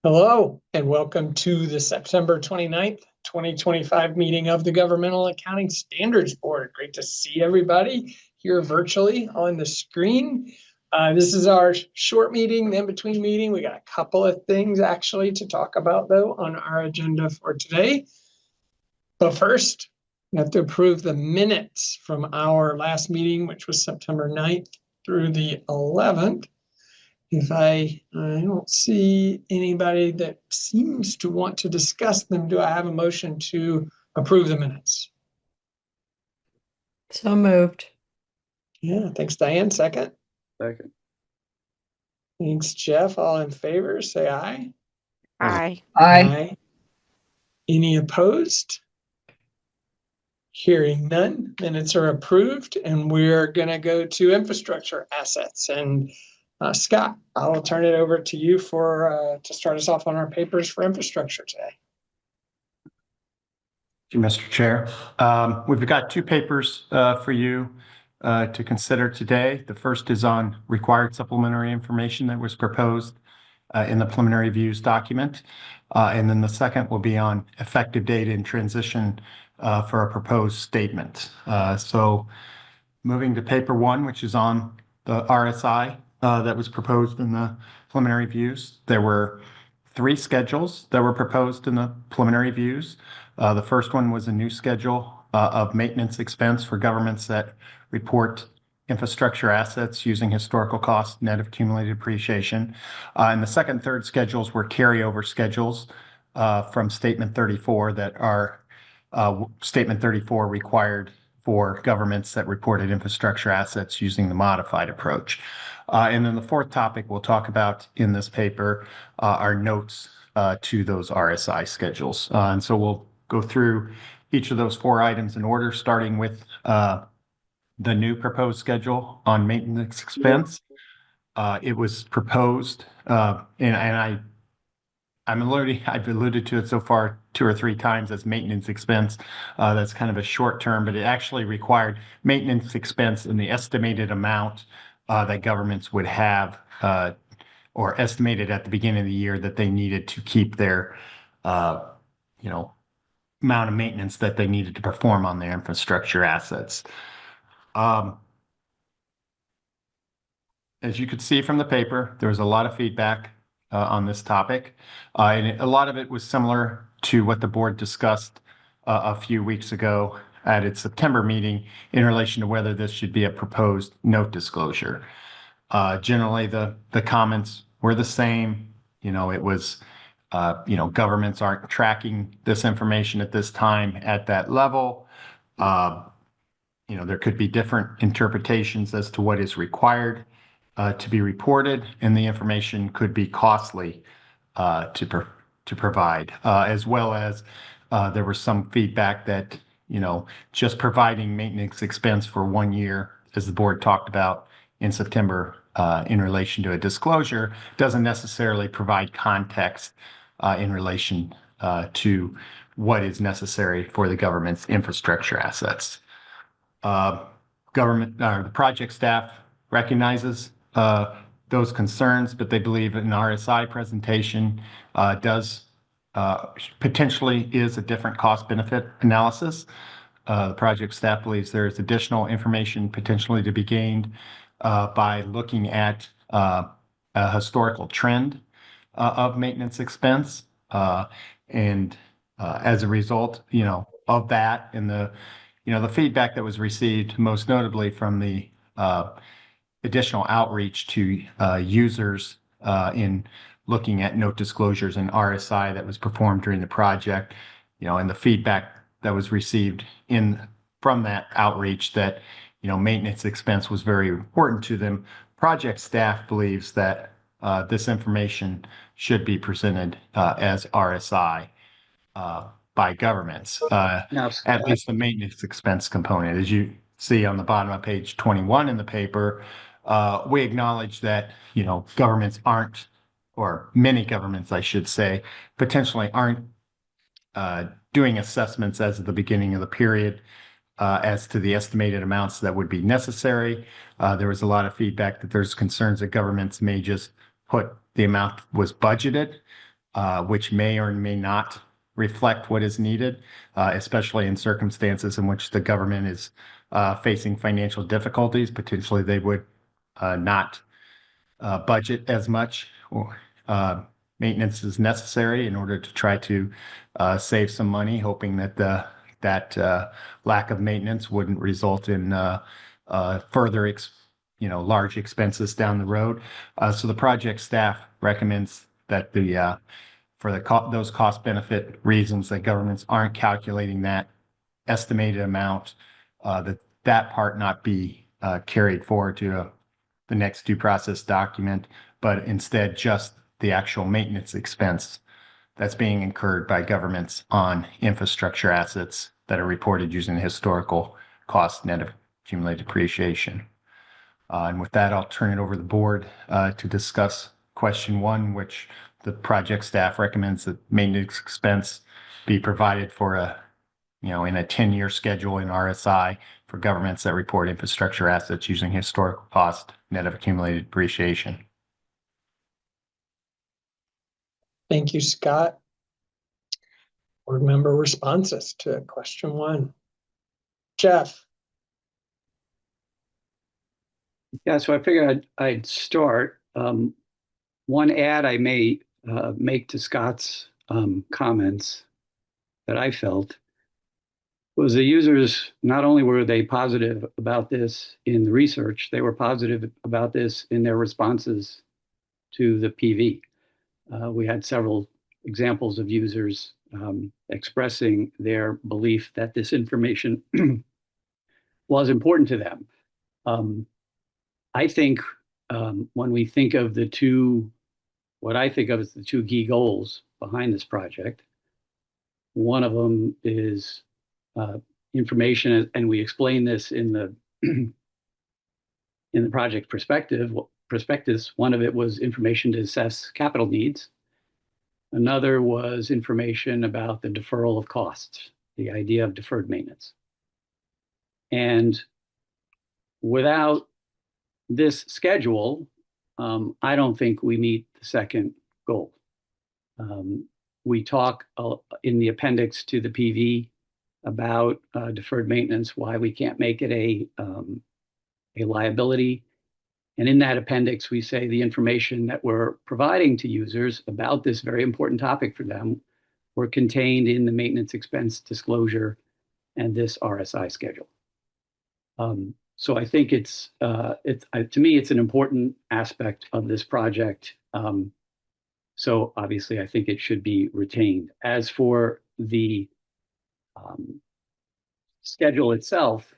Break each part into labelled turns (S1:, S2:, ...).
S1: Hello, and welcome to the September 29th, 2025 meeting of the Governmental Accounting Standards Board. Great to see everybody here virtually on the screen. This is our short meeting, the in-between meeting. We got a couple of things actually to talk about though on our agenda for today. But first, we have to approve the minutes from our last meeting, which was September 9th through the 11th. If I don't see anybody that seems to want to discuss them, do I have a motion to approve the minutes?
S2: So moved.
S1: Yeah, thanks, Diane. Second.
S3: Second.
S1: Thanks, Jeff. All in favor, say aye.
S2: Aye.
S1: Aye. Any opposed? Hearing none, minutes are approved, and we're going to go to infrastructure assets. And Scott, I will turn it over to you for to start us off on our papers for infrastructure today.
S3: Thank you, Mr. Chair. We've got two papers for you to consider today. The first is on required supplementary information that was proposed in the preliminary views document. And then the second will be on effective date and transition for a proposed statement. So moving to paper one, which is on the RSI that was proposed in the preliminary views. There were three schedules that were proposed in the preliminary views. The first one was a new schedule of maintenance expense for governments that report infrastructure assets using historical cost net of accumulated depreciation. And the second and third schedules were carryover schedules from Statement 34 that are Statement 34 required for governments that reported infrastructure assets using the modified approach. And then the fourth topic we'll talk about in this paper are notes to those RSI schedules. And so we'll go through each of those four items in order, starting with the new proposed schedule on maintenance expense. It was proposed, and I've alluded to it so far 2 or 3 times as maintenance expense. That's kind of a short term, but it actually required maintenance expense in the estimated amount that governments would have or estimated at the beginning of the year that they needed to keep their, amount of maintenance that they needed to perform on their infrastructure assets. As you could see from the paper, there was a lot of feedback on this topic. And a lot of it was similar to what the board discussed a few weeks ago at its September meeting in relation to whether this should be a proposed note disclosure. Generally, the comments were the same. It was, governments aren't tracking this information at this time at that level. There could be different interpretations as to what is required to be reported, and the information could be costly to provide, as well as there was some feedback that, just providing maintenance expense for 1 year, as the board talked about in September in relation to a disclosure, doesn't necessarily provide context in relation to what is necessary for the government's infrastructure assets. The project staff recognizes those concerns, but they believe an RSI presentation potentially is a different cost benefit analysis. The project staff believes there is additional information potentially to be gained by looking at a historical trend of maintenance expense. And as a result, of that and the feedback that was received most notably from the additional outreach to users in looking at note disclosures and RSI that was performed during the project, and the feedback that was received from that outreach that, maintenance expense was very important to them. Project staff believes that this information should be presented as RSI by governments, at least the maintenance expense component. As you see on the bottom of page 21 in the paper, we acknowledge that, governments aren't, or many governments, I should say, potentially aren't doing assessments as of the beginning of the period as to the estimated amounts that would be necessary. There was a lot of feedback that there's concerns that governments may just put the amount was budgeted which may or may not reflect what is needed, especially in circumstances in which the government is facing financial difficulties. Potentially, they would not budget as much or maintenance is necessary in order to try to save some money, hoping that that lack of maintenance wouldn't result in further large expenses down the road. So the project staff recommends that those cost benefit reasons that governments aren't calculating that estimated amount, that part not be carried forward to the next due process document, but instead just the actual maintenance expense that's being incurred by governments on infrastructure assets that are reported using historical cost net of accumulated depreciation. And with that, I'll turn it over to the board to discuss question 1, which the project staff recommends that maintenance expense be provided for in a 10-year schedule in RSI for governments that report infrastructure assets using historical cost net of accumulated depreciation.
S1: Thank you, Scott. Board member responses to question 1. Jeff.
S2: Yeah, so I figured I'd start. One add I may make to Scott's comments that I felt was the users, not only were they positive about this in the research, they were positive about this in their responses to the PV. We had several examples of users expressing their belief that this information was important to them. I think when we think of what I think of as the 2 key goals behind this project, one of them is information, and we explain this in the in the project prospectus. One of it was information to assess capital needs. Another was information about the deferral of costs, the idea of deferred maintenance. And without this schedule, I don't think we meet the second goal. We talk in the appendix to the PV about deferred maintenance, why we can't make it a liability. And in that appendix, we say the information that we're providing to users about this very important topic for them were contained in the maintenance expense disclosure and this RSI schedule. So I think to me, it's an important aspect of this project. So obviously, I think it should be retained. As for the schedule itself,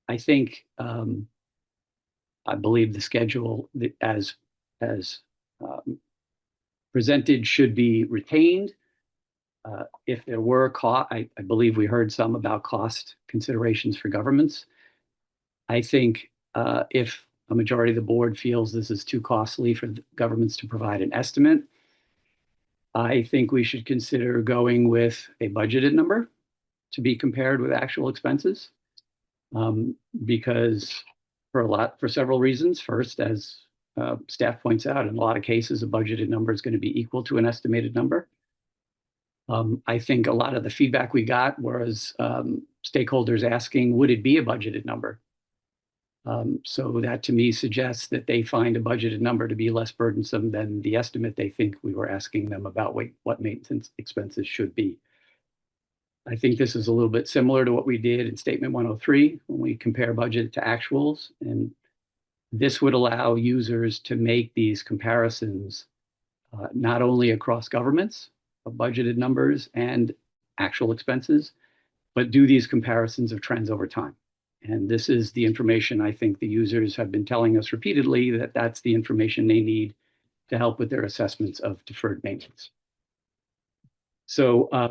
S2: I think I believe the schedule as presented should be retained. If there were I believe we heard some about cost considerations for governments. I think if a majority of the board feels this is too costly for governments to provide an estimate, I think we should consider going with a budgeted number to be compared with actual expenses, because for several reasons. First, as staff points out, in a lot of cases, a budgeted number is going to be equal to an estimated number. I think a lot of the feedback we got was stakeholders asking, would it be a budgeted number? So that to me suggests that they find a budgeted number to be less burdensome than the estimate they think we were asking them about what maintenance expenses should be. I think this is a little bit similar to what we did in Statement 103 when we compare budget to actuals. And this would allow users to make these comparisons not only across governments of budgeted numbers and actual expenses, but do these comparisons of trends over time. And this is the information I think the users have been telling us repeatedly that that's the information they need to help with their assessments of deferred maintenance. So I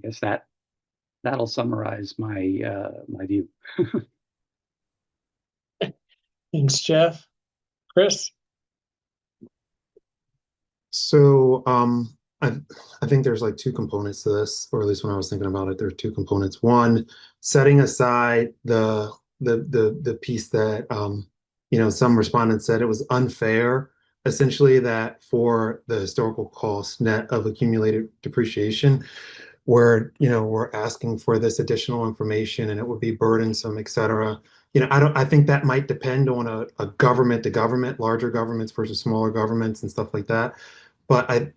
S2: guess that'll summarize my my view.
S1: Thanks, Jeff. Chris?
S4: So I think there's like 2 components to this, or at least when I was thinking about it, there are 2 components. One, setting aside the piece that some respondents said it was unfair essentially that for the historical cost net of accumulated depreciation, where, we're asking for this additional information and it would be burdensome, et cetera. I think that might depend on a government to government, larger governments versus smaller governments and stuff like that. But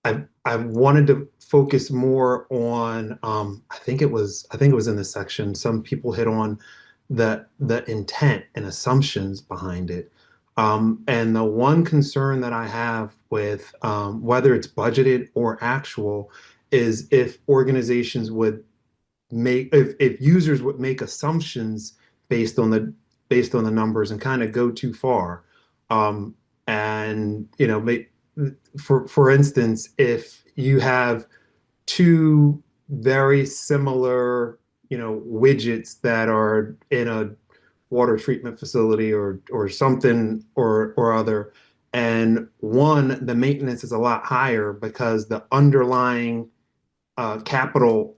S4: I wanted to focus more on, I think it was in this section, some people hit on the intent and assumptions behind it. And the one concern that I have with whether it's budgeted or actual is if organizations would if users would make assumptions based on the numbers and kind of go too far. And for instance, if you have two very similar, widgets that are in a water treatment facility or something or other, and one, the maintenance is a lot higher because the underlying capital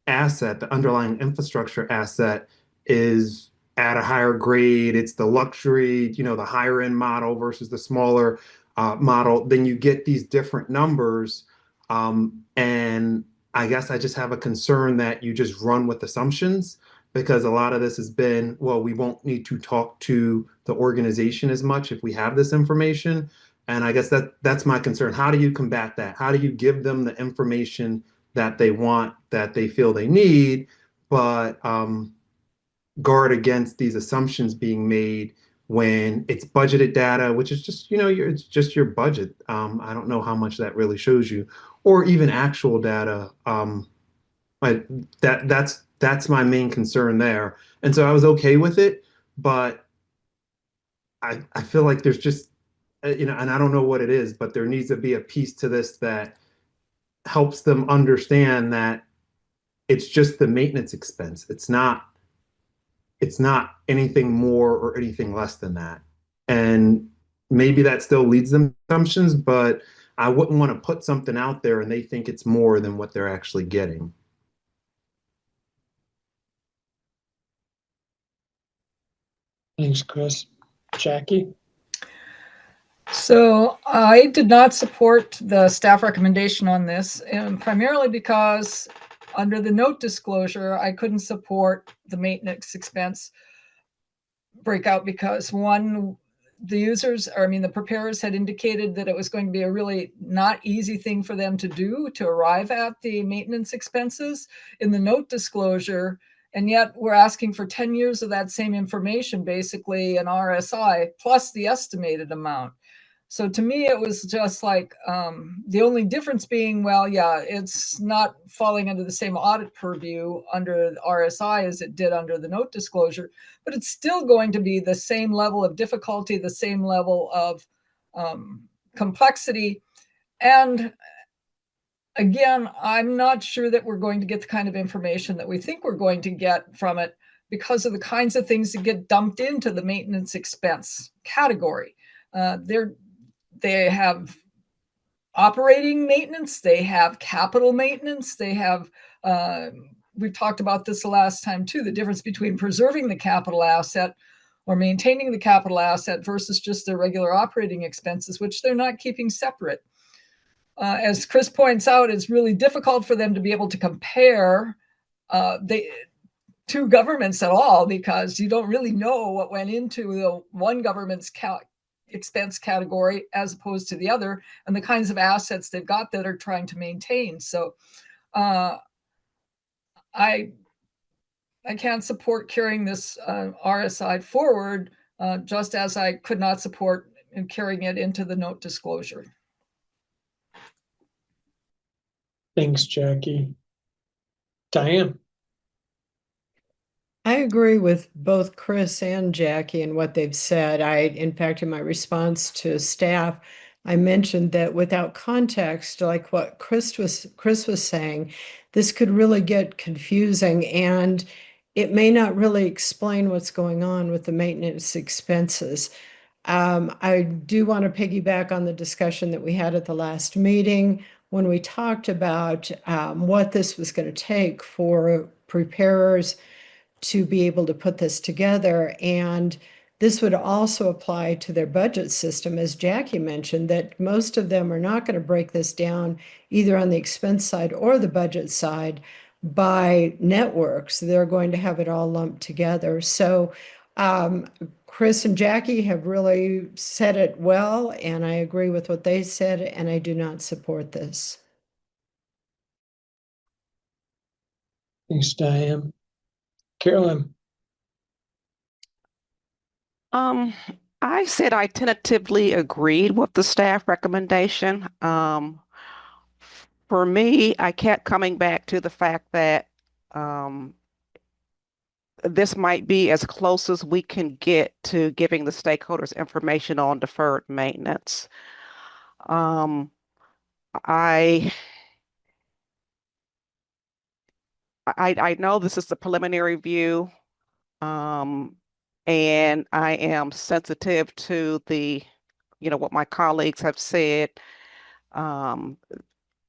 S4: asset, the underlying infrastructure asset is at a higher grade. It's the luxury, the higher end model versus the smaller model. Then you get these different numbers. And I guess I just have a concern that you just run with assumptions, because a lot of this has been, well, we won't need to talk to the organization as much if we have this information. And I guess that's my concern. How do you combat that? How do you give them the information that they want, that they feel they need, but guard against these assumptions being made when it's budgeted data, which is just, it's just your budget. I don't know how much that really shows you, or even actual data. But that's my main concern there. And so I was okay with it, but I feel like there's just, and I don't know what it is, but there needs to be a piece to this that helps them understand that it's just the maintenance expense. It's not anything more or anything less than that. And maybe that still leads them to assumptions, but I wouldn't want to put something out there and they think it's more than what they're actually getting.
S1: Thanks, Chris. Jackie?
S5: So I did not support the staff recommendation on this, and primarily because under the note disclosure, I couldn't support the maintenance expense breakout because one, the preparers had indicated that it was going to be a really not easy thing for them to do to arrive at the maintenance expenses in the note disclosure. And yet we're asking for 10 years of that same information, basically an RSI plus the estimated amount. So to me, it was just like the only difference being, well, yeah, it's not falling under the same audit purview under the RSI as it did under the note disclosure, but it's still going to be the same level of difficulty, the same level of complexity. And again, I'm not sure that we're going to get the kind of information that we think we're going to get from it because of the kinds of things that get dumped into the maintenance expense category. They have operating maintenance, they have capital maintenance, they have, we've talked about this the last time too, the difference between preserving the capital asset or maintaining the capital asset versus just their regular operating expenses, which they're not keeping separate. As Chris points out, it's really difficult for them to be able to compare the two governments at all because you don't really know what went into the one government's expense category as opposed to the other, and the kinds of assets they've got that are trying to maintain. So I can't support carrying this RSI forward, just as I could not support carrying it into the note disclosure.
S1: Thanks, Jackie. Diane?
S6: I agree with both Chris and Jackie and what they've said. In fact, in my response to staff, I mentioned that without context, like what Chris was saying, this could really get confusing and it may not really explain what's going on with the maintenance expenses. I do want to piggyback on the discussion that we had at the last meeting when we talked about what this was going to take for preparers to be able to put this together. And This would also apply to their budget system, as Jackie mentioned, that most of them are not going to break this down either on the expense side or the budget side by networks. They're going to have it all lumped together. So Chris and Jackie have really said it well, and I agree with what they said, and I do not support this.
S1: Thanks, Diane. Carolyn.
S7: I said I tentatively agreed with the staff recommendation. For me, I kept coming back to the fact that this might be as close as we can get to giving the stakeholders information on deferred maintenance. I know this is the preliminary view, and I am sensitive to the, what my colleagues have said, and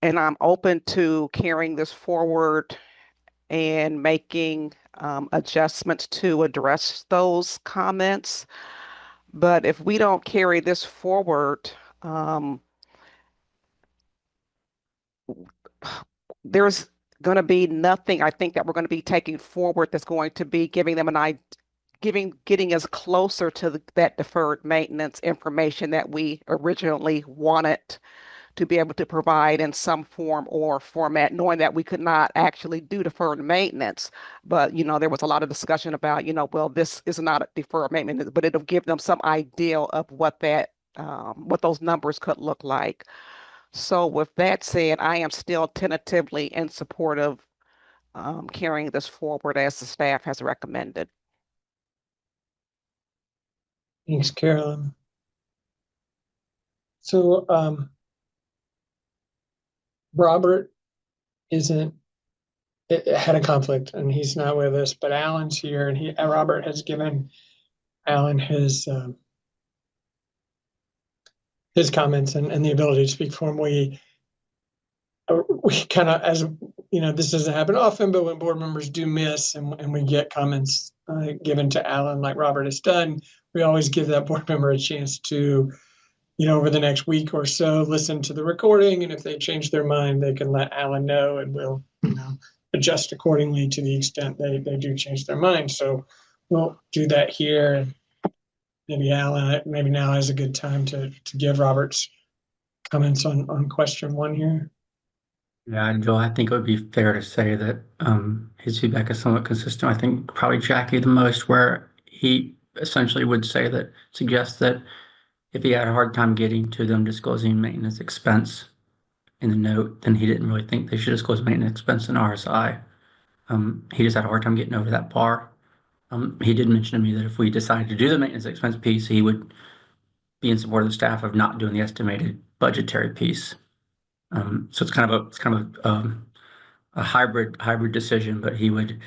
S7: I'm open to carrying this forward and making adjustments to address those comments. But if we don't carry this forward, there's going to be nothing, I think, that we're going to be taking forward that's going to be giving them getting us closer to that deferred maintenance information that we originally wanted to be able to provide in some form or format, knowing that we could not actually do deferred maintenance. But, there was a lot of discussion about, well, this is not a deferred maintenance, but it'll give them some idea of what those numbers could look like. So with that said, I am still tentatively in support of carrying this forward as the staff has recommended.
S1: Thanks, Carolyn. So Robert had a conflict and he's not with us, but Alan's here, and Robert has given Alan his comments and the ability to speak for him. We kind of, as this doesn't happen often, but when board members do miss and we get comments given to Alan like Robert has done, we always give that board member a chance to, over the next week or so, listen to the recording, and if they change their mind, they can let Alan know, and we'll adjust accordingly to the extent they do change their mind. So we'll do that here. And maybe Alan, maybe now is a good time to give Robert's comments on question 1 here.
S8: Yeah, and Joel, I think it would be fair to say that his feedback is somewhat consistent. I think probably Jackie the most, where he essentially would suggest that if he had a hard time getting to them disclosing maintenance expense in the note, then he didn't really think they should disclose maintenance expense in RSI. He just had a hard time getting over that bar. He did mention to me that if we decided to do the maintenance expense piece, he would be in support of the staff of not doing the estimated budgetary piece. So it's kind of a hybrid decision, but he would,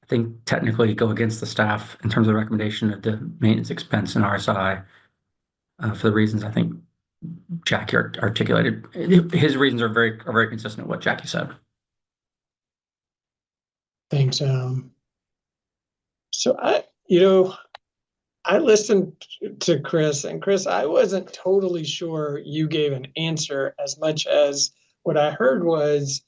S8: I think, technically go against the staff in terms of the recommendation of the maintenance expense in RSI for the reasons I think Jackie articulated. His reasons are very consistent with what Jackie said.
S1: Thanks. So I listened to Chris, and Chris, I wasn't totally sure you gave an answer as much as what I heard was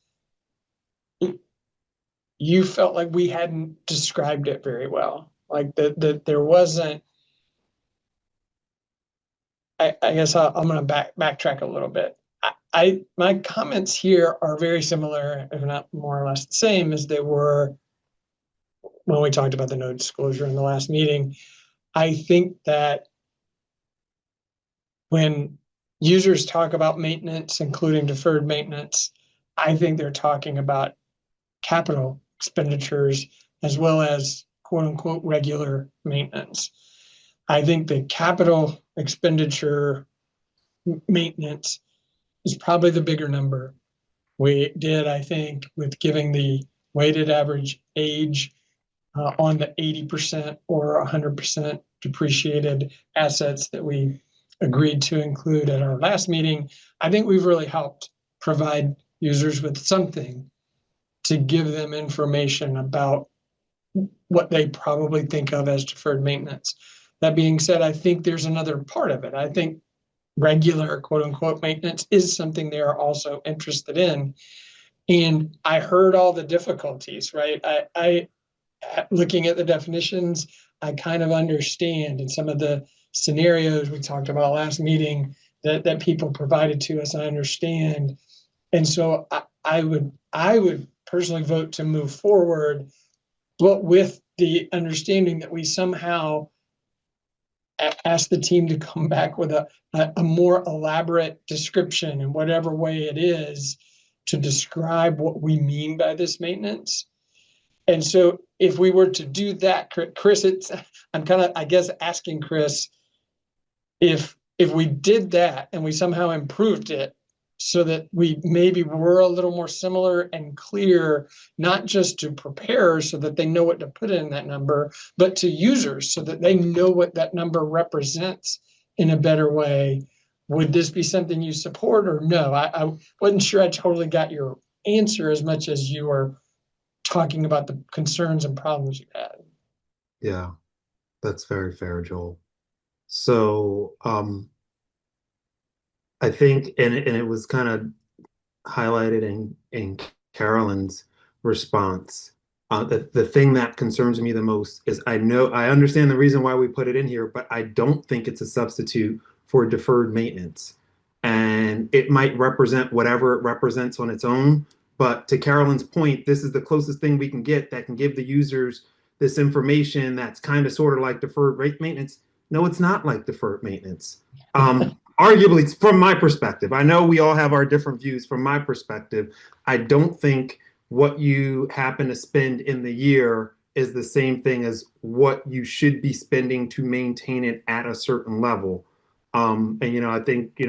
S1: you felt like we hadn't described it very well. Like that there wasn't, I guess I'm going to backtrack a little bit. My comments here are very similar, if not more or less the same as they were when we talked about the no disclosure in the last meeting. I think that when users talk about maintenance, including deferred maintenance, I think they're talking about capital expenditures as well as quote unquote regular maintenance. I think the capital expenditure maintenance is probably the bigger number. We did, I think, with giving the weighted average age on the 80% or 100% depreciated assets that we agreed to include at our last meeting. I think we've really helped provide users with something to give them information about what they probably think of as deferred maintenance. That being said, I think there's another part of it. I think regular quote unquote maintenance is something they are also interested in. And I heard all the difficulties, right? I looking at the definitions, I kind of understand, and some of the scenarios we talked about last meeting that people provided to us, I understand. And so I would personally vote to move forward, but with the understanding that we somehow ask the team to come back with a more elaborate description in whatever way it is to describe what we mean by this maintenance. And so if we were to do that, Chris, I'm kind of, I guess, asking Chris if we did that and we somehow improved it so that we maybe were a little more similar and clear, not just to preparers so that they know what to put in that number, but to users so that they know what that number represents in a better way. Would this be something you support or no? I wasn't sure I totally got your answer as much as you were talking about the concerns and problems you had.
S4: Yeah, that's very fair, Joel. So I think, and it was kind of highlighted in Carolyn's response. The thing that concerns me the most is I understand the reason why we put it in here, but I don't think it's a substitute for deferred maintenance. And it might represent whatever it represents on its own. But to Carolyn's point, this is the closest thing we can get that can give the users this information that's kind of sort of like deferred rate maintenance. No, it's not like deferred maintenance. Arguably, from my perspective, I know we all have our different views. From my perspective, I don't think what you happen to spend in the year is the same thing as what you should be spending to maintain it at a certain level. And, I think,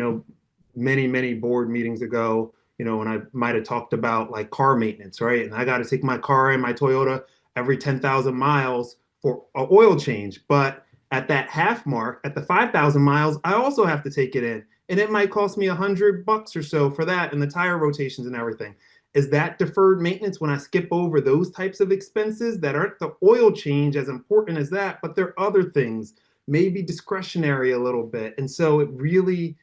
S4: many board meetings ago, when I might have talked about like car maintenance, right? And I got to take my car and my Toyota every 10,000 miles for an oil change. But at that half mark, at the 5,000 miles, I also have to take it in. And it might cost me $100 or so for that and the tire rotations and everything. Is that deferred maintenance when I skip over those types of expenses that aren't the oil change as important as that, but there are other things, maybe discretionary a little bit. And so it really,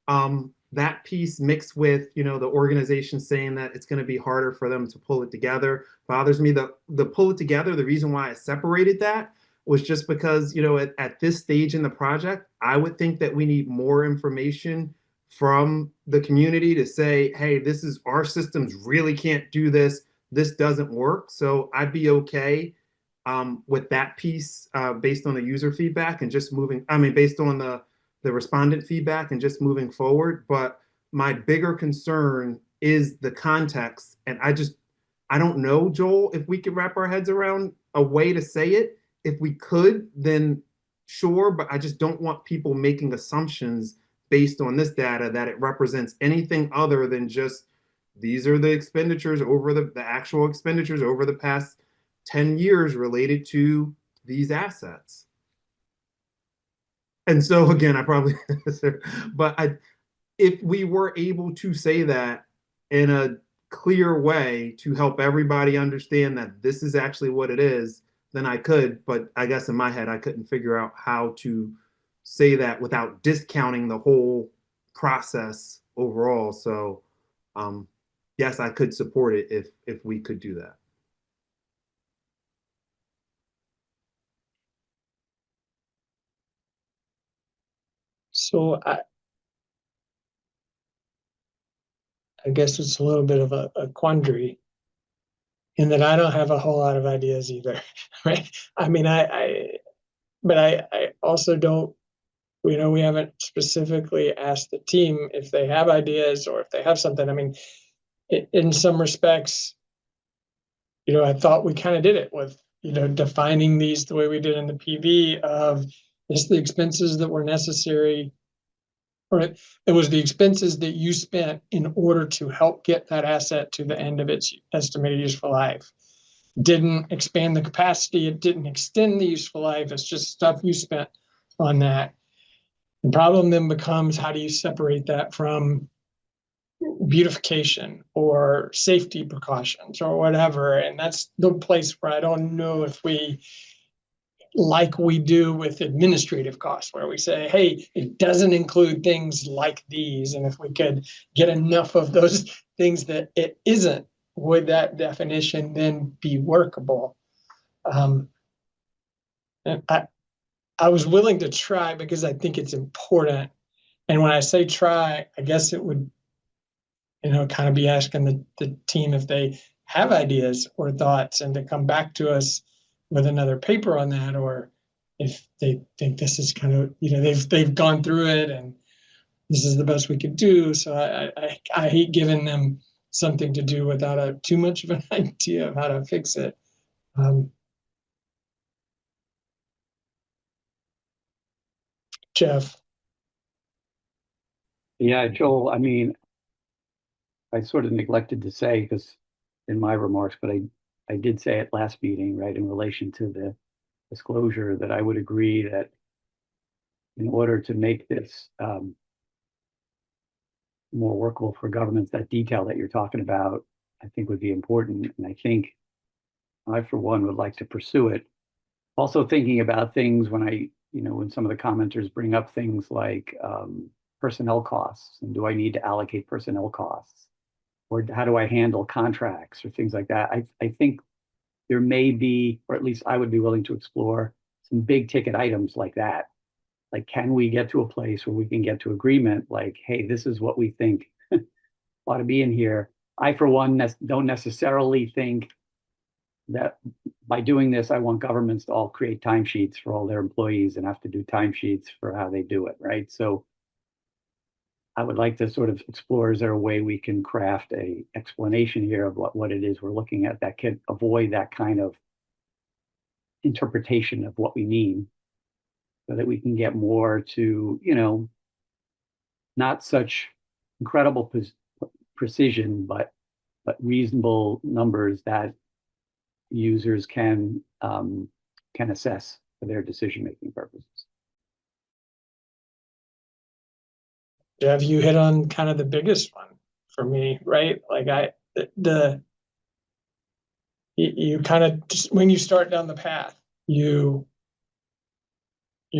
S4: that piece mixed with, the organization saying that it's going to be harder for them to pull it together bothers me. The pull it together, the reason why I separated that was just because, at this stage in the project, I would think that we need more information from the community to say, hey, this is our systems really can't do this. This doesn't work. So I'd be okay with that piece based on the user feedback and just based on the respondent feedback and just moving forward. But my bigger concern is the context. And I don't know, Joel, if we could wrap our heads around a way to say it. If we could, then sure, but I just don't want people making assumptions based on this data that it represents anything other than just these are the expenditures over the actual expenditures over the past 10 years related to these assets. And so again, I probably, but if we were able to say that in a clear way to help everybody understand that this is actually what it is, then I could, but I guess in my head, I couldn't figure out how to say that without discounting the whole process overall. So yes, I could support it if we could do that.
S1: So I guess it's a little bit of a quandary in that I don't have a whole lot of ideas either, right? I mean, but I also don't, we haven't specifically asked the team if they have ideas or if they have something. I mean, in some respects, I thought we kind of did it with, defining these the way we did in the PV of just the expenses that were necessary, or it was the expenses that you spent in order to help get that asset to the end of its estimated useful life. Didn't expand the capacity, it didn't extend the useful life, it's just stuff you spent on that. The problem then becomes, how do you separate that from beautification or safety precautions or whatever? And that's the place where I don't know if we, like we do with administrative costs, where we say, hey, it doesn't include things like these. And if we could get enough of those things that it isn't, would that definition then be workable? And I was willing to try because I think it's important. And when I say try, I guess it would, kind of be asking the team if they have ideas or thoughts and to come back to us with another paper on that, or if they think this is kind of, they've gone through it and this is the best we could do. So I hate giving them something to do without too much of an idea of how to fix it. Jeff.
S2: Yeah, Joel, I mean, I sort of neglected to say because in my remarks, but I did say at last meeting, right, in relation to the disclosure, that I would agree that in order to make this more workable for governments, that detail that you're talking about, I think would be important. And I think I, for one, would like to pursue it. Also thinking about things when when some of the commenters bring up things like personnel costs, and do I need to allocate personnel costs? Or how do I handle contracts or things like that? I think there may be, or at least I would be willing to explore some big ticket items like that. Like, can we get to a place where we can get to agreement? Like, hey, this is what we think ought to be in here. I, for one, don't necessarily think that by doing this, I want governments to all create timesheets for all their employees and have to do timesheets for how they do it, right? So I would like to sort of explore, is there a way we can craft a explanation here of what it is we're looking at that could avoid that kind of interpretation of what we mean, so that we can get more to, not such incredible precision, but reasonable numbers that users can assess for their decision-making purposes.
S1: Jeff, you hit on kind of the biggest one for me, right? Like you kind of just, when you start down the path, you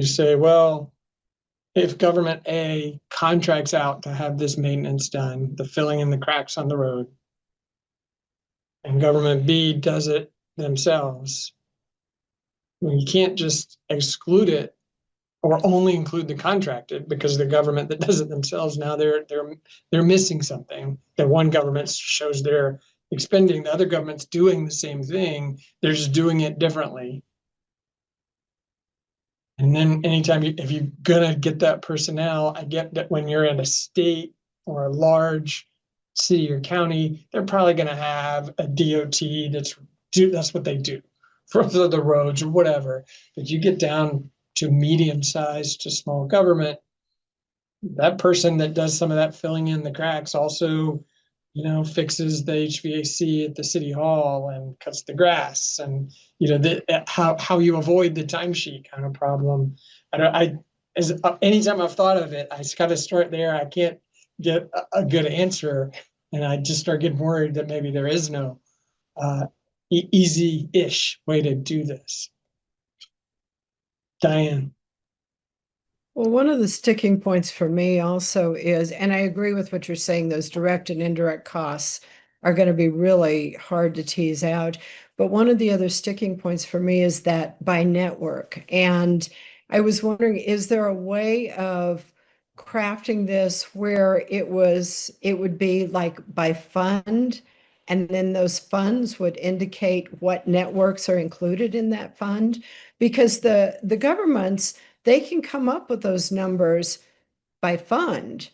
S1: say, well, if government A contracts out to have this maintenance done, the filling in the cracks on the road, and government B does it themselves, you can't just exclude it or only include the contracted, because the government that does it themselves, now they're missing something. That one government shows they're expending, the other government's doing the same thing, they're just doing it differently. And then anytime if you're gonna get that personnel, I get that when you're in a state or a large city or county, they're probably gonna have a DOT that's what they do for the roads or whatever. But you get down to medium-sized to small government, that person that does some of that filling in the cracks also, fixes the HVAC at the city hall and cuts the grass, and how you avoid the timesheet kind of problem. Anytime I've thought of it, I just got to start there. I can't get a good answer, and I just start getting worried that maybe there is no easy-ish way to do this. Diane.
S6: Well, one of the sticking points for me also is, and I agree with what you're saying, those direct and indirect costs are going to be really hard to tease out. But one of the other sticking points for me is that by network. And I was wondering, is there a way of crafting this where it would be like by fund, and then those funds would indicate what networks are included in that fund? Because the governments, they can come up with those numbers by fund,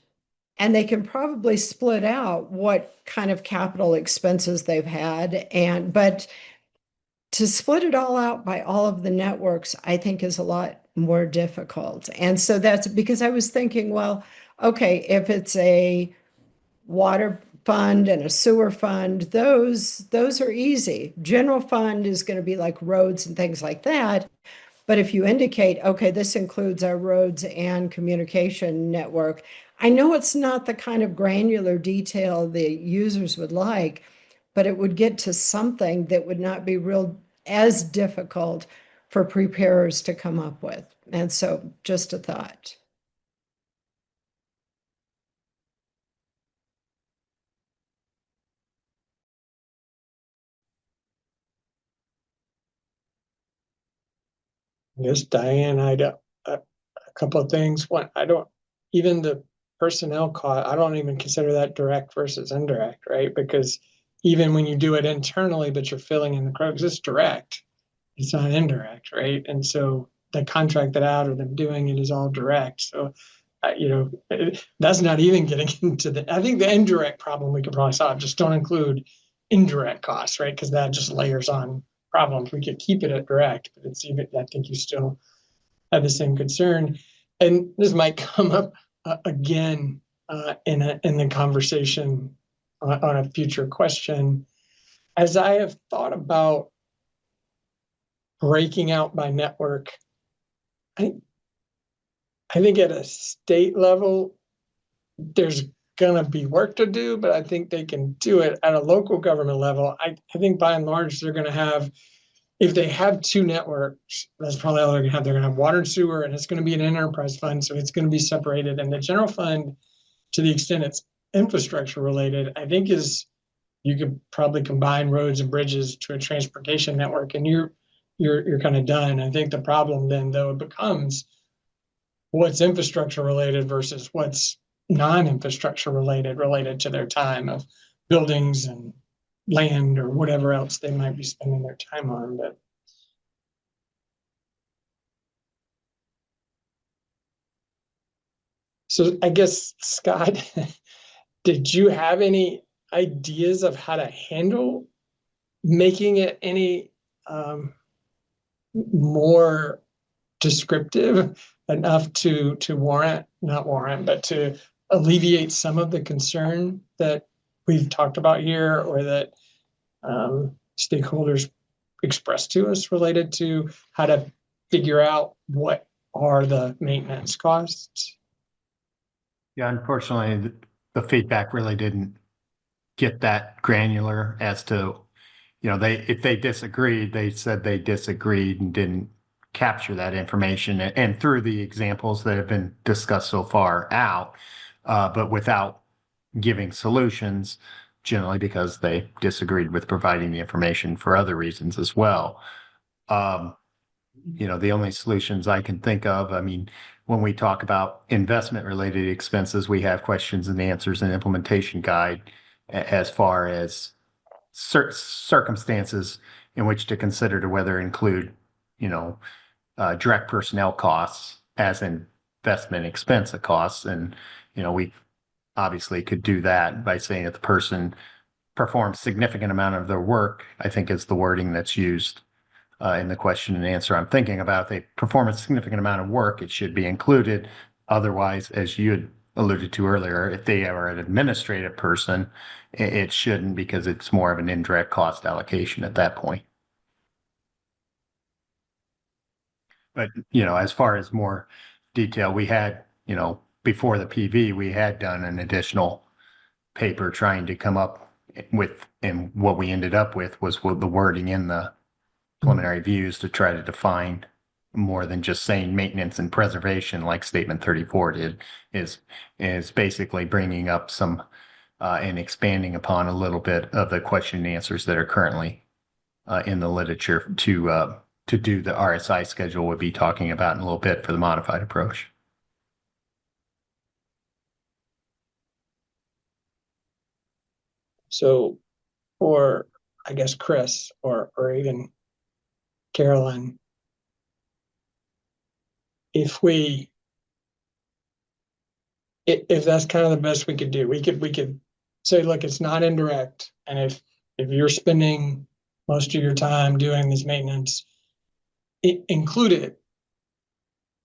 S6: and they can probably split out what kind of capital expenses they've had. But to split it all out by all of the networks, I think is a lot more difficult. And so that's because I was thinking, well, okay, if it's a water fund and a sewer fund, those are easy. General fund is going to be like roads and things like that. But if you indicate, okay, this includes our roads and communication network, I know it's not the kind of granular detail the users would like, but it would get to something that would not be as difficult for preparers to come up with. And so just a thought.
S1: Yes, Diane, a couple of things. One, even the personnel cost, I don't even consider that direct versus indirect, right? Because even when you do it internally, but you're filling in the cracks, it's direct. It's not indirect, right? And so the contracted out or them doing it is all direct. So, that's not even getting into I think the indirect problem we could probably solve. Just don't include indirect costs, right? Because that just layers on problems. We could keep it at direct, but it's even, I think you still have the same concern. And this might come up again in the conversation on a future question. As I have thought about breaking out by network, I think at a state level, there's gonna be work to do, but I think they can do it at a local government level. I think by and large, they're gonna have, if they have two networks, that's probably all they're gonna have. They're gonna have water and sewer, and it's gonna be an enterprise fund, so it's gonna be separated. And the general fund, to the extent it's infrastructure related, I think you could probably combine roads and bridges to a transportation network, and you're kind of done. I think the problem then, though, it becomes what's infrastructure related versus what's non-infrastructure related to their time of buildings and land or whatever else they might be spending their time on. But so I guess, Scott, did you have any ideas of how to handle making it any more descriptive enough to not warrant, but to alleviate some of the concern that we've talked about here, or that stakeholders expressed to us related to how to figure out what are the maintenance costs?
S3: Yeah, unfortunately, the feedback really didn't get that granular as to, if they disagreed, they said they disagreed and didn't capture that information and through the examples that have been discussed so far out, but without giving solutions, generally because they disagreed with providing the information for other reasons as well. The only solutions I can think of, I mean, when we talk about investment related expenses, we have questions and answers and implementation guide as far as circumstances in which to consider to whether include, direct personnel costs as investment expense of costs. And, we obviously could do that by saying if the person performs significant amount of their work, I think is the wording that's used in the question and answer I'm thinking about. If they perform a significant amount of work, it should be included. Otherwise, as you had alluded to earlier, if they are an administrative person, it shouldn't, because it's more of an indirect cost allocation at that point. But, as far as more detail, we had, before the PV, we had done an additional paper trying to come up with, and what we ended up with was the wording in the preliminary views to try to define more than just saying maintenance and preservation like statement 34 did, is basically bringing up some and expanding upon a little bit of the question and answers that are currently in the literature to do the RSI schedule we'll be talking about in a little bit for the modified approach.
S1: So, or I guess Chris or even Carolyn, if that's kind of the best we could do, we could say, look, it's not indirect, and if you're spending most of your time doing this maintenance, include it.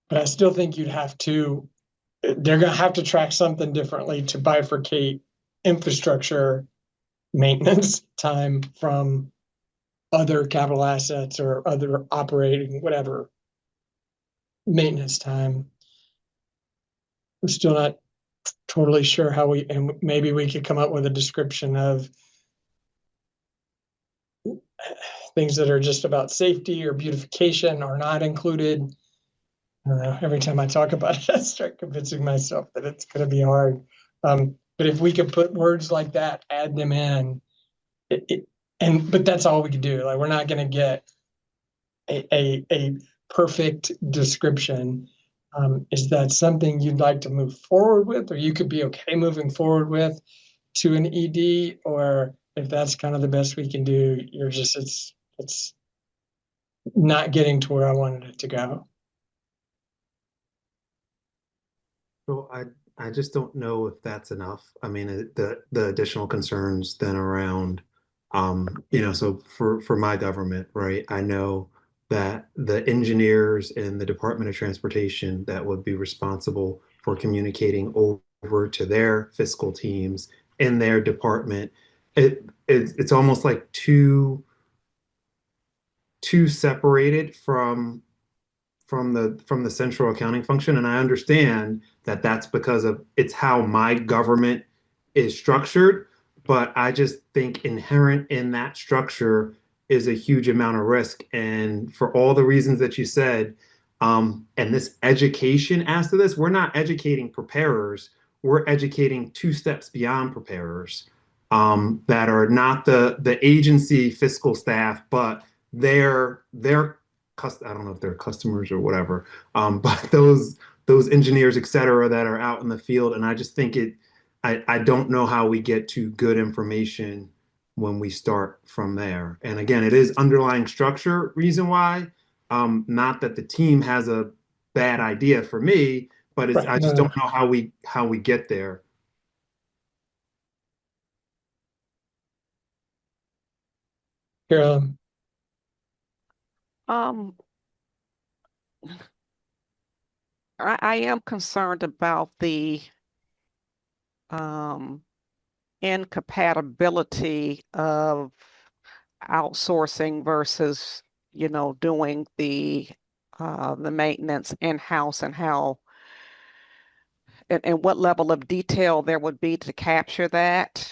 S1: But I still think they're gonna have to track something differently to bifurcate infrastructure maintenance time from other capital assets or other operating, whatever, maintenance time. I'm still not totally sure how and maybe we could come up with a description of things that are just about safety or beautification are not included. I don't know, every time I talk about it, I start convincing myself that it's going to be hard. But if we could put words like that, add them in, but that's all we can do. Like, we're not going to get a perfect description. Is that something you'd like to move forward with, or you could be okay moving forward with to an ED? Or if that's kind of the best we can do, it's not getting to where I wanted it to go.
S4: So I just don't know if that's enough. I mean, the additional concerns then around, so for my government, right? I know that the engineers in the Department of Transportation that would be responsible for communicating over to their fiscal teams in their department, it's almost like too separated from the central accounting function. And I understand that that's because of it's how my government is structured, but I just think inherent in that structure is a huge amount of risk. And for all the reasons that you said, and this education as to this, we're not educating preparers, we're educating two steps beyond preparers, that are not the agency fiscal staff, but they're I don't know if they're customers or whatever, but those engineers, et cetera, that are out in the field. And I just think I don't know how we get to good information when we start from there. And again, it is underlying structure reason why, not that the team has a bad idea for me, but
S1: Right.
S4: I just don't know how we get there.
S1: Carolyn.
S7: Um, I am concerned about the incompatibility of outsourcing versus, doing the maintenance in-house, and how and what level of detail there would be to capture that.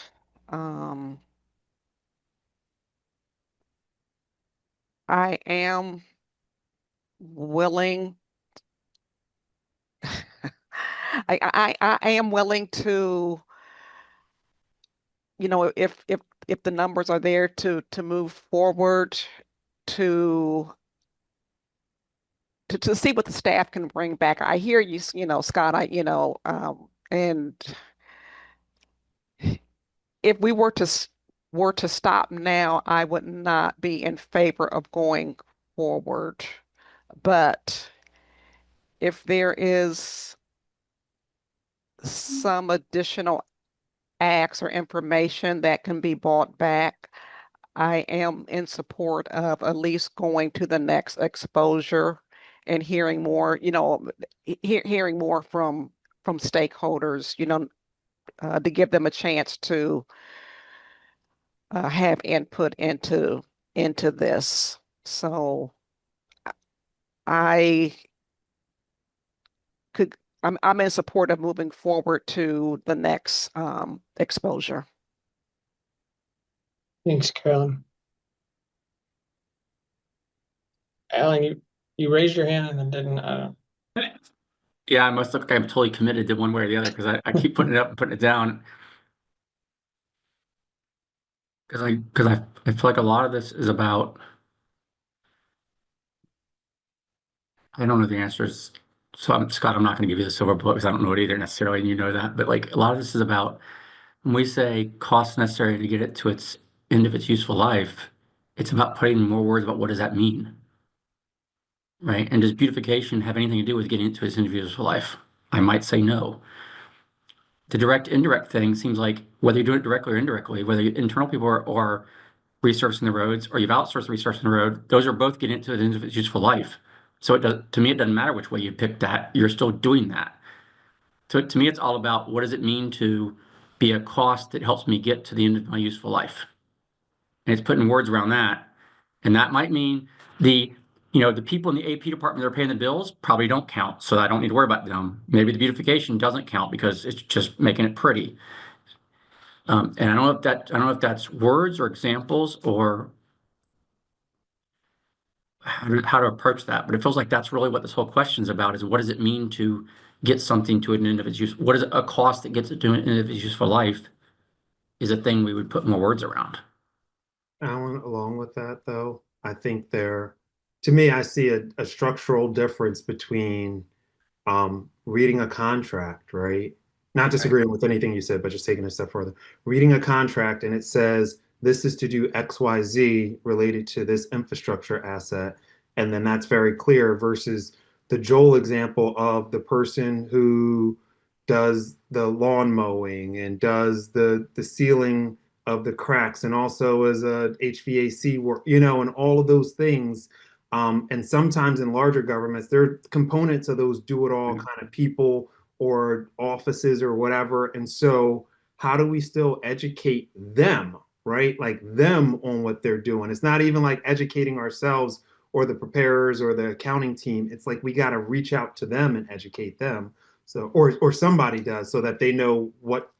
S7: I am willing I am willing to, if the numbers are there to move forward, to see what the staff can bring back. I hear you, Scott, and if we were to stop now, I would not be in favor of going forward. But if there is some additional acts or information that can be brought back, I am in support of at least going to the next exposure and hearing more, hearing more from stakeholders, to give them a chance to have input into this. So I'm in support of moving forward to the next exposure.
S1: Thanks, Carolyn. Alan, you raised your hand and then didn't.
S8: Yeah, I must look like I'm totally committed to one way or the other because I keep putting it up and putting it down. Because I feel like a lot of this is about, I don't know the answers. So Scott, I'm not going to give you the silver bullet because I don't know it either necessarily, and you know that. But like a lot of this is about when we say cost necessary to get it to its end of its useful life, it's about putting more words about what does that mean, right? And does beautification have anything to do with getting it to its end of useful life? I might say no. The direct indirect thing seems like whether you're doing it directly or indirectly, whether internal people are resurfacing the roads or you've outsourced resurfacing the road, those are both getting it to the end of its useful life. So to me, it doesn't matter which way you pick that, you're still doing that. So to me, it's all about what does it mean to be a cost that helps me get to the end of my useful life. And it's putting words around that. And that might mean the people in the AP department that are paying the bills probably don't count. So I don't need to worry about them. Maybe the beautification doesn't count because it's just making it pretty. And I don't know if that's words or examples or how to approach that. But it feels like that's really what this whole question is about, is what does it mean to get something to an end of its use? What is a cost that gets it to an end of its useful life is a thing we would put more words around.
S4: Alan, along with that, though, I think to me, I see a structural difference between reading a contract, right? Not disagreeing with anything you said, but just taking it a step further. Reading a contract and it says this is to do XYZ related to this infrastructure asset, and then that's very clear versus the Joel example of the person who does the lawn mowing and does the sealing of the cracks and also as a HVAC work, and all of those things. And sometimes in larger governments, there are components of those do-it-all kind of people or offices or whatever. And so how do we still educate them, right? Like them on what they're doing. It's not even like educating ourselves or the preparers or the accounting team. It's like we got to reach out to them and educate them. So, or somebody does so that they know what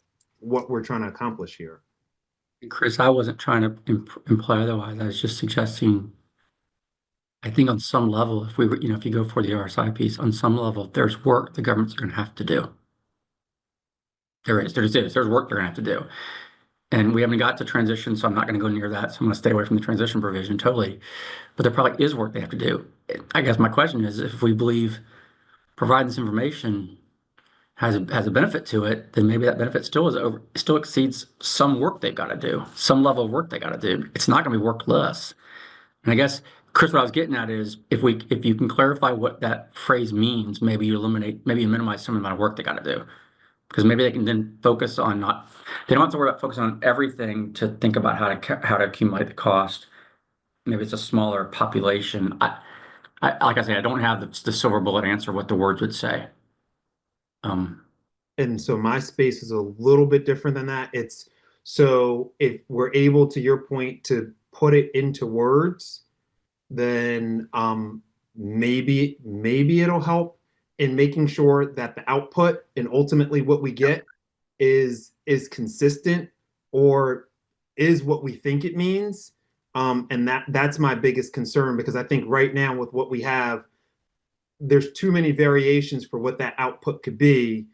S4: we're trying to accomplish here.
S8: Chris, I wasn't trying to imply otherwise. I was just suggesting, I think on some level, if we were, if you go for the RSI piece, on some level, there's work the government's going to have to do. There's work they're going to have to do. And we haven't got to transition, so I'm not going to go near that. So I'm going to stay away from the transition provision totally. But there probably is work they have to do. I guess my question is, if we believe providing this information has a benefit to it, then maybe that benefit still exceeds some work they've got to do, some level of work they got to do. It's not going to be work less. And I guess, Chris, what I was getting at is if you can clarify what that phrase means, maybe you minimize some amount of work they got to do. Because maybe they can then focus on they don't have to worry about focusing on everything to think about how to accumulate the cost. Maybe it's a smaller population. Like I say, I don't have the silver bullet answer what the words would say.
S4: And so my space is a little bit different than that. So if we're able, to your point, to put it into words, then maybe it'll help in making sure that the output and ultimately what we get is consistent or is what we think it means. And that's my biggest concern, because I think right now with what we have, there's too many variations for what that output could be.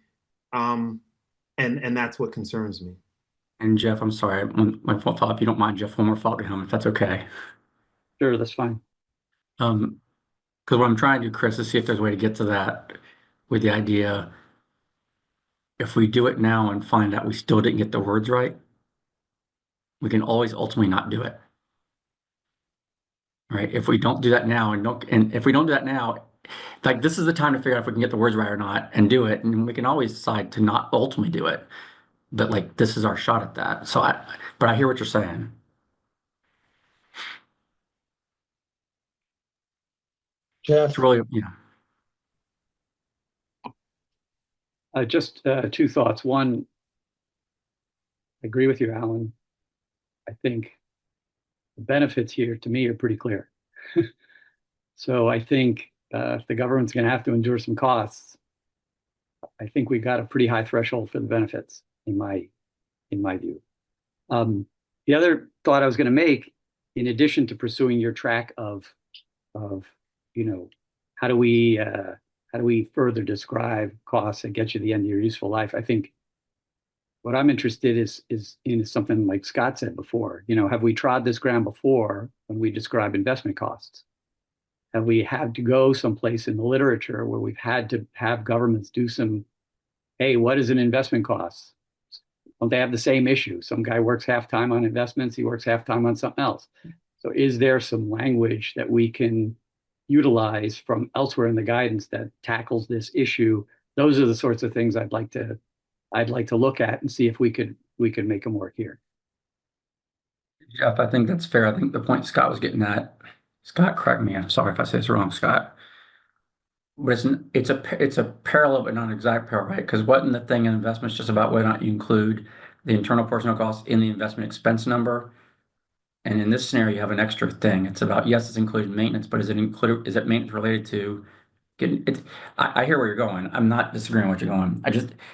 S4: And that's what concerns me.
S8: And Jeff, I'm sorry, my fault. If you don't mind, Jeff, one more thought to him, if that's okay.
S2: Sure, that's fine.
S8: Because what I'm trying to do, Chris, is see if there's a way to get to that with the idea, if we do it now and find out we still didn't get the words right, we can always ultimately not do it. Right? If we don't do that now and if we don't do that now, like this is the time to figure out if we can get the words right or not and do it. And we can always decide to not ultimately do it. But like this is our shot at that. But I hear what you're saying.
S1: Jeff,
S8: It's really,
S2: Just two thoughts. One, I agree with you, Alan. I think the benefits here to me are pretty clear. So I think if the government's going to have to endure some costs, I think we've got a pretty high threshold for the benefits in my view. The other thought I was going to make, in addition to pursuing your track of how do we further describe costs and get you to the end of your useful life, I think what I'm interested is in something like Scott said before. Have we trod this ground before when we describe investment costs? Have we had to go someplace in the literature where we've had to have governments do some, hey, what is an investment cost? Don't they have the same issue? Some guy works half-time on investments, he works half-time on something else. So is there some language that we can utilize from elsewhere in the guidance that tackles this issue? Those are the sorts of things I'd like to look at and see if we could make them work here.
S8: Jeff, I think that's fair. I think the point Scott was getting at, Scott, correct me. I'm sorry if I say this wrong, Scott. But it's a parallel but not exact parallel, right? Because wasn't the thing in investments just about whether or not you include the internal personnel costs in the investment expense number? And in this scenario, you have an extra thing. It's about, yes, it's included maintenance, but is it maintenance related to getting it? I hear where you're going. I'm not disagreeing with what you're going.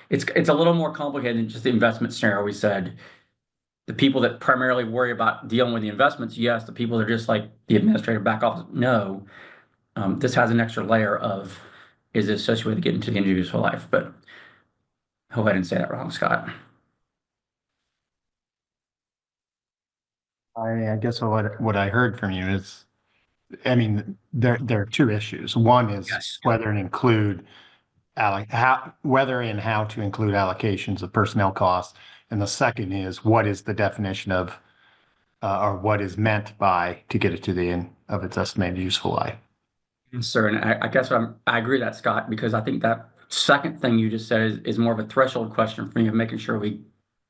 S8: It's a little more complicated than just the investment scenario we said. the people that primarily worry about dealing with the investments, yes. The people that are just like the administrative back office, no. This has an extra layer of, is it associated with getting to the end of your useful life? But I hope I didn't say that wrong, Scott.
S3: I guess what I heard from you is, I mean, there are two issues. One is
S8: Yes.
S3: whether and include whether and how to include allocations of personnel costs, and the second is what is the definition of or what is meant by to get it to the end of its estimated useful life.
S8: Yes, sir. And I guess I agree with that, Scott, because I think that second thing you just said is more of a threshold question for me of making sure we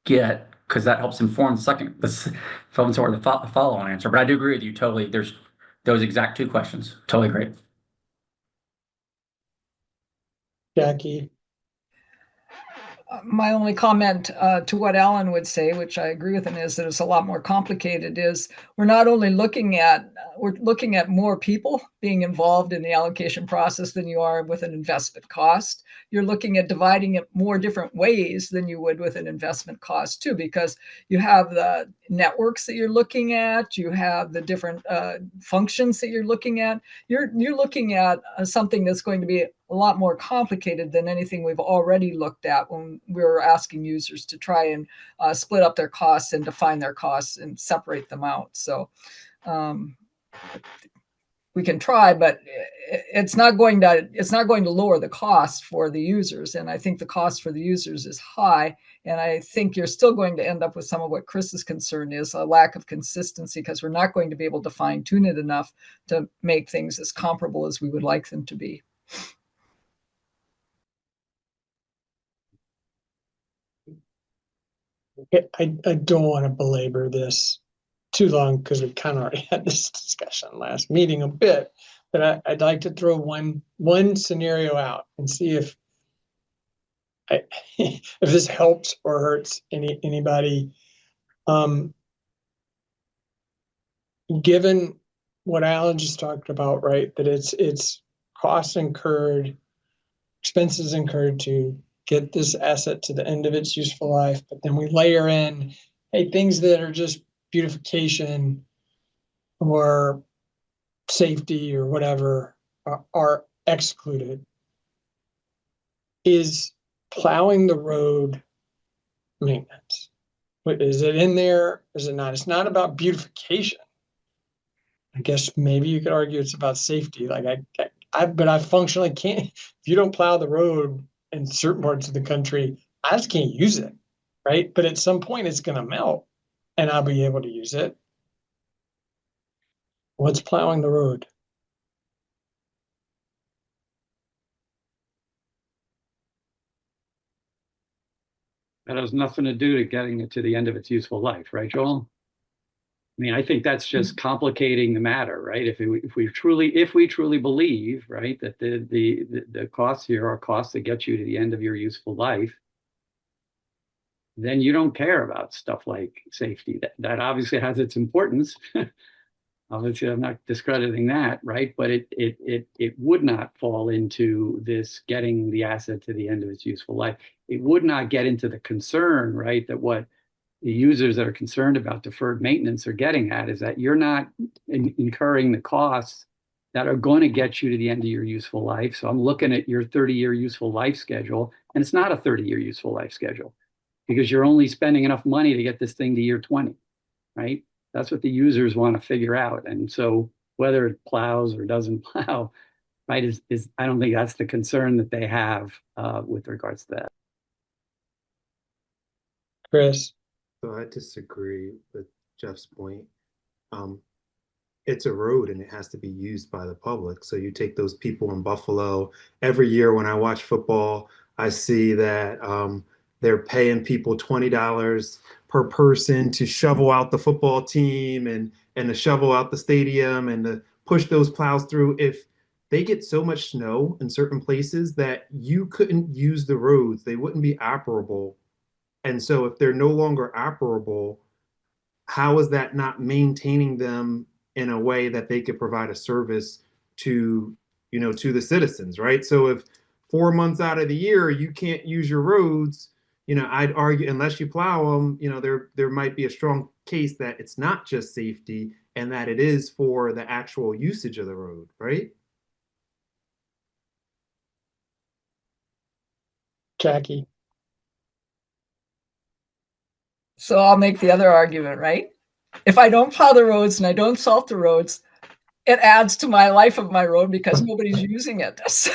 S8: get, because that helps inform the follow-on answer. But I do agree with you totally. There's those exact two questions. Totally great.
S1: Jackie?
S5: My only comment to what Alan would say, which I agree with him, is that it's a lot more complicated, is we're not only looking at more people being involved in the allocation process than you are with an investment cost. You're looking at dividing it more different ways than you would with an investment cost too, because you have the networks that you're looking at, you have the different functions that you're looking at. You're looking at something that's going to be a lot more complicated than anything we've already looked at when we were asking users to try and split up their costs and define their costs and separate them out. So we can try, but it's not going to lower the cost for the users. And I think the cost for the users is high. And I think you're still going to end up with some of what Chris's concern is, a lack of consistency, because we're not going to be able to fine tune it enough to make things as comparable as we would like them to be.
S1: I don't want to belabor this too long because we kind of already had this discussion last meeting a bit, but I'd like to throw one scenario out and see if if this helps or hurts anybody. Given what Alan just talked about, right, that it's costs incurred, expenses incurred to get this asset to the end of its useful life, but then we layer in, hey, things that are just beautification or safety or whatever are excluded. Is plowing the road maintenance? Is it in there? Is it not? It's not about beautification. I guess maybe you could argue it's about safety. Like but I functionally can't. If you don't plow the road in certain parts of the country, I just can't use it, right? But at some point, it's going to melt, and I'll be able to use it. What's plowing the road?
S2: That has nothing to do to getting it to the end of its useful life, right, Joel? I mean, I think that's just complicating the matter, right? If we truly believe, right, that the costs here are costs that get you to the end of your useful life, then you don't care about stuff like safety. That obviously has its importance. Obviously, I'm not discrediting that, right? But it would not fall into this getting the asset to the end of its useful life. It would not get into the concern, right, that what the users that are concerned about deferred maintenance are getting at is that you're not incurring the costs that are going to get you to the end of your useful life. So I'm looking at your 30-year useful life schedule, and it's not a 30-year useful life schedule because you're only spending enough money to get this thing to year 20, right? That's what the users want to figure out. And so whether it plows or doesn't plow, right, is I don't think that's the concern that they have with regards to that.
S1: Chris?
S4: So I disagree with Jeff's point. It's a road and it has to be used by the public. So you take those people in Buffalo. Every year when I watch football, I see that they're paying people $20 per person to shovel out the football team and to shovel out the stadium and to push those plows through. If they get so much snow in certain places that you couldn't use the roads, they wouldn't be operable. And so if they're no longer operable, how is that not maintaining them in a way that they could provide a service to, to the citizens, right? So if 4 months out of the year you can't use your roads, I'd argue unless you plow them, there might be a strong case that it's not just safety and that it is for the actual usage of the road, right?
S1: Jackie.
S5: So I'll make the other argument, right? If I don't plow the roads and I don't salt the roads, it adds to my life of my road because nobody's using it. So,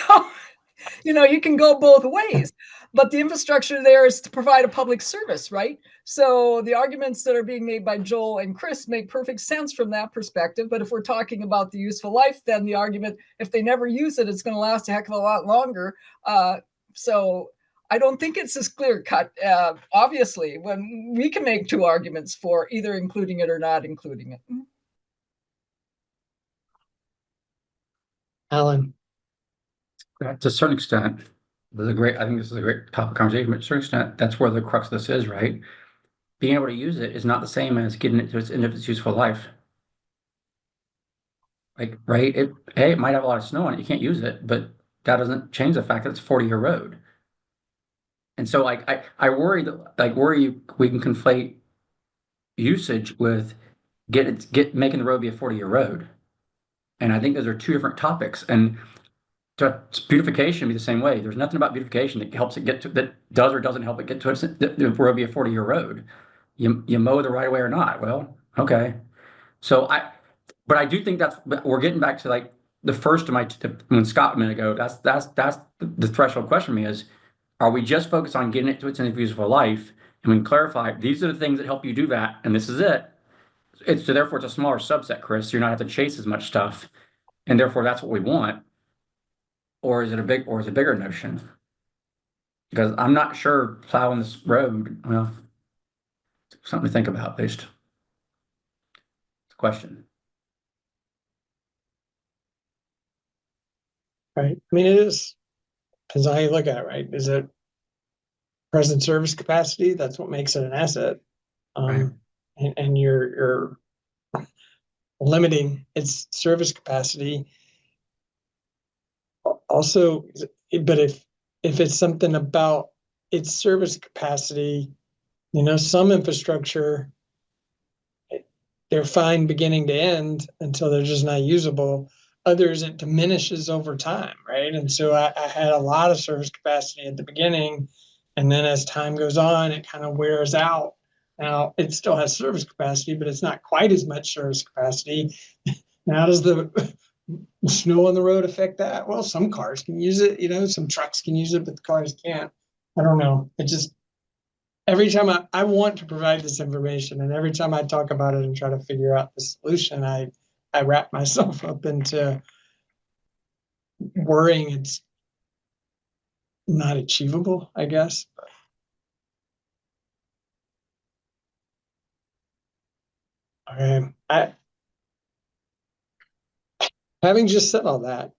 S5: you can go both ways, but the infrastructure there is to provide a public service, right? So the arguments that are being made by Joel and Chris make perfect sense from that perspective. But if we're talking about the useful life, then the argument, if they never use it, it's going to last a heck of a lot longer. So I don't think it's as clear cut. Obviously, when we can make two arguments for either including it or not including it.
S1: Alan.
S8: To a certain extent, I think this is a great topic of conversation, but to a certain extent, that's where the crux of this is, right? Being able to use it is not the same as getting it to its end of its useful life. Like, right? It might have a lot of snow on it, you can't use it, but that doesn't change the fact that it's a 40-year road. And so I worry we can conflate usage with making the road be a 40-year road. And I think those are two different topics. And beautification be the same way. There's nothing about beautification that helps it that does or doesn't help it get to the road be a 40-year road. You mow the right way or not. Well, okay. So but I do think we're getting back to like the first of when Scott a minute ago, that's the threshold question for me is, are we just focused on getting it to its end of useful life? And we can clarify, these are the things that help you do that, and this is it. Therefore it's a smaller subset, Chris. You're not have to chase as much stuff. And therefore that's what we want. Or is it a bigger notion? Because I'm not sure plowing this road, well, something to think about, at least. It's a question.
S1: Right. I mean, it is, depends on how you look at it, right? Is it present service capacity? That's what makes it an asset.
S8: Right.
S1: And you're limiting its service capacity. Also, but if it's something about its service capacity, some infrastructure, they're fine beginning to end until they're just not usable. Others, it diminishes over time, right? And so I had a lot of service capacity at the beginning, and then as time goes on, it kind of wears out. Now, it still has service capacity, but it's not quite as much service capacity. Now, does the snow on the road affect that? Well, some cars can use it, some trucks can use it, but the cars can't. I don't know. It just, every time I want to provide this information, and every time I talk about it and try to figure out the solution, I wrap myself up into worrying it's not achievable, I guess. Okay. Having just said all that,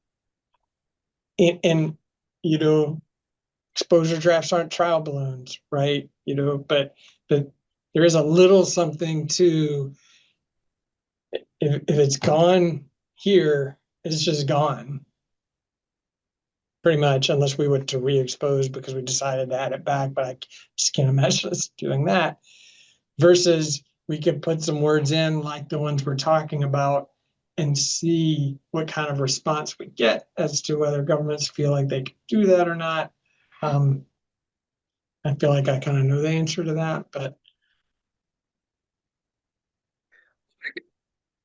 S1: and exposure drafts aren't trial balloons, right? But there is a little something to, if it's gone here, it's just gone. Pretty much, unless we went to re-expose because we decided to add it back, but I just can't imagine us doing that. Versus we could put some words in like the ones we're talking about and see what kind of response we get as to whether governments feel like they can do that or not. I feel like I kind of know the answer to that, but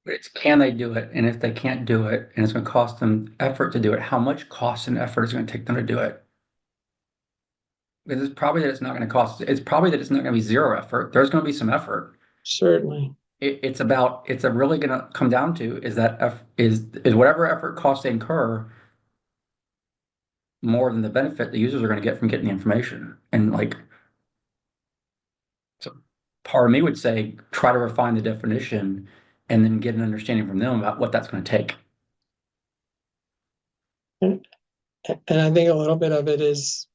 S8: It's can they do it? And if they can't do it, and it's going to cost them effort to do it, how much cost and effort is it going to take them to do it? Because it's probably that it's not going to cost. It's probably that it's not going to be zero effort. There's going to be some effort.
S1: certainly.
S8: It's really going to come down to is whatever effort costs they incur more than the benefit the users are going to get from getting the information. And so part of me would say try to refine the definition and then get an understanding from them about what that's going to take.
S1: And I think a little bit of it is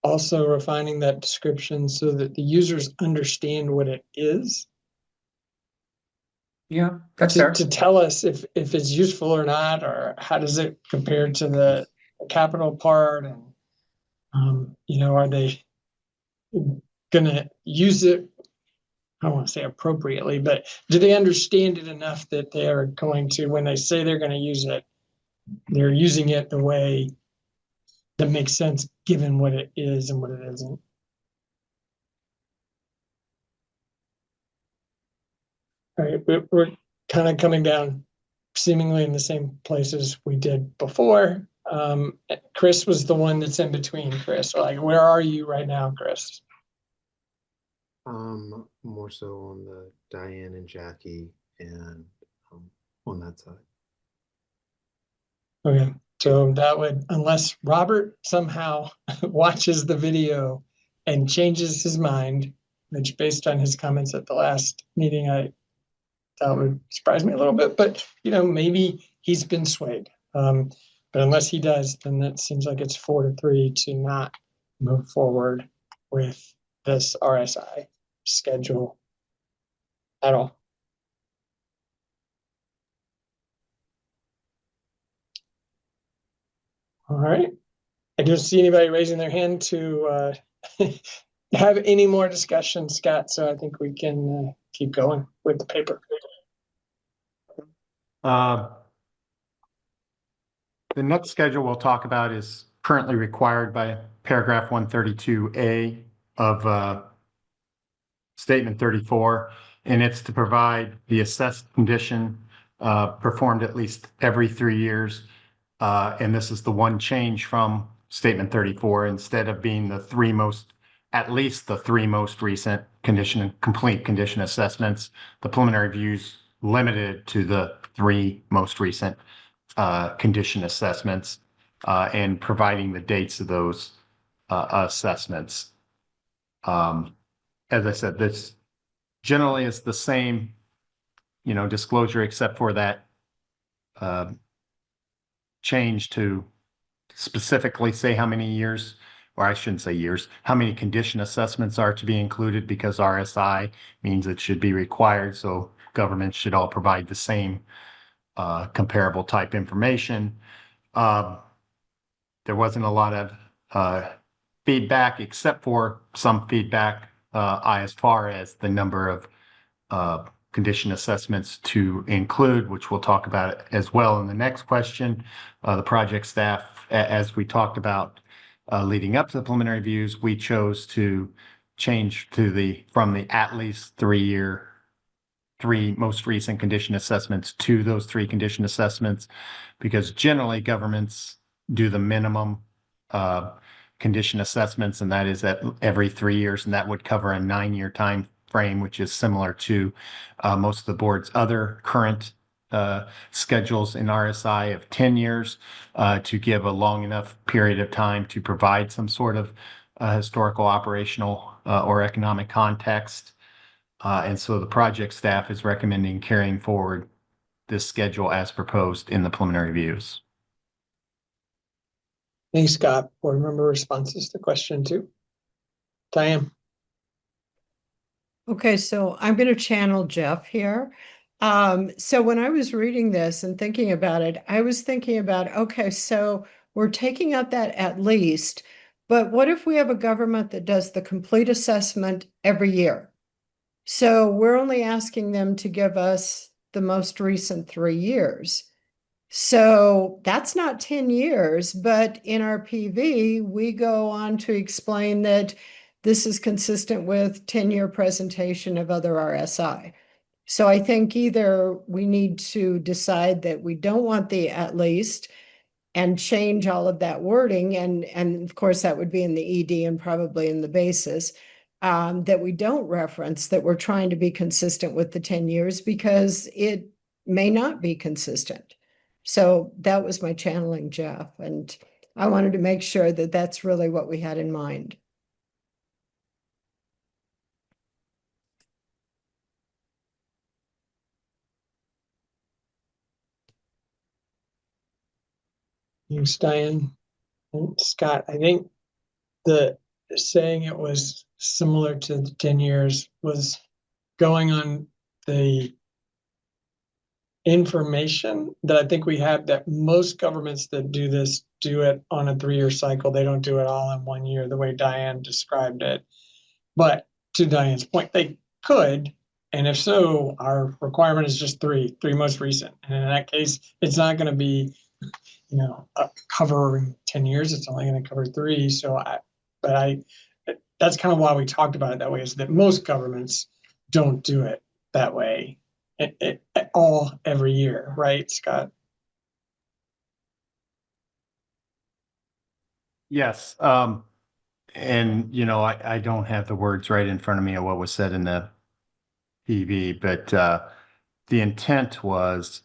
S1: also refining that description so that the users understand what it is.
S8: Yeah, that's fair.
S1: To tell us if it's useful or not, or how does it compare to the capital part, and are they gonna use it, I won't say appropriately, but do they understand it enough that they're going to, when they say they're gonna use it, they're using it the way that makes sense given what it is and what it isn't? All right, we're kind of coming down seemingly in the same places we did before. Chris was the one that's in between, Chris. Like, where are you right now, Chris?
S4: More so on the Diane and Jackie and on that side.
S1: Okay, so that would, unless Robert somehow watches the video and changes his mind, which based on his comments at the last meeting, that would surprise me a little bit, but maybe he's been swayed. But unless he does, then that seems like it's 4-3 to not move forward with this RSI schedule at all. All right. I don't see anybody raising their hand to have any more discussion, Scott. So I think we can keep going with the paper.
S3: The next schedule we'll talk about is currently required by paragraph 132A of statement 34, and it's to provide the assessed condition performed at least every 3 years. And this is the one change from statement 34. Instead of being at least the three most recent complete condition assessments, the preliminary views limited to the 3 most recent condition assessments and providing the dates of those assessments. As I said, this generally is the same, disclosure, except for that change to specifically say how many years, or I shouldn't say years, how many condition assessments are to be included, because RSI means it should be required. So governments should all provide the same comparable type information. There wasn't a lot of feedback, except for some feedback as far as the number of condition assessments to include, which we'll talk about as well in the next question. The project staff, as we talked about leading up to the preliminary views, we chose to change from the at least 3 most recent condition assessments to those 3 condition assessments, because generally governments do the minimum condition assessments, and that is at every 3 years, and that would cover a 9-year time frame, which is similar to most of the board's other current schedules in RSI of 10 years to give a long enough period of time to provide some sort of historical, operational, or economic context. And so the project staff is recommending carrying forward this schedule as proposed in the preliminary views.
S1: Thanks, Scott. Board member responses to question 2. Diane.
S6: Okay, so I'm going to channel Jeff here. So when I was reading this and thinking about it, I was thinking about, okay, so we're taking out that at least, but what if we have a government that does the complete assessment every year? So we're only asking them to give us the most recent 3 years. So that's not 10 years, but in our PV, we go on to explain that this is consistent with 10-year presentation of other RSI. So I think either we need to decide that we don't want the at least and change all of that wording, and of course that would be in the ED and probably in the basis, that we don't reference that we're trying to be consistent with the 10 years, because it may not be consistent. So that was my channeling, Jeff, and I wanted to make sure that that's really what we had in mind.
S1: Thanks, Diane. And Scott, I think the saying it was similar to the 10 years was going on the information that I think we have, that most governments that do this do it on a 3-year cycle. They don't do it all in 1 year, the way Diane described it. But to Diane's point, they could, and if so, our requirement is just three most recent. And in that case, it's not going to be, covering 10 years. It's only going to cover three. So that's kind of why we talked about it that way, is that most governments don't do it that way all every year, right, Scott?
S3: Yes. And, I don't have the words right in front of me of what was said in the PV, but the intent was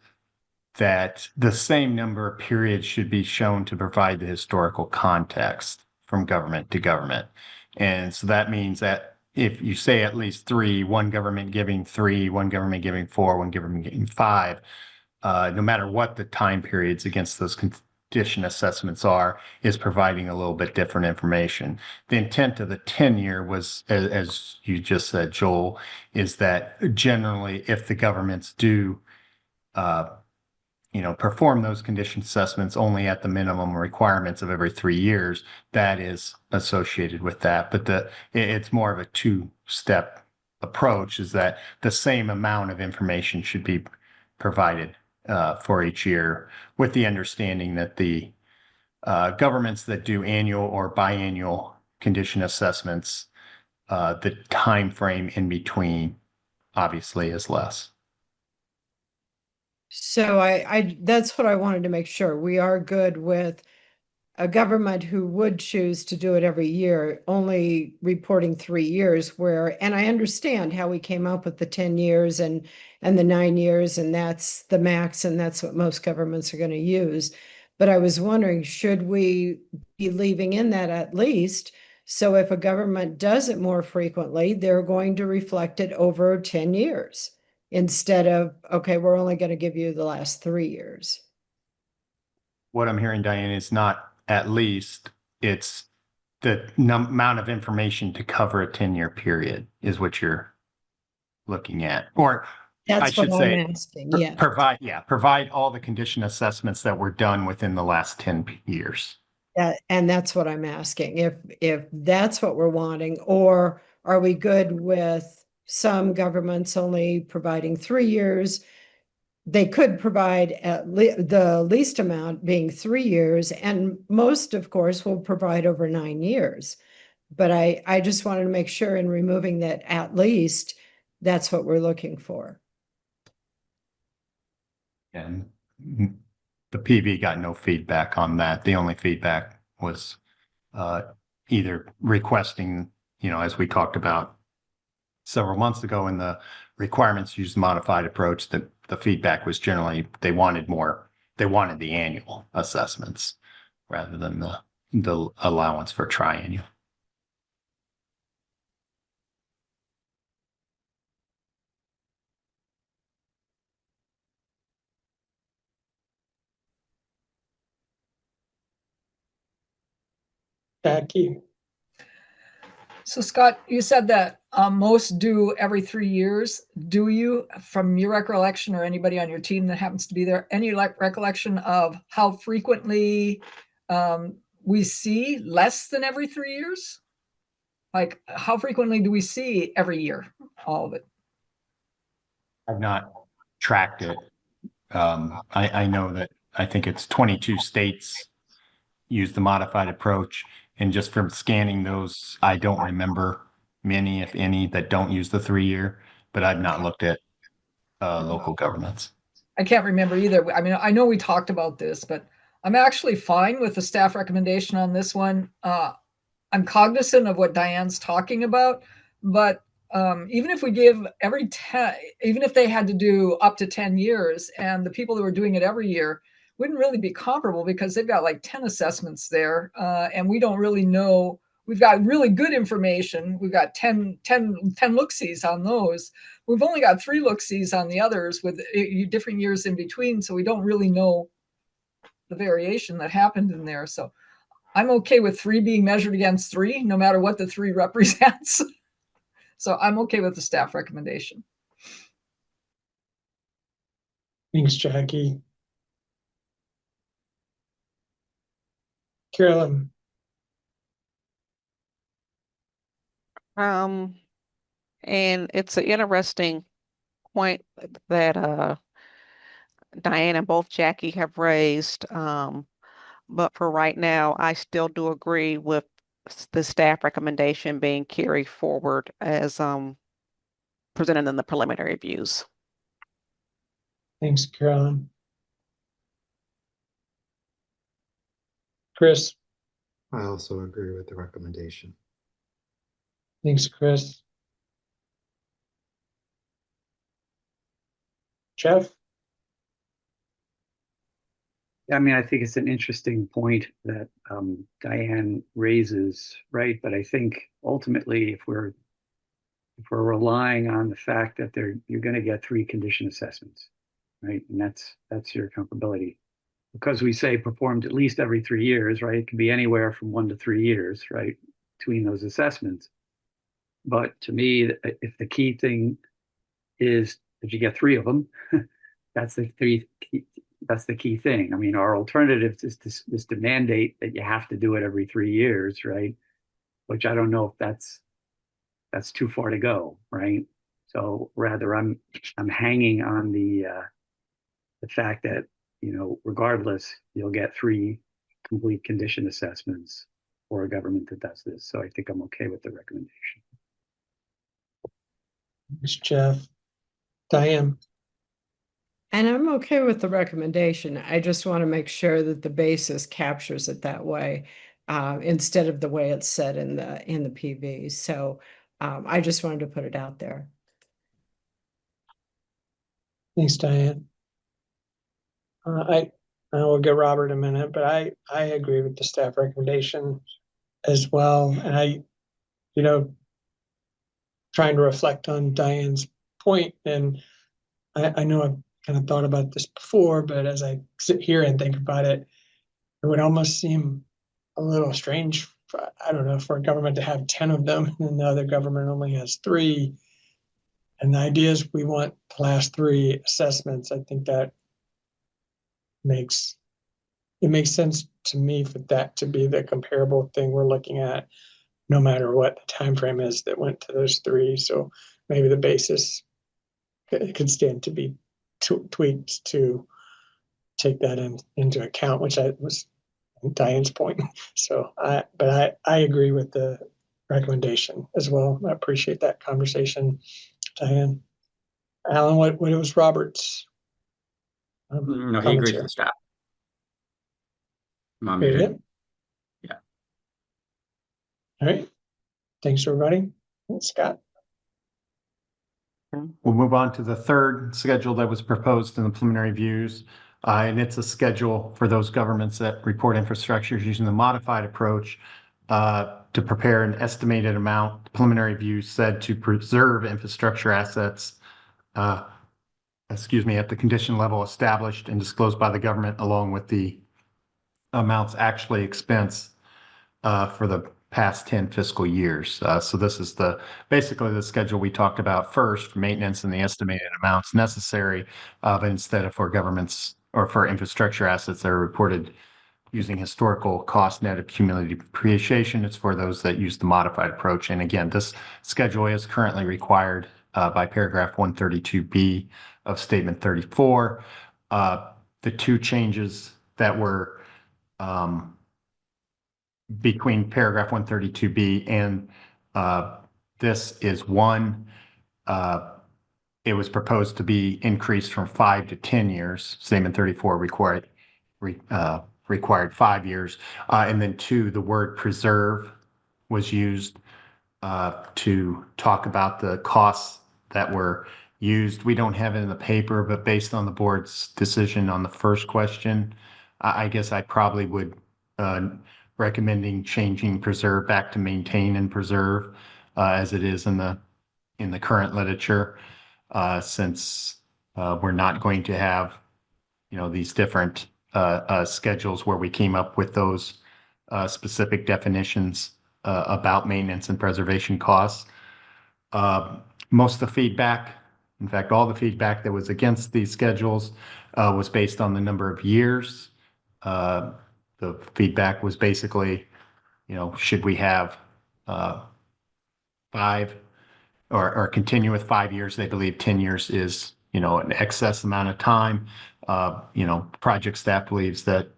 S3: that the same number of periods should be shown to provide the historical context from government to government. And so that means that if you say at least three, one government giving three, one government giving four, one government giving five, no matter what the time periods against those condition assessments are, is providing a little bit different information. The intent of the 10-year was, as you just said, Joel, is that generally if the governments do perform those condition assessments only at the minimum requirements of every 3 years, that is associated with that. But it's more of a two-step approach, is that the same amount of information should be provided for each year, with the understanding that the governments that do annual or biannual condition assessments, the time frame in between obviously is less.
S6: So that's what I wanted to make sure. We are good with a government who would choose to do it every year, only reporting 3 years, and I understand how we came up with the 10 years and the 9 years, and that's the max, and that's what most governments are going to use. But I was wondering, should we be leaving in that at least? So if a government does it more frequently, they're going to reflect it over 10 years instead of, okay, we're only going to give you the last 3 years.
S3: What I'm hearing, Diane, is not at least, it's the amount of information to cover a 10-year period is what you're looking at. Or
S6: That's
S3: I should
S6: what
S3: say,
S6: I'm asking. Yeah.
S3: provide all the condition assessments that were done within the last 10 years.
S6: And that's what I'm asking. If that's what we're wanting, or are we good with some governments only providing 3 years? They could provide the least amount being 3 years, and most, of course, will provide over 9 years. But I just wanted to make sure in removing that at least, that's what we're looking for.
S3: And the PV got no feedback on that. The only feedback was either requesting, as we talked about several months ago in the requirements use modified approach, that the feedback was generally they wanted the annual assessments rather than the allowance for triennial.
S1: Jackie?
S5: So Scott, you said that most do every 3 years. Do you, from your recollection, or anybody on your team that happens to be there, any recollection of how frequently we see less than every 3 years? Like, how frequently do we see every year, all of it?
S3: I've not tracked it. I know that I think it's 22 states use the modified approach. And just from scanning those, I don't remember many, if any, that don't use the 3 year, but I've not looked at local governments.
S5: I can't remember either. I mean, I know we talked about this, but I'm actually fine with the staff recommendation on this one. I'm cognizant of what Diane's talking about, but even if we give every 10, even if they had to do up to 10 years, and the people that were doing it every year wouldn't really be comparable, because they've got like 10 assessments there, and we don't really know. We've got really good information. We've got 10 look-sees on those. We've only got 3 look-sees on the others with different years in between, so we don't really know the variation that happened in there. So I'm okay with 3 being measured against 3, no matter what the 3 represents. So I'm okay with the staff recommendation.
S1: Thanks, Jackie. Carolyn?
S7: And it's an interesting point that Diane and both Jackie have raised. But for right now, I still do agree with the staff recommendation being carried forward as presented in the preliminary views.
S1: Thanks, Carolyn. Chris,
S4: I also agree with the recommendation.
S1: thanks, Chris. Jeff?
S2: I mean, I think it's an interesting point that Diane raises, right? But I think ultimately, if we're relying on the fact that you're going to get 3 condition assessments, right? And that's your comparability. Because we say performed at least every 3 years, right? It can be anywhere from 1 to 3 years, right? Between those assessments. But to me, if the key thing is if you get 3 of them, that's the key thing. I mean, our alternative is to mandate that you have to do it every 3 years, right? Which I don't know if that's too far to go, right? So rather, I'm hanging on the fact that, regardless, you'll get 3 complete condition assessments for a government that does this. So I think I'm okay with the recommendation.
S1: Thanks, Jeff. Diane?
S6: And I'm okay with the recommendation. I just want to make sure that the basis captures it that way, instead of the way it's said in the PV. So I just wanted to put it out there.
S1: Thanks, Diane. I will get Robert in a minute, but I agree with the staff recommendation as well. And trying to reflect on Diane's point, and I know I've kind of thought about this before, but as I sit here and think about it, it would almost seem a little strange, I don't know, for a government to have 10 of them and the other government only has 3. And the idea is we want the last 3 assessments. I think that makes sense to me for that to be the comparable thing we're looking at, no matter what the time frame is that went to those 3. So maybe the basis could stand to be tweaked to take that into account, which was Diane's point. So I agree with the recommendation as well. I appreciate that conversation, Diane. Alan, what was Robert's?
S8: No, he agrees with the staff.
S1: Yeah. All right. Thanks, everybody. Scott.
S3: We'll move on to the third schedule that was proposed in the preliminary views. And it's a schedule for those governments that report infrastructures using the modified approach to prepare an estimated amount. The preliminary views said to preserve infrastructure assets, at the condition level established and disclosed by the government, along with the amounts actually expensed for the past 10 fiscal years. So this is basically the schedule we talked about first for maintenance and the estimated amounts necessary, but instead of for governments or for infrastructure assets that are reported using historical cost net of cumulative depreciation, it's for those that use the modified approach. And again, this schedule is currently required by paragraph 132B of statement 34. The 2 changes that were between paragraph 132B and this is 1. It was proposed to be increased from 5 to 10 years. Statement 34 required 5 years. And then 2, the word preserve was used to talk about the costs that were used. We don't have it in the paper, but based on the board's decision on the first question, I guess I probably would recommending changing preserve back to maintain and preserve as it is in the current literature, since we're not going to have these different schedules where we came up with those specific definitions about maintenance and preservation costs. Most of the feedback, in fact, all the feedback that was against these schedules was based on the number of years. The feedback was basically, should we have 5 or continue with 5 years. They believe 10 years is, an excess amount of time. Project staff believes that,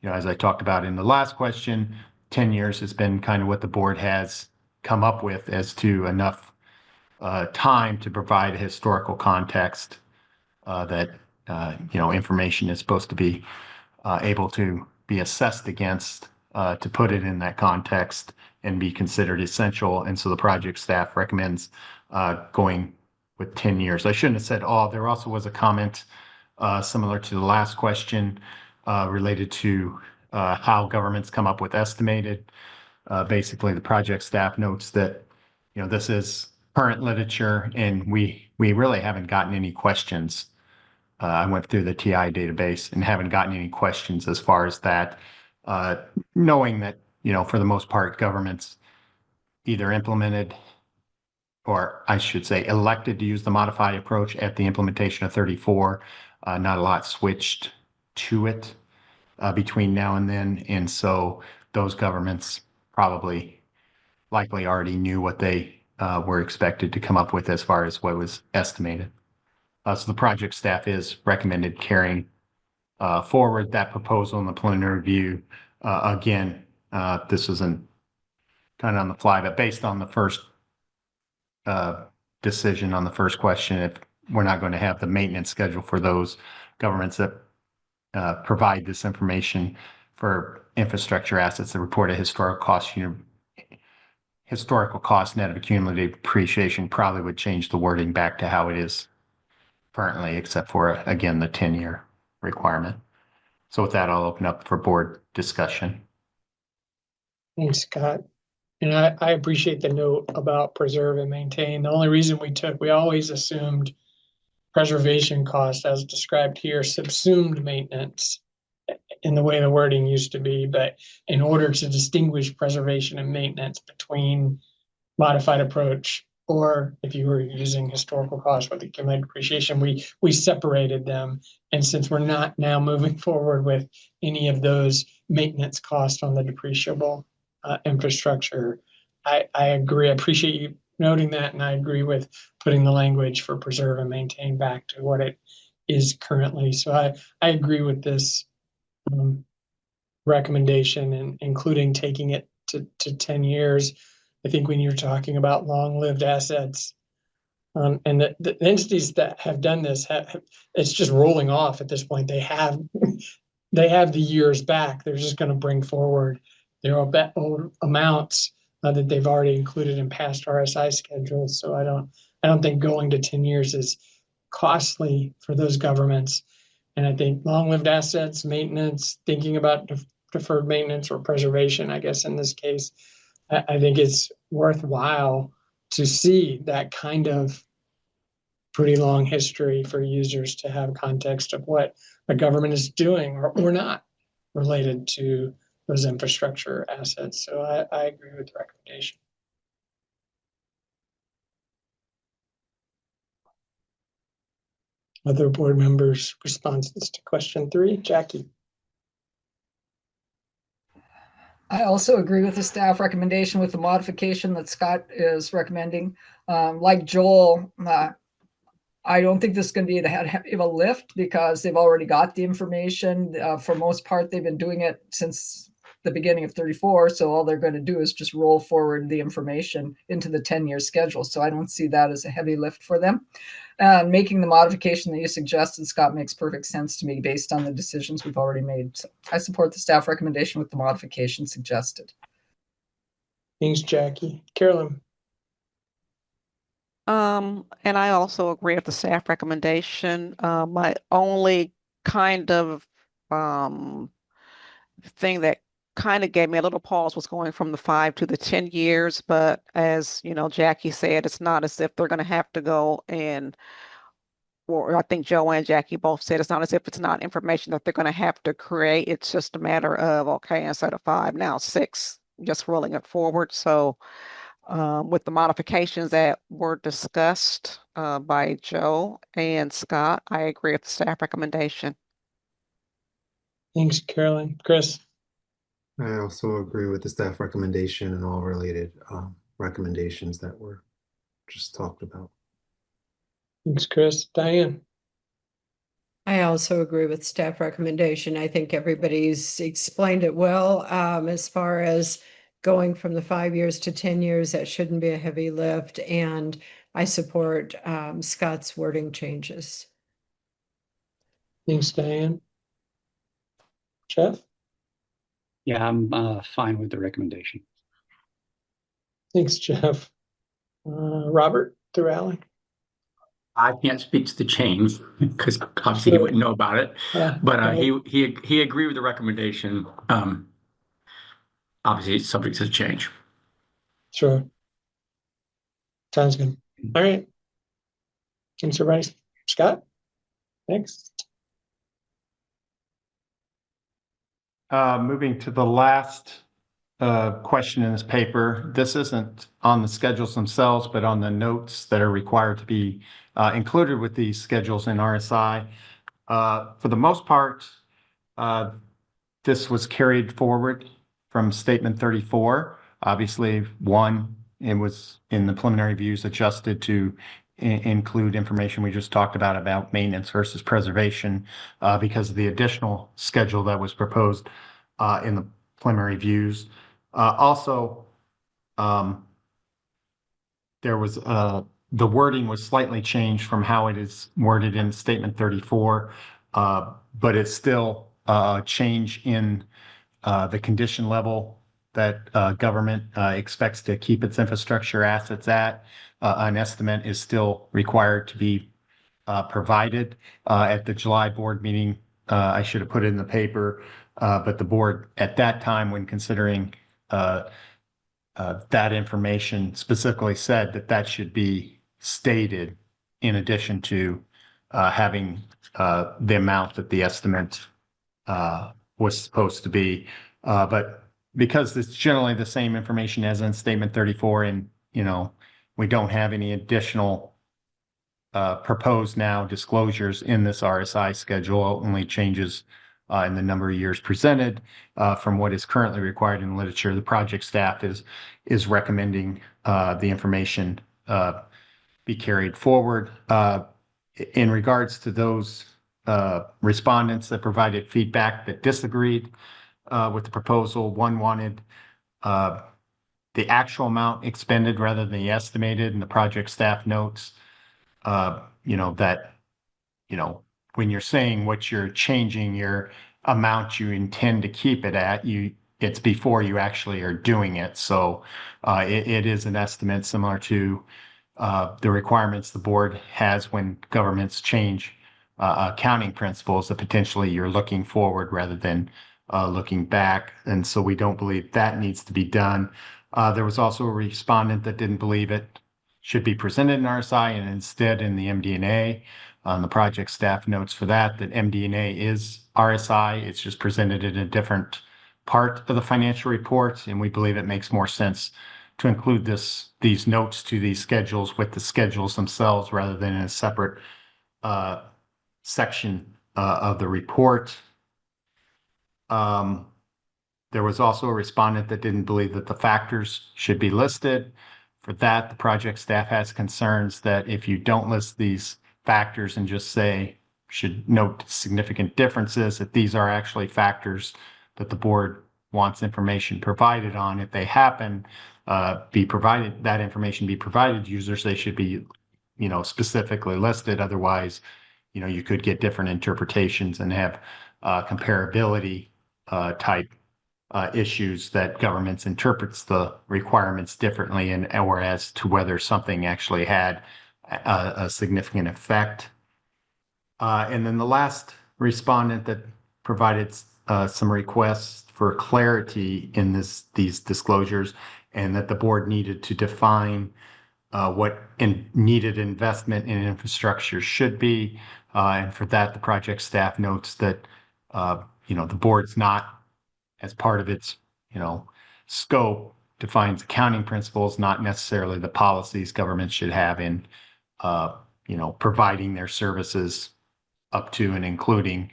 S3: as I talked about in the last question, 10 years has been kind of what the board has come up with as to enough time to provide a historical context that, information is supposed to be able to be assessed against to put it in that context and be considered essential. And so the project staff recommends going with 10 years. I shouldn't have said all. There also was a comment similar to the last question related to how governments come up with estimated. Basically, the project staff notes that, this is current literature and we really haven't gotten any questions. I went through the TI database and haven't gotten any questions as far as that, knowing that, for the most part, governments either implemented, or I should say elected to use the modified approach at the implementation of 34. Not a lot switched to it between now and then. And so those governments likely already knew what they were expected to come up with as far as what was estimated. So the project staff is recommended carrying forward that proposal in the preliminary review. Again, this isn't kind of on the fly, but based on the first decision on the first question, if we're not going to have the maintenance schedule for those governments that provide this information for infrastructure assets that report a historical cost net of accumulated depreciation, probably would change the wording back to how it is currently, except for, again, the 10-year requirement. So with that, I'll open up for board discussion.
S1: Thanks, Scott. And I appreciate the note about preserve and maintain. The only reason we always assumed preservation cost as described here, subsumed maintenance in the way the wording used to be. But in order to distinguish preservation and maintenance between modified approach, or if you were using historical cost with accumulated depreciation, we separated them. And since we're not now moving forward with any of those maintenance costs on the depreciable infrastructure, I agree. I appreciate you noting that, and I agree with putting the language for preserve and maintain back to what it is currently. So I agree with this recommendation, and including taking it to 10 years. I think when you're talking about long-lived assets, and the entities that have done this it's just rolling off at this point. They have the years back. They're just going to bring forward their old amounts that they've already included in past RSI schedules. So I don't think going to 10 years is costly for those governments. And I think long-lived assets, maintenance, thinking about deferred maintenance or preservation, I guess in this case, I think it's worthwhile to see that kind of pretty long history for users to have context of what a government is doing or not related to those infrastructure assets. So I agree with the recommendation. Other board members' responses to question 3, Jackie.
S5: I also agree with the staff recommendation with the modification that Scott is recommending. Like Joel, I don't think this is going to be that heavy of a lift because they've already got the information. For most part, they've been doing it since the beginning of 34. So all they're going to do is just roll forward the information into the 10-year schedule. So I don't see that as a heavy lift for them. And making the modification that you suggested, Scott, makes perfect sense to me based on the decisions we've already made. So I support the staff recommendation with the modification suggested.
S1: Thanks, Jackie. Carolyn.
S7: And I also agree with the staff recommendation. My only kind of thing that kind of gave me a little pause was going from the 5 to the 10 years. But as you know, Jackie said, it's not as if they're going to have to go and, or I think Joe and Jackie both said it's not as if it's not information that they're going to have to create. It's just a matter of, okay, instead of 5, now 6, just rolling it forward. So with the modifications that were discussed by Joe and Scott, I agree with the staff recommendation.
S1: Thanks, Carolyn. Chris.
S4: I also agree with the staff recommendation and all related recommendations that were just talked about.
S1: Thanks, Chris. Diane?
S6: I also agree with staff recommendation. I think everybody's explained it well. As far as going from the 5 years to 10 years, that shouldn't be a heavy lift. And I support Scott's wording changes.
S1: Thanks, Diane. Jeff?
S2: Yeah, I'm fine with the recommendation.
S1: Thanks, Jeff. Robert Thurallen?
S8: I can't speak to the change because obviously he wouldn't know about it, but
S1: right.
S8: he agreed with the recommendation. Obviously, it's subject to change.
S1: Sure. Sounds good. All right. Thanks, everybody. Scott? Thanks.
S3: Moving to the last question in this paper. This isn't on the schedules themselves, but on the notes that are required to be included with these schedules in RSI. For the most part, this was carried forward from statement 34. Obviously, it was in the preliminary views adjusted to include information we just talked about maintenance versus preservation because of the additional schedule that was proposed in the preliminary views. Also, there was the wording was slightly changed from how it is worded in statement 34, but it's still a change in the condition level that government expects to keep its infrastructure assets at. An estimate is still required to be provided at the July board meeting. I should have put it in the paper, but the board at that time, when considering that information, specifically said that that should be stated in addition to having the amount that the estimate was supposed to be. But because it's generally the same information as in statement 34, and we don't have any additional proposed now disclosures in this RSI schedule, only changes in the number of years presented from what is currently required in literature. The project staff is recommending the information be carried forward. In regards to those respondents that provided feedback that disagreed with the proposal, one wanted the actual amount expended rather than the estimated, and the project staff notes that when you're saying what you're changing your amount you intend to keep it at, it's before you actually are doing it. So it is an estimate similar to the requirements the board has when governments change accounting principles, that potentially you're looking forward rather than looking back. And so we don't believe that needs to be done. There was also a respondent that didn't believe it should be presented in RSI and instead in the MD&A. The project staff notes for that MD&A is RSI. It's just presented in a different part of the financial report, and we believe it makes more sense to include these notes to these schedules with the schedules themselves rather than in a separate section of the report. There was also a respondent that didn't believe that the factors should be listed. For that, the project staff has concerns that if you don't list these factors and just say should note significant differences, that these are actually factors that the board wants information provided on. If they happen, that information be provided to users, they should be, specifically listed. Otherwise, you could get different interpretations and have comparability type issues that governments interprets the requirements differently, or as to whether something actually had a significant effect. And then the last respondent that provided some requests for clarity in these disclosures, and that the board needed to define what needed investment in infrastructure should be. And for that, the project staff notes that the board's not, as part of its scope, defines accounting principles, not necessarily the policies governments should have in providing their services up to and including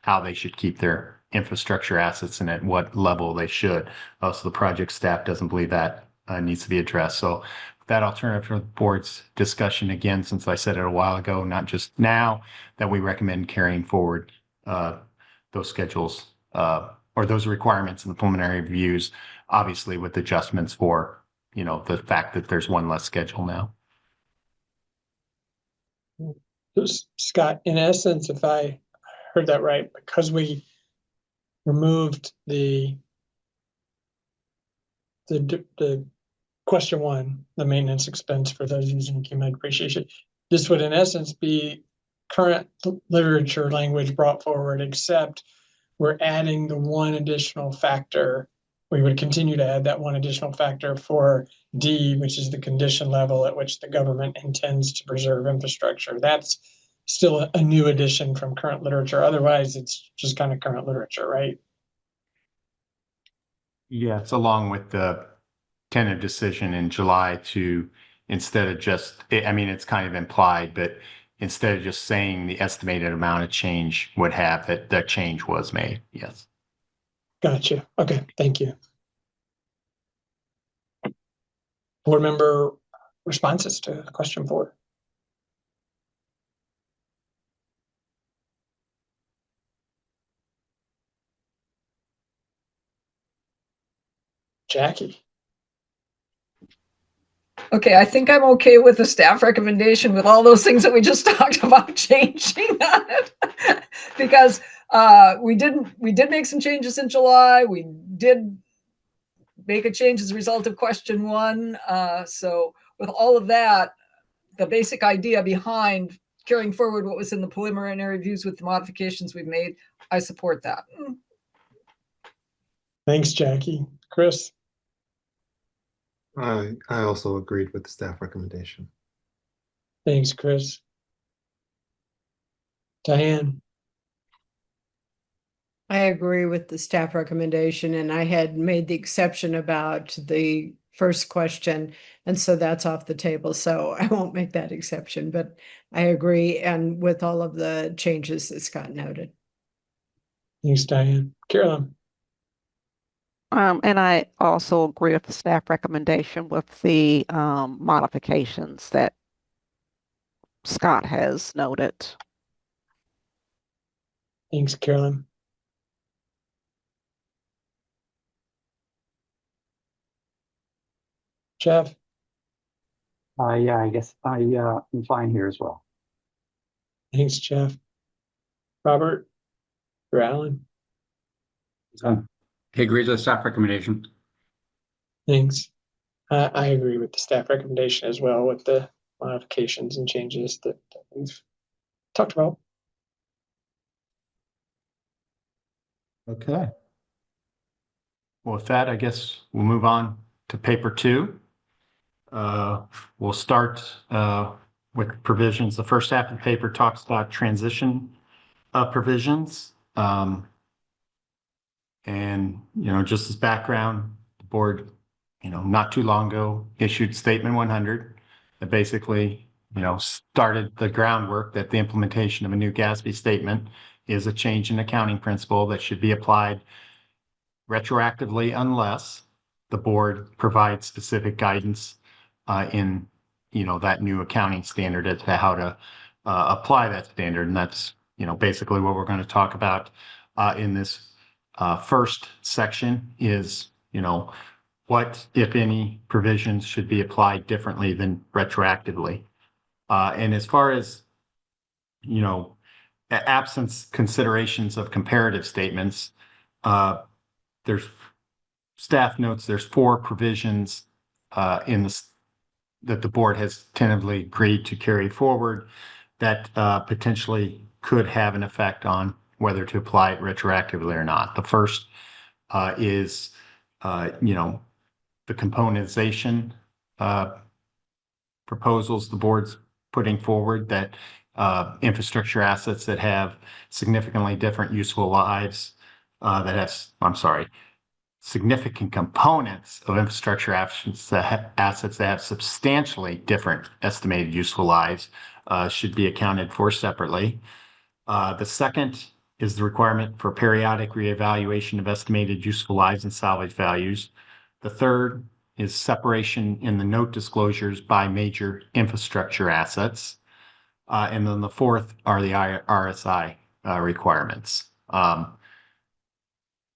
S3: how they should keep their infrastructure assets and at what level they should. So the project staff doesn't believe that needs to be addressed. So that alternative for the board's discussion again, since I said it a while ago, not just now, that we recommend carrying forward those schedules or those requirements in the preliminary reviews, obviously with adjustments for, the fact that there's one less schedule now.
S1: Scott, in essence, if I heard that right, because we removed the question one, the maintenance expense for those using accumulated depreciation, this would in essence be current literature language brought forward, except we're adding the one additional factor. We would continue to add that one additional factor for D, which is the condition level at which the government intends to preserve infrastructure. That's still a new addition from current literature. Otherwise, it's just kind of current literature, right?
S3: Yeah, it's along with the tentative decision in July to, instead of just, it's kind of implied, but instead of just saying the estimated amount of change would have, that change was made. Yes.
S1: Gotcha. Okay, thank you. Board member responses to question 4. Jackie.
S5: Okay, I think I'm okay with the staff recommendation with all those things that we just talked about changing on it. Because we did make some changes in July. We did make a change as a result of question 1. So with all of that, the basic idea behind carrying forward what was in the preliminary reviews with the modifications we've made, I support that.
S1: Thanks, Jackie. Chris.
S4: I also agreed with the staff recommendation.
S1: Thanks, Chris. Diane.
S6: I agree with the staff recommendation, and I had made the exception about the first question, and so that's off the table. So I won't make that exception, but I agree, and with all of the changes that Scott noted.
S1: Thanks, Diane. Carolyn.
S7: And I also agree with the staff recommendation with the modifications that Scott has noted.
S1: Thanks, Carolyn. Jeff.
S2: Yeah, I guess I'm fine here as well.
S1: Thanks, Jeff. Robert or Alan.
S8: He agrees with the staff recommendation.
S1: Thanks. I agree with the staff recommendation as well, with the modifications and changes that we've talked about.
S3: Okay. Well, with that, I guess we'll move on to paper 2. We'll start with provisions. The first half of the paper talks about transition provisions. And, just as background, the board, not too long ago issued Statement 100 that basically, started the groundwork that the implementation of a new GASB statement is a change in accounting principle that should be applied retroactively unless the board provides specific guidance in, that new accounting standard as to how to apply that standard. And that's, basically what we're going to talk about in this first section is, what, if any, provisions should be applied differently than retroactively. And as far as, absence considerations of comparative statements, there's staff notes there's 4 provisions in this that the board has tentatively agreed to carry forward that potentially could have an effect on whether to apply it retroactively or not. The first is, the componentization proposals the board's putting forward, that infrastructure assets that have significantly different useful lives, significant components of infrastructure assets that have substantially different estimated useful lives should be accounted for separately. The second is the requirement for periodic reevaluation of estimated useful lives and salvage values. The third is separation in the note disclosures by major infrastructure assets. And then the fourth are the RSI requirements.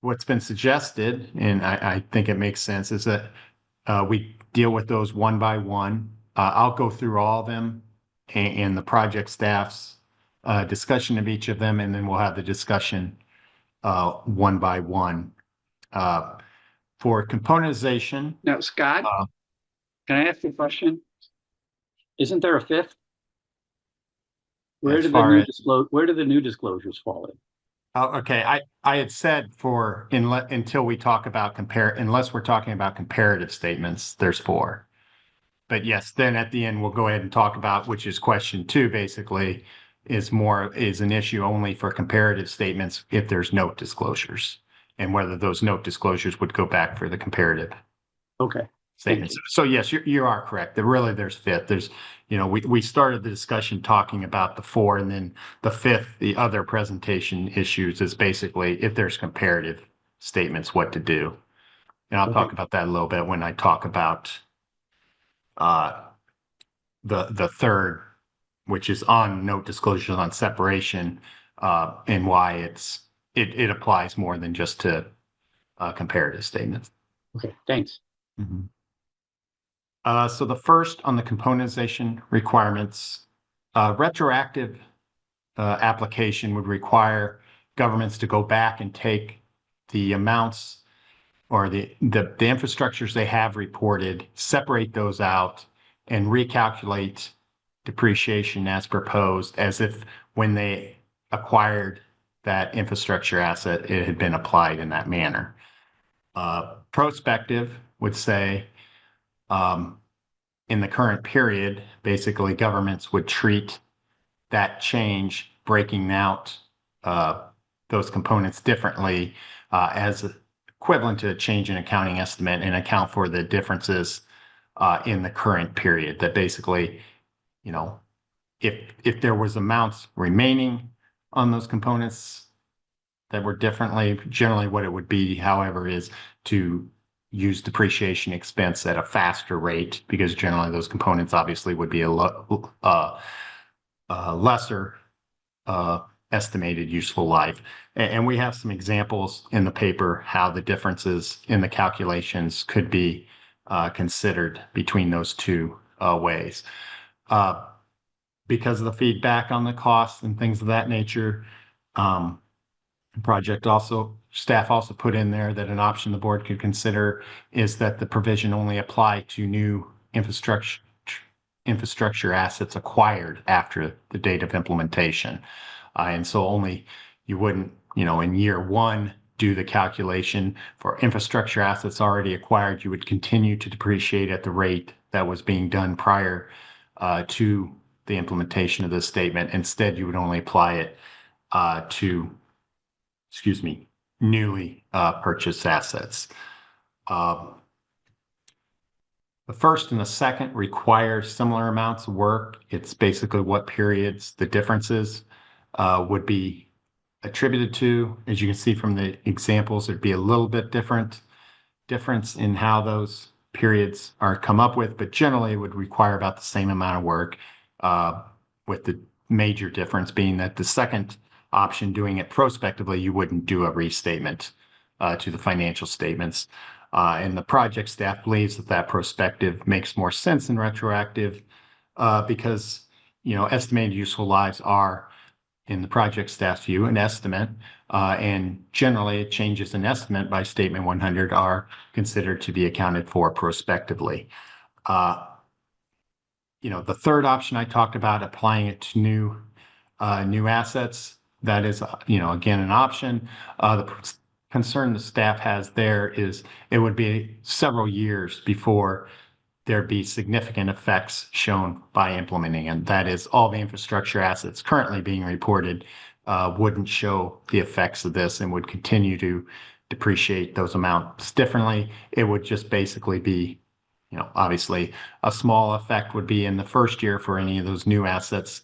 S3: What's been suggested, and I think it makes sense, is that we deal with those one by one. I'll go through all of them and the project staff's discussion of each of them, and then we'll have the discussion one by one. For componentization.
S2: Now, Scott, can I ask you a question? Isn't there a fifth? Where do the new disclosures fall in?
S3: Oh, okay. I had said until we talk about unless we're talking about comparative statements, there's 4. But yes, then at the end, we'll go ahead and talk about, which is question 2, basically, is an issue only for comparative statements if there's note disclosures, and whether those note disclosures would go back for the comparative statements. So yes, you are correct. There's 5th. We started the discussion talking about the 4, and then the 5th, the other presentation issues, is basically if there's comparative statements, what to do. And I'll talk about that a little bit when I talk about the third, which is on note disclosures on separation, and why it applies more than just to comparative statements.
S2: Okay, thanks.
S3: Mm-hmm. So the first on the componentization requirements, retroactive application would require governments to go back and take the amounts or the infrastructures they have reported, separate those out, and recalculate depreciation as proposed, as if when they acquired that infrastructure asset, it had been applied in that manner. Prospective would say, in the current period, basically governments would treat that change, breaking out those components differently as equivalent to a change in accounting estimate, and account for the differences in the current period. That basically, if there was amounts remaining on those components that were differently, generally what it would be, however, is to use depreciation expense at a faster rate, because generally those components obviously would be a lesser estimated useful life. And we have some examples in the paper how the differences in the calculations could be considered between those two ways. Because of the feedback on the costs and things of that nature, staff also put in there that an option the board could consider is that the provision only apply to new infrastructure assets acquired after the date of implementation. And so only you wouldn't, in year 1, do the calculation for infrastructure assets already acquired. You would continue to depreciate at the rate that was being done prior to the implementation of this statement. Instead, you would only apply it to newly purchased assets. The first and the second require similar amounts of work. It's basically what periods the differences would be attributed to. As you can see from the examples, there'd be a little bit difference in how those periods are come up with, but generally it would require about the same amount of work, with the major difference being that the second option, doing it prospectively, you wouldn't do a restatement to the financial statements. And the project staff believes that prospective makes more sense than retroactive because, estimated useful lives are, in the project staff's view, an estimate, and generally changes in estimate by statement 100 are considered to be accounted for prospectively. The third option I talked about, applying it to new assets, that is, again, an option. The concern the staff has there is it would be several years before there'd be significant effects shown by implementing, and that is all the infrastructure assets currently being reported wouldn't show the effects of this and would continue to depreciate those amounts differently. It would just basically be, obviously a small effect would be in the first year for any of those new assets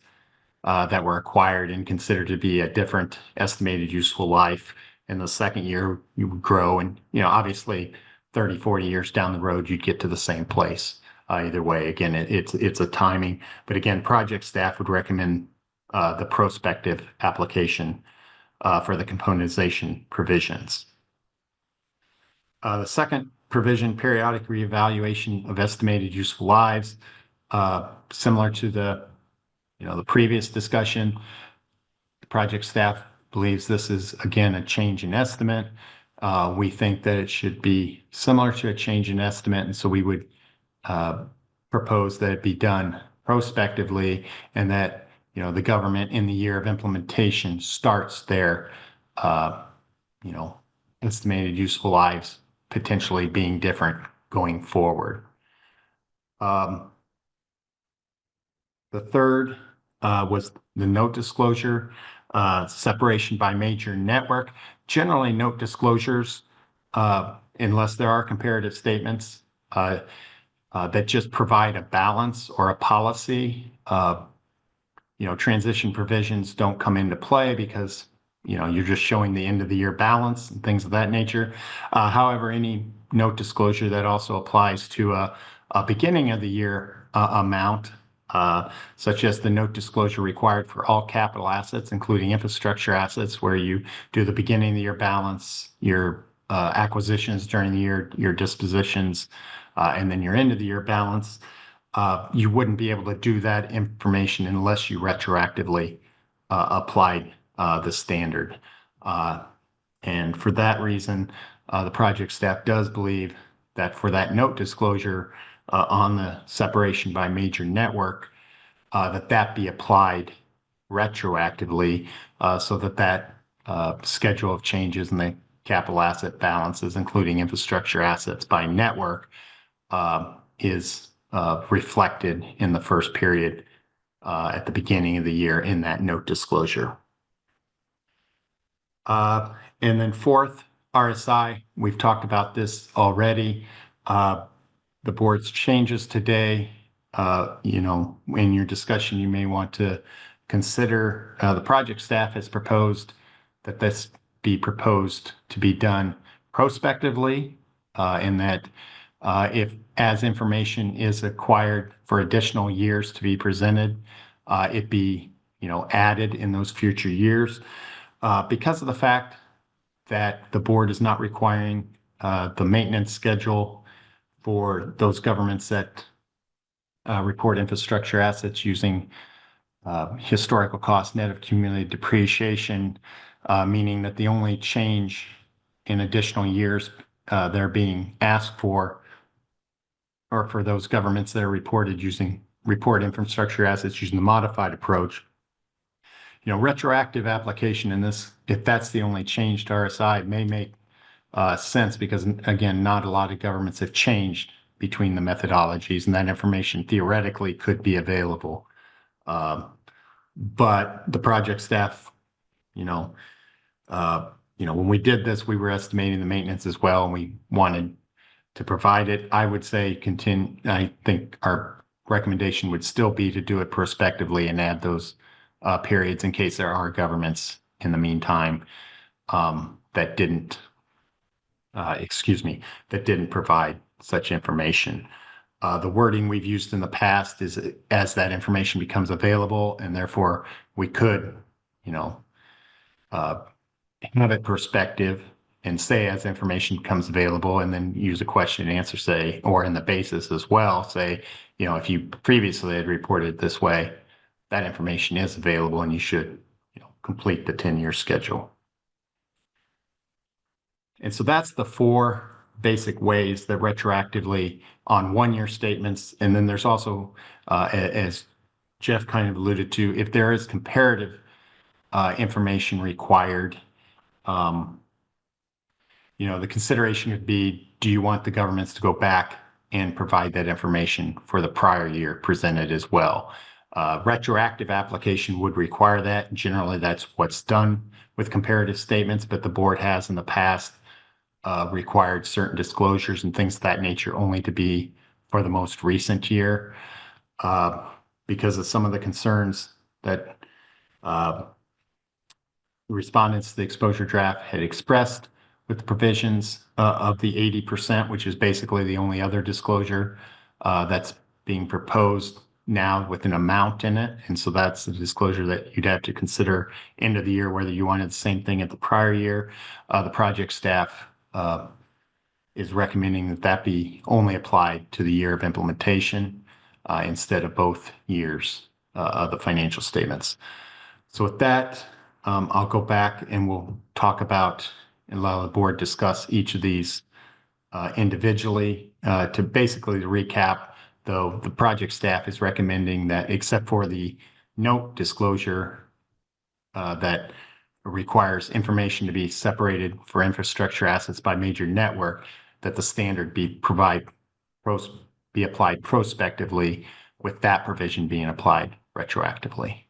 S3: that were acquired and considered to be a different estimated useful life. In the second year, you would grow, and obviously 30, 40 years down the road, you'd get to the same place. Either way, again, it's a timing, but again, project staff would recommend the prospective application for the componentization provisions. The second provision, periodic reevaluation of estimated useful lives, similar to the previous discussion. The project staff believes this is again a change in estimate. We think that it should be similar to a change in estimate, and so we would propose that it be done prospectively, and that the government in the year of implementation starts their estimated useful lives potentially being different going forward. The third was the note disclosure, separation by major network. Generally, note disclosures, unless there are comparative statements that just provide a balance or a policy, transition provisions don't come into play because you're just showing the end of the year balance and things of that nature. However, any note disclosure that also applies to a beginning of the year amount, such as the note disclosure required for all capital assets, including infrastructure assets, where you do the beginning of the year balance, your acquisitions during the year, your dispositions, and then your end of the year balance. You wouldn't be able to do that information unless you retroactively applied the standard. And for that reason, the project staff does believe that for that note disclosure on the separation by major network, that be applied retroactively, so that schedule of changes in the capital asset balances, including infrastructure assets by network, is reflected in the first period at the beginning of the year in that note disclosure. And then fourth, RSI, we've talked about this already. The board's changes today, in your discussion, you may want to consider the project staff has proposed that this be proposed to be done prospectively, in that if as information is acquired for additional years to be presented, it be added in those future years. Because of the fact that the board is not requiring the maintenance schedule for those governments that report infrastructure assets using historical cost net of cumulative depreciation, meaning that the only change in additional years that are being asked for, or for those governments that are report infrastructure assets using the modified approach, retroactive application in this, if that's the only change to RSI, may make sense because, again, not a lot of governments have changed between the methodologies, and that information theoretically could be available. But the project staff, when we did this, we were estimating the maintenance as well, and we wanted to provide it. I would say I think our recommendation would still be to do it prospectively and add those periods in case there are governments in the meantime that didn't provide such information. The wording we've used in the past is as that information becomes available, and therefore we could, have it prospective and say as information becomes available, and then use a question and answer, say, or in the basis as well, say, if you previously had reported this way, that information is available and you should, complete the 10-year schedule. And so that's the four basic ways that retroactively on one-year statements. And then there's also, as Jeff kind of alluded to, if there is comparative information required, the consideration would be, do you want the governments to go back and provide that information for the prior year presented as well? Retroactive application would require that. Generally, that's what's done with comparative statements, but the board has in the past required certain disclosures and things of that nature only to be for the most recent year, because of some of the concerns that respondents to the exposure draft had expressed. with the provisions of the 80%, which is basically the only other disclosure that's being proposed now with an amount in it. And so that's the disclosure that you'd have to consider end of the year, whether you wanted the same thing at the prior year. The project staff is recommending that that be only applied to the year of implementation instead of both years of the financial statements. So with that, I'll go back and we'll talk about and allow the board discuss each of these individually. To basically recap, though, the project staff is recommending that except for the note disclosure that requires information to be separated for infrastructure assets by major network, that the standard be applied prospectively, with that provision being applied retroactively.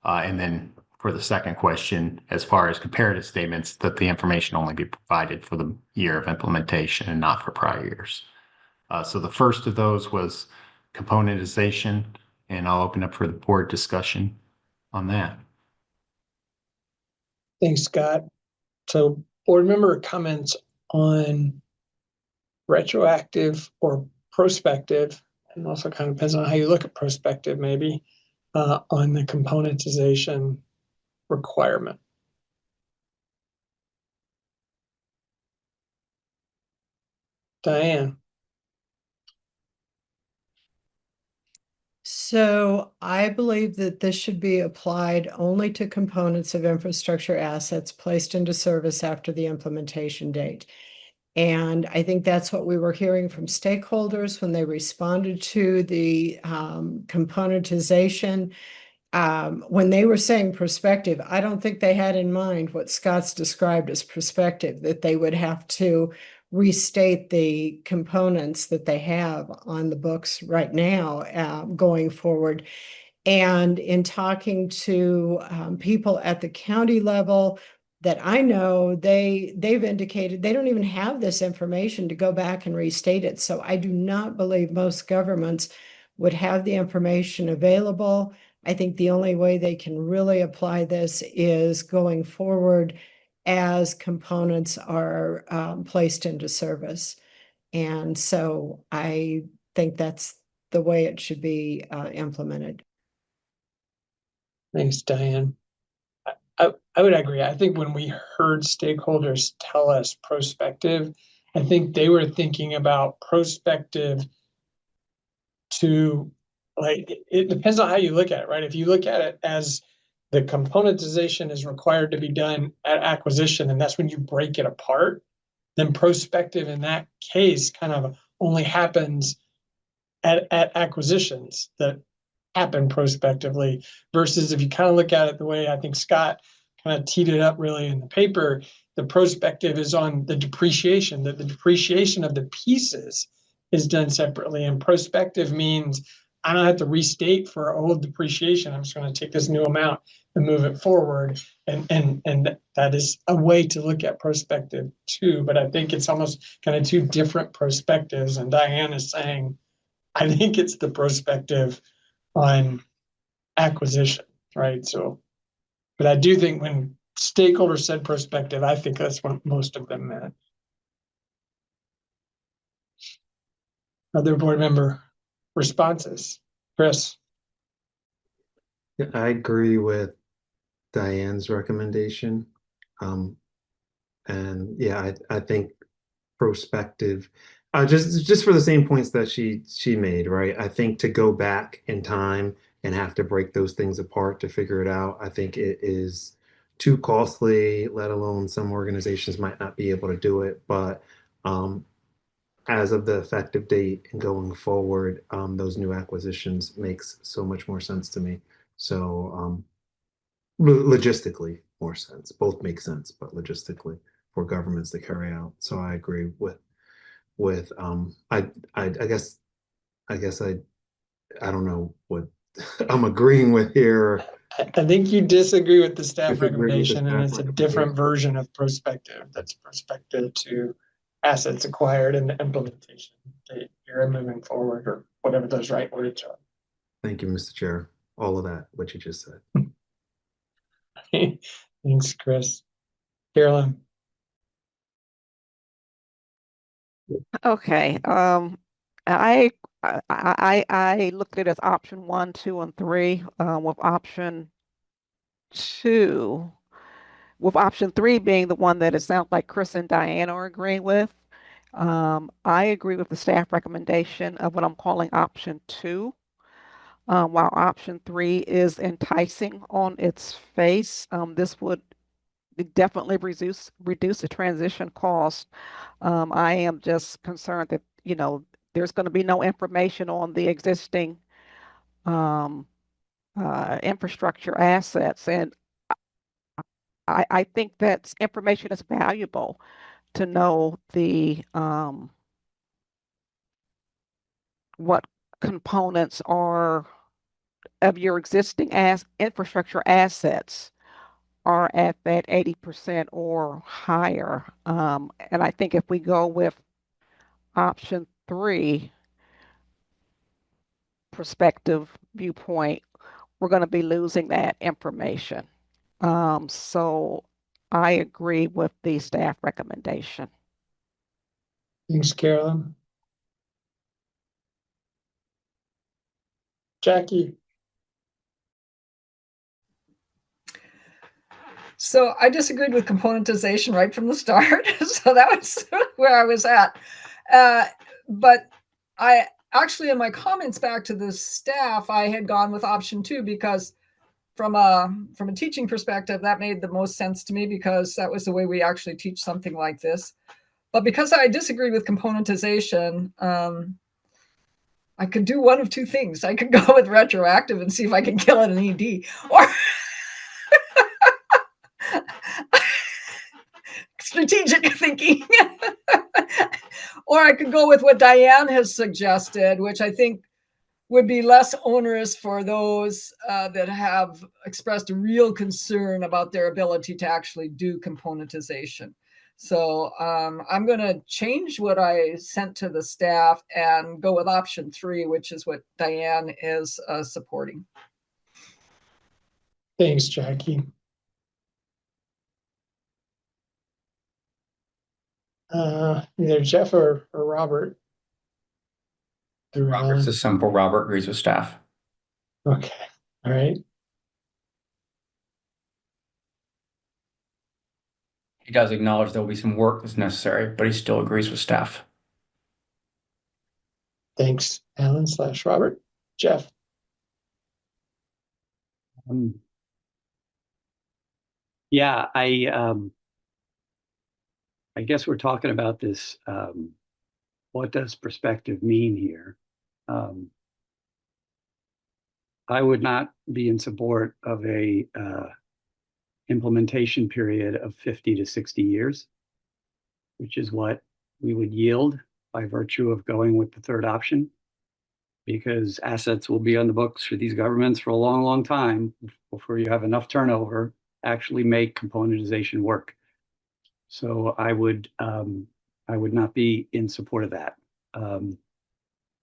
S3: And then for the second question, as far as comparative statements, that the information only be provided for the year of implementation and not for prior years. So the first of those was componentization, and I'll open up for the board discussion on that.
S1: Thanks, Scott. So board member comments on retroactive or prospective, and also kind of depends on how you look at prospective, maybe, on the componentization requirement. Diane.
S6: So I believe that this should be applied only to components of infrastructure assets placed into service after the implementation date. And I think that's what we were hearing from stakeholders when they responded to the componentization. When they were saying prospective, I don't think they had in mind what Scott's described as prospective, that they would have to restate the components that they have on the books right now going forward. And in talking to people at the county level that I know, they've indicated they don't even have this information to go back and restate it. So I do not believe most governments would have the information available. I think the only way they can really apply this is going forward as components are placed into service. And so I think that's the way it should be implemented.
S1: Thanks, Diane. I would agree. I think when we heard stakeholders tell us prospective, I think they were thinking about prospective to, like, it depends on how you look at it, right? If you look at it as the componentization is required to be done at acquisition, and that's when you break it apart, then prospective in that case kind of only happens at acquisitions that happen prospectively, versus if you kind of look at it the way I think Scott kind of teed it up really in the paper, the prospective is on the depreciation, that the depreciation of the pieces is done separately. And prospective means I don't have to restate for old depreciation. I'm just going to take this new amount and move it forward. And that is a way to look at prospective too. But I think it's almost kind of two different perspectives. And Diane is saying, I think it's the prospective on acquisition, right? So, but I do think when stakeholders said prospective, I think that's what most of them meant. Other board member responses? Chris?
S4: Yeah, I agree with Diane's recommendation. And yeah, I think prospective, just for the same points that she made, right? I think to go back in time and have to break those things apart to figure it out, I think it is too costly, let alone some organizations might not be able to do it. But as of the effective date and going forward, those new acquisitions makes so much more sense to me. So logistically more sense. Both make sense, but logistically for governments to carry out. So I agree with I guess I don't know what I'm agreeing with here.
S1: I think you disagree with the staff
S4: Disagree with the
S1: recommendation, and
S4: staff
S1: it's a different version of prospective. That's prospective to assets acquired in the implementation date here moving forward, or whatever those right words are.
S4: Thank you, Mr. Chair. All of that, what you just said.
S1: Thanks, Chris. Carolyn?
S7: Okay, I, I looked at it as option 1, 2, and 3, with option 2, with option 3 being the one that it sounds like Chris and Diane are agreeing with. I agree with the staff recommendation of what I'm calling option 2. While option 3 is enticing on its face, this would definitely reduce the transition cost. I am just concerned that, there's going to be no information on the existing um, infrastructure assets. And I think that information is valuable to know what components are of your existing infrastructure assets are at that 80% or higher. And I think if we go with option 3 perspective viewpoint, we're going to be losing that information. So I agree with the staff recommendation.
S1: Thanks, Carolyn. Jackie?
S5: So I disagreed with componentization right from the start. So that was where I was at. But I actually, in my comments back to the staff, I had gone with option 2 because from a teaching perspective, that made the most sense to me because that was the way we actually teach something like this. But because I disagree with componentization, I could do one of two things. I could go with retroactive and see if I can kill it in ED, or strategic thinking. Or I could go with what Diane has suggested, which I think would be less onerous for those that have expressed a real concern about their ability to actually do componentization. So I'm going to change what I sent to the staff and go with option 3, which is what Diane is supporting.
S1: Thanks, Jackie. Either Jeff or Robert.
S8: Robert's the simple. Robert agrees with staff.
S1: Okay, all right.
S8: He does acknowledge there will be some work that's necessary, but he still agrees with staff.
S1: Thanks, Alan / Robert. Jeff?
S2: Yeah, I guess we're talking about this. What does perspective mean here? I would not be in support of a implementation period of 50 to 60 years, which is what we would yield by virtue of going with the third option, because assets will be on the books for these governments for a long, long time before you have enough turnover actually make componentization work. So I would not be in support of that.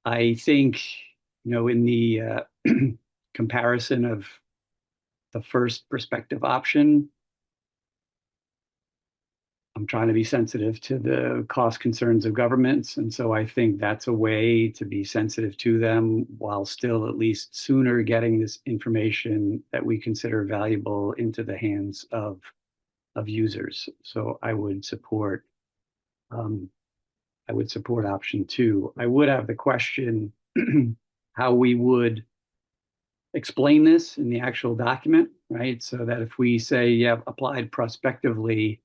S2: I think, in the comparison of the first perspective option, I'm trying to be sensitive to the cost concerns of governments. And so I think that's a way to be sensitive to them while still at least sooner getting this information that we consider valuable into the hands of users. So I would support option 2. I would have the question how we would explain this in the actual document, right? So that if we say, yeah, applied prospectively,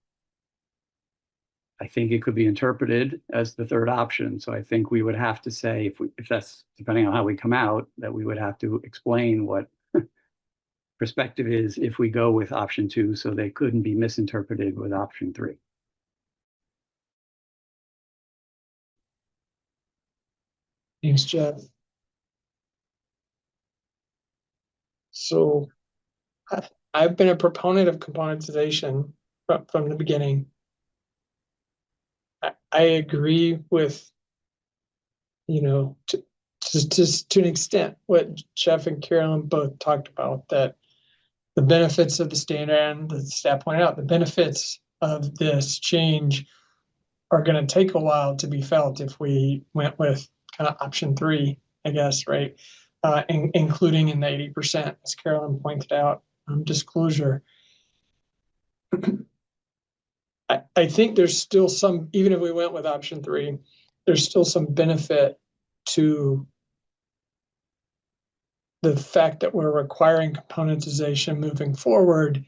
S2: I think it could be interpreted as the third option. So I think we would have to say, if that's depending on how we come out, that we would have to explain what perspective is if we go with option 2, so they couldn't be misinterpreted with option 3.
S1: Thanks, Jeff. So I've been a proponent of componentization from the beginning. I agree with, to an extent, what Jeff and Carolyn both talked about, that the benefits of the standard, and the staff pointed out, the benefits of this change are going to take a while to be felt if we went with kind of option 3, I guess, right? Including in the 80%, as Carolyn pointed out, disclosure. I think there's still some, even if we went with option 3, there's still some benefit to the fact that we're requiring componentization moving forward.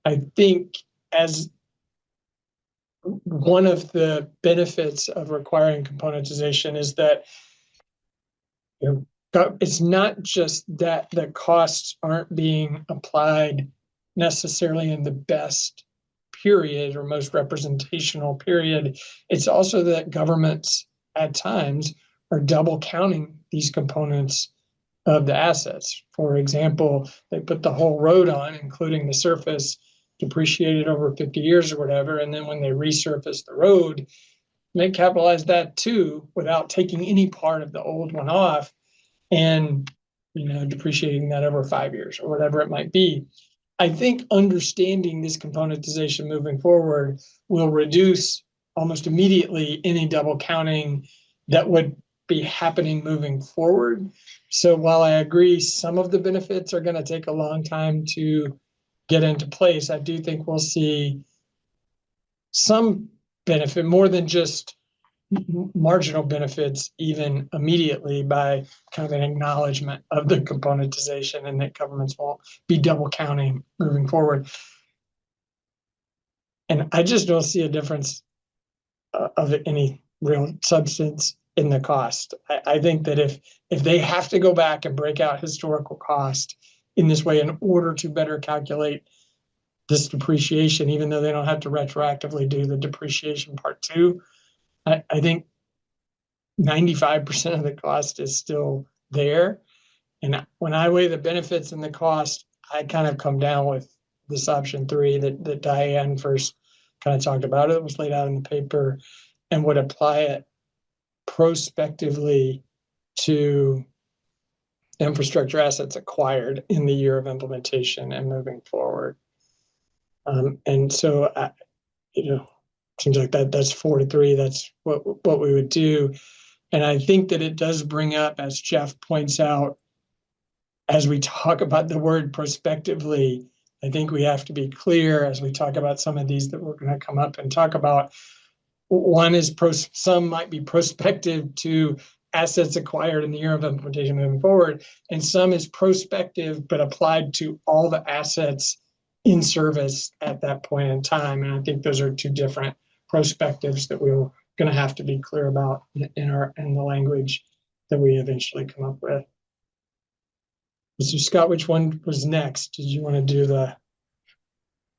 S1: I think as one of the benefits of requiring componentization is that, you know, it's not just that the costs aren't being applied necessarily in the best period or most representational period. It's also that governments at times are double counting these components of the assets. For example, they put the whole road on, including the surface, depreciated over 50 years or whatever, and then when they resurface the road, they capitalize that too without taking any part of the old one off and, you know, depreciating that over 5 years or whatever it might be. I think understanding this componentization moving forward will reduce almost immediately any double counting that would be happening moving forward. So while I agree some of the benefits are going to take a long time to get into place, I do think we'll see some benefit, more than just marginal benefits, even immediately, by kind of an acknowledgement of the componentization and that governments won't be double counting moving forward. And I just don't see a difference of any real substance in the cost. I think that if they have to go back and break out historical cost in this way in order to better calculate this depreciation, even though they don't have to retroactively do the depreciation part 2, I think 95% of the cost is still there. And when I weigh the benefits and the cost, I kind of come down with this option 3 that Diane first kind of talked about. It was laid out in the paper, and would apply it prospectively to infrastructure assets acquired in the year of implementation and moving forward. And so, you know, seems like that's 4-3. That's what we would do. And I think that it does bring up, as Jeff points out, as we talk about the word prospectively, I think we have to be clear as we talk about some of these that we're going to come up and talk about. One is some might be prospective to assets acquired in the year of implementation moving forward, and some is prospective but applied to all the assets in service at that point in time. And I think those are 2 different prospectives that we're going to have to be clear about in the language that we eventually come up with. So Scott, which one was next? Did you want to do the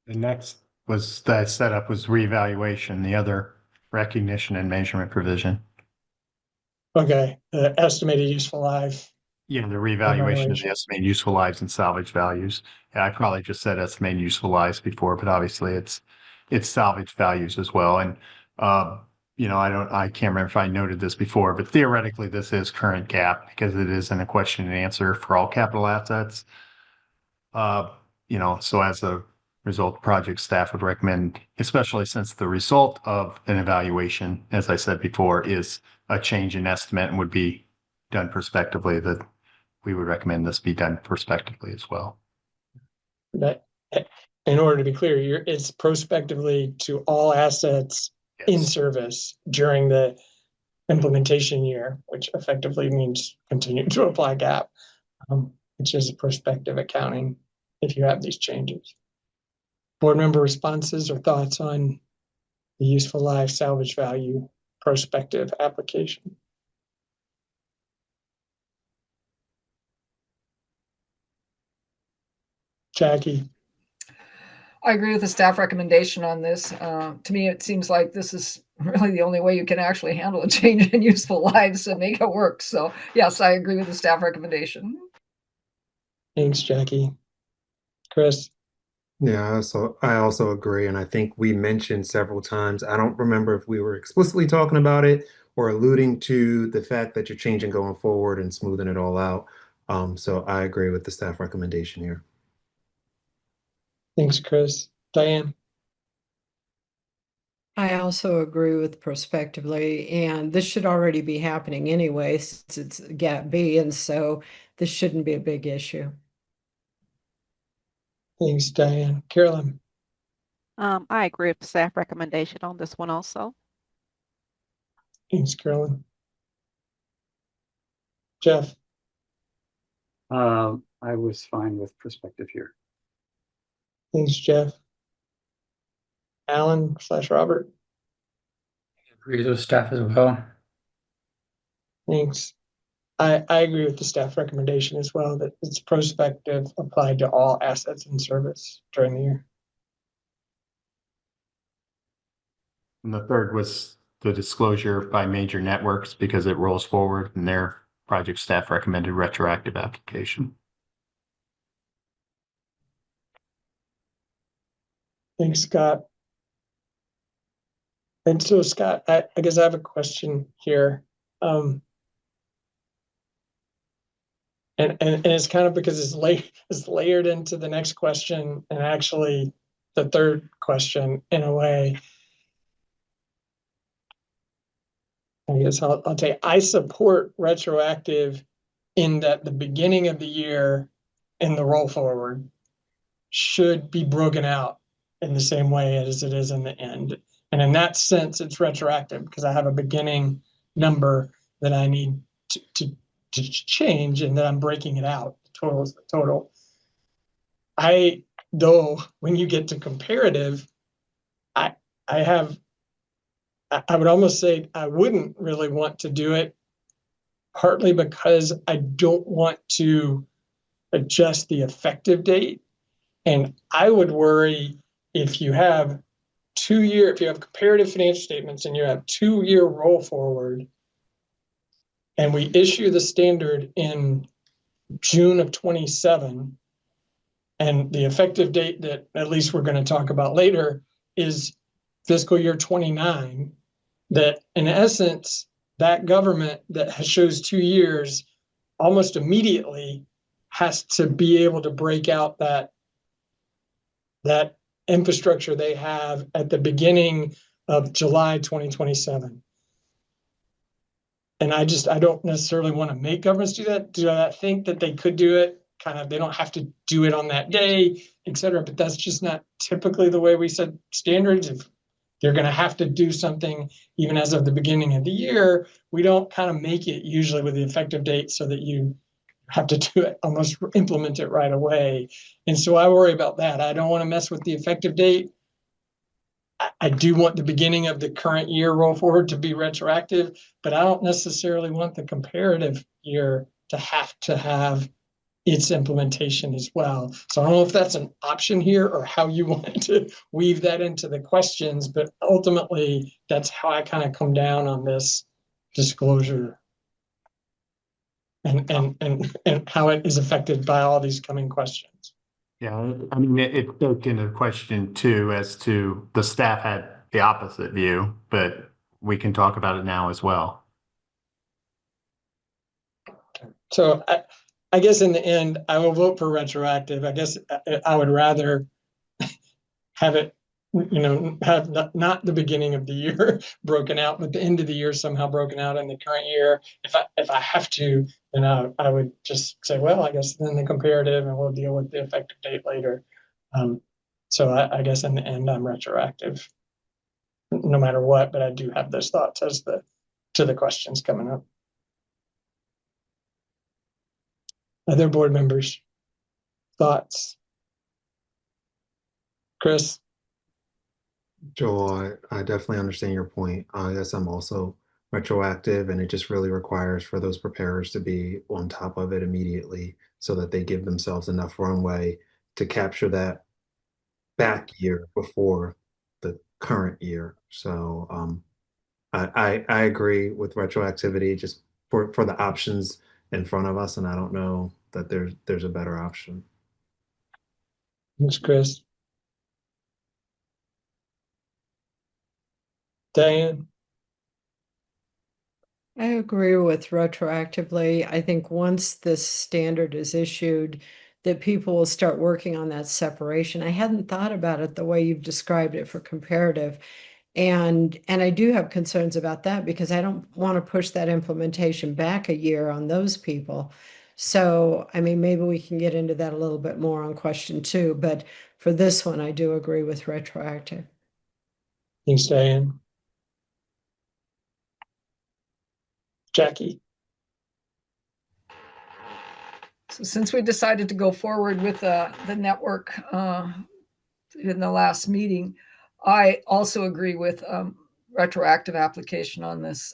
S3: next was that setup was reevaluation, the other recognition and measurement provision.
S1: okay, the estimated useful life?
S3: Yeah, the reevaluation of the estimated useful lives and salvage values. Yeah, I probably just said estimated useful lives before, but obviously it's salvage values as well. And you know, I can't remember if I noted this before, but theoretically this is current GAAP because it isn't a question and answer for all capital assets. You know, so as a result, project staff would recommend, especially since the result of an evaluation, as I said before, is a change in estimate and would be done prospectively, that we would recommend this be done prospectively as well.
S1: That, in order to be clear, it's prospectively to all assets in service during the implementation year, which effectively means continue to apply GAAP, which is a prospective accounting if you have these changes. Board member responses or thoughts on the useful life salvage value prospective application? Jackie?
S5: I agree with the staff recommendation on this. To me, it seems like this is really the only way you can actually handle a change in useful lives and make it work. So yes, I agree with the staff recommendation.
S1: Thanks, Jackie. Chris?
S4: Yeah, so I also agree. And I think we mentioned several times, I don't remember if we were explicitly talking about it or alluding to the fact that you're changing going forward and smoothing it all out. So I agree with the staff recommendation here.
S1: Thanks, Chris. Diane?
S6: I also agree with prospectively, and this should already be happening anyway, since it's Gap B, and so this shouldn't be a big issue.
S1: Thanks, Diane. Carolyn,
S7: I agree with the staff recommendation on this one also.
S1: thanks, Carolyn. Jeff,
S2: I was fine with perspective here.
S1: thanks, Jeff. Alan/Robert,
S8: Agree with staff as well.
S1: thanks. I agree with the staff recommendation as well, that it's prospective applied to all assets in service during the year.
S3: And the third was the disclosure by major networks because it rolls forward and their project staff recommended retroactive application.
S1: Thanks, Scott. And so, Scott, I guess I have a question here. And it's kind of because it's layered into the next question and actually the third question in a way. I guess I'll say I support retroactive in that the beginning of the year and the roll forward should be broken out in the same way as it is in the end. And in that sense, it's retroactive because I have a beginning number that I need to change, and then I'm breaking it out. Total is the total. Though, when you get to comparative, I would almost say I wouldn't really want to do it, partly because I don't want to adjust the effective date. And I would worry if you have if you have comparative financial statements and you have 2-year roll forward, and we issue the standard in June of 27, and the effective date that at least we're going to talk about later is fiscal year 29, that in essence, that government that shows 2 years almost immediately has to be able to break out that infrastructure they have at the beginning of July 2027. And I don't necessarily want to make governments do that. Do I think that they could do it? They don't have to do it on that day, et cetera, but that's just not typically the way we set standards. If they're going to have to do something even as of the beginning of the year, we don't kind of make it usually with the effective date so that you have to do it, almost implement it right away. And so I worry about that. I don't want to mess with the effective date. I do want the beginning of the current year roll forward to be retroactive, but I don't necessarily want the comparative year to have its implementation as well. So I don't know if that's an option here or how you want to weave that into the questions, but ultimately that's how I kind of come down on this disclosure and how it is affected by all these coming questions.
S3: Yeah, I mean, it built into the question too, as to the staff had the opposite view, but we can talk about it now as well.
S1: So I guess in the end, I will vote for retroactive. I guess I would rather have it, have not the beginning of the year broken out, but the end of the year somehow broken out in the current year. If I have to, then I would just say, well, I guess then the comparative, and we'll deal with the effective date later. So I guess in the end, I'm retroactive, no matter what. But I do have those thoughts as to the questions coming up. Other board members, thoughts? Chris?
S4: Joel, I definitely understand your point. I guess I'm also retroactive, and it just really requires for those preparers to be on top of it immediately so that they give themselves enough runway to capture that back year before the current year. So I agree with retroactivity just for the options in front of us, and I don't know that there's a better option.
S1: Thanks, Chris. Diane?
S6: I agree with retroactively. I think once this standard is issued, that people will start working on that separation. I hadn't thought about it the way you've described it for comparative. And I do have concerns about that because I don't want to push that implementation back a year on those people. So, I mean, maybe we can get into that a little bit more on question 2, but for this one, I do agree with retroactive.
S1: Thanks, Diane. Jackie.
S5: So since we decided to go forward with the network in the last meeting, I also agree with retroactive application on this.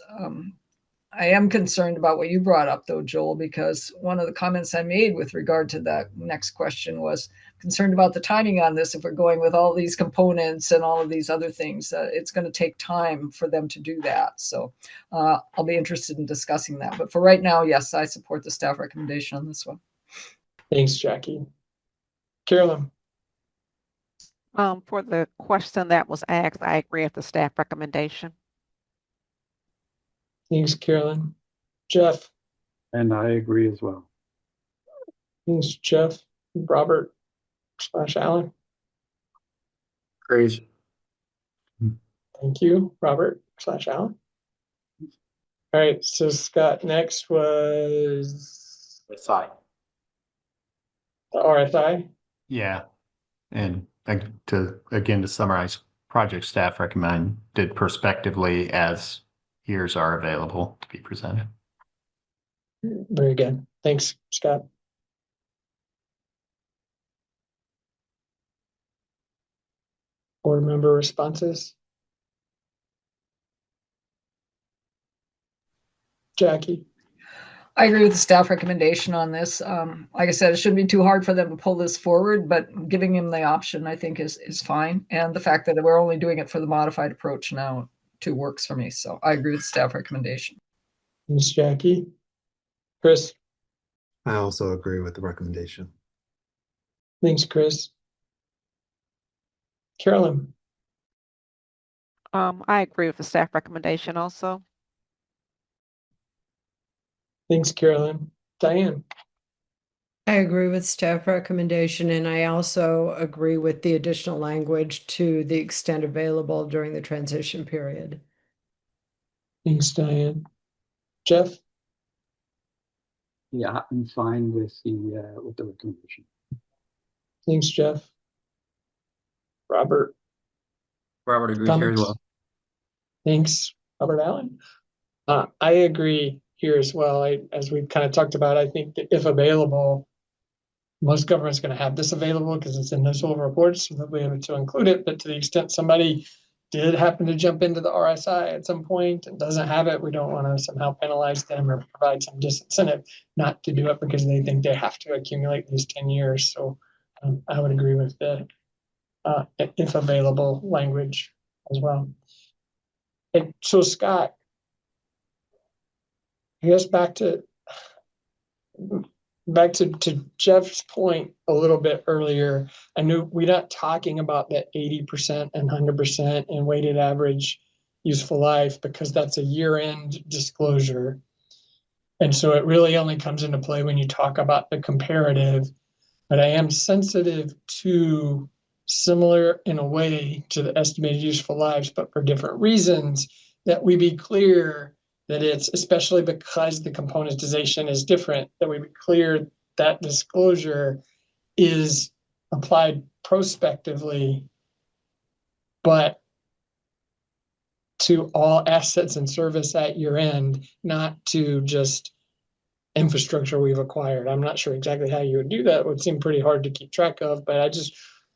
S5: I am concerned about what you brought up, though, Joel, because one of the comments I made with regard to that next question was concerned about the timing on this. If we're going with all these components and all of these other things, it's going to take time for them to do that. So I'll be interested in discussing that. But for right now, yes, I support the staff recommendation on this one.
S1: Thanks, Jackie. Carolyn.
S7: For the question that was asked, I agree with the staff recommendation.
S1: Thanks, Carolyn. Jeff.
S2: And I agree as well.
S1: Thanks, Jeff. Robert / Alan.
S8: Crazy.
S1: Thank you, Robert / Alan. All right, so Scott, next was
S3: SI.
S1: the RFI.
S3: Yeah. And to summarize, project staff recommended prospectively as years are available to be presented.
S1: Very good. Thanks, Scott. Board member responses. Jackie.
S5: I agree with the staff recommendation on this. Like I said, it shouldn't be too hard for them to pull this forward, but giving them the option, I think, is fine. And the fact that we're only doing it for the modified approach now too works for me. So I agree with staff recommendation.
S1: Thanks, Jackie. Chris.
S4: I also agree with the recommendation.
S1: Thanks, Chris. Carolyn.
S7: I agree with the staff recommendation also.
S1: Thanks, Carolyn. Diane.
S6: I agree with staff recommendation, and I also agree with the additional language to the extent available during the transition period.
S1: Thanks, Diane. Jeff.
S2: Yeah, I'm fine with the recommendation.
S1: Thanks, Jeff. Robert.
S8: Robert agrees here as well.
S1: Thanks, Robert Allen. I agree here as well. As we've kind of talked about, I think that if available, most government's going to have this available because it's in those whole reports, so they'll be able to include it. But to the extent somebody did happen to jump into the RSI at some point and doesn't have it, we don't want to somehow penalize them or provide some disincentive not to do it because they think they have to accumulate these 10 years. So I would agree with the if available language as well. And so Scott, I guess back to Jeff's point a little bit earlier, I knew we're not talking about that 80% and 100% and weighted average useful life because that's a year-end disclosure. And so it really only comes into play when you talk about the comparative. But I am sensitive to similar in a way to the estimated useful lives, but for different reasons, that we be clear that it's, especially because the componentization is different, that we be clear that disclosure is applied prospectively, but to all assets and service at year end, not to just infrastructure we've acquired. I'm not sure exactly how you would do that. It would seem pretty hard to keep track of, but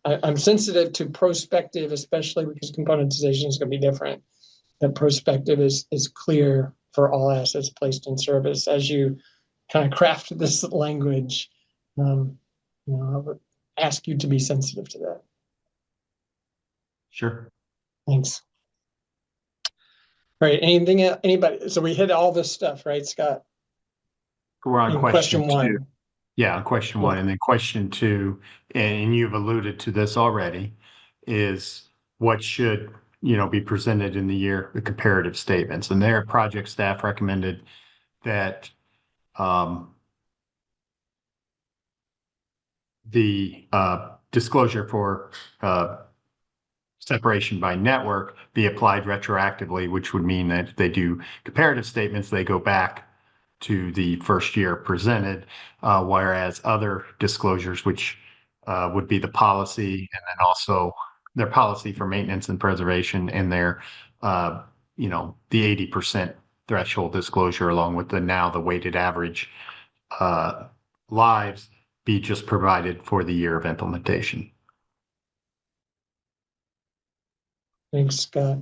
S1: I'm sensitive to prospective, especially because componentization is going to be different. That prospective is clear for all assets placed in service. As you kind of craft this language, I would ask you to be sensitive to that.
S3: Sure.
S1: Thanks. All right. Anything? Anybody? So we hit all this stuff, right, Scott?
S3: We're on
S1: question
S3: two.
S1: one.
S3: Yeah, question one. And then question two, and you've alluded to this already, is what should, be presented in the year, the comparative statements. And their project staff recommended that the disclosure for separation by network be applied retroactively, which would mean that if they do comparative statements, they go back to the first year presented, whereas other disclosures, which would be the policy and then also their policy for maintenance and preservation and their, the 80% threshold disclosure along with the weighted average lives be just provided for the year of implementation.
S1: Thanks, Scott.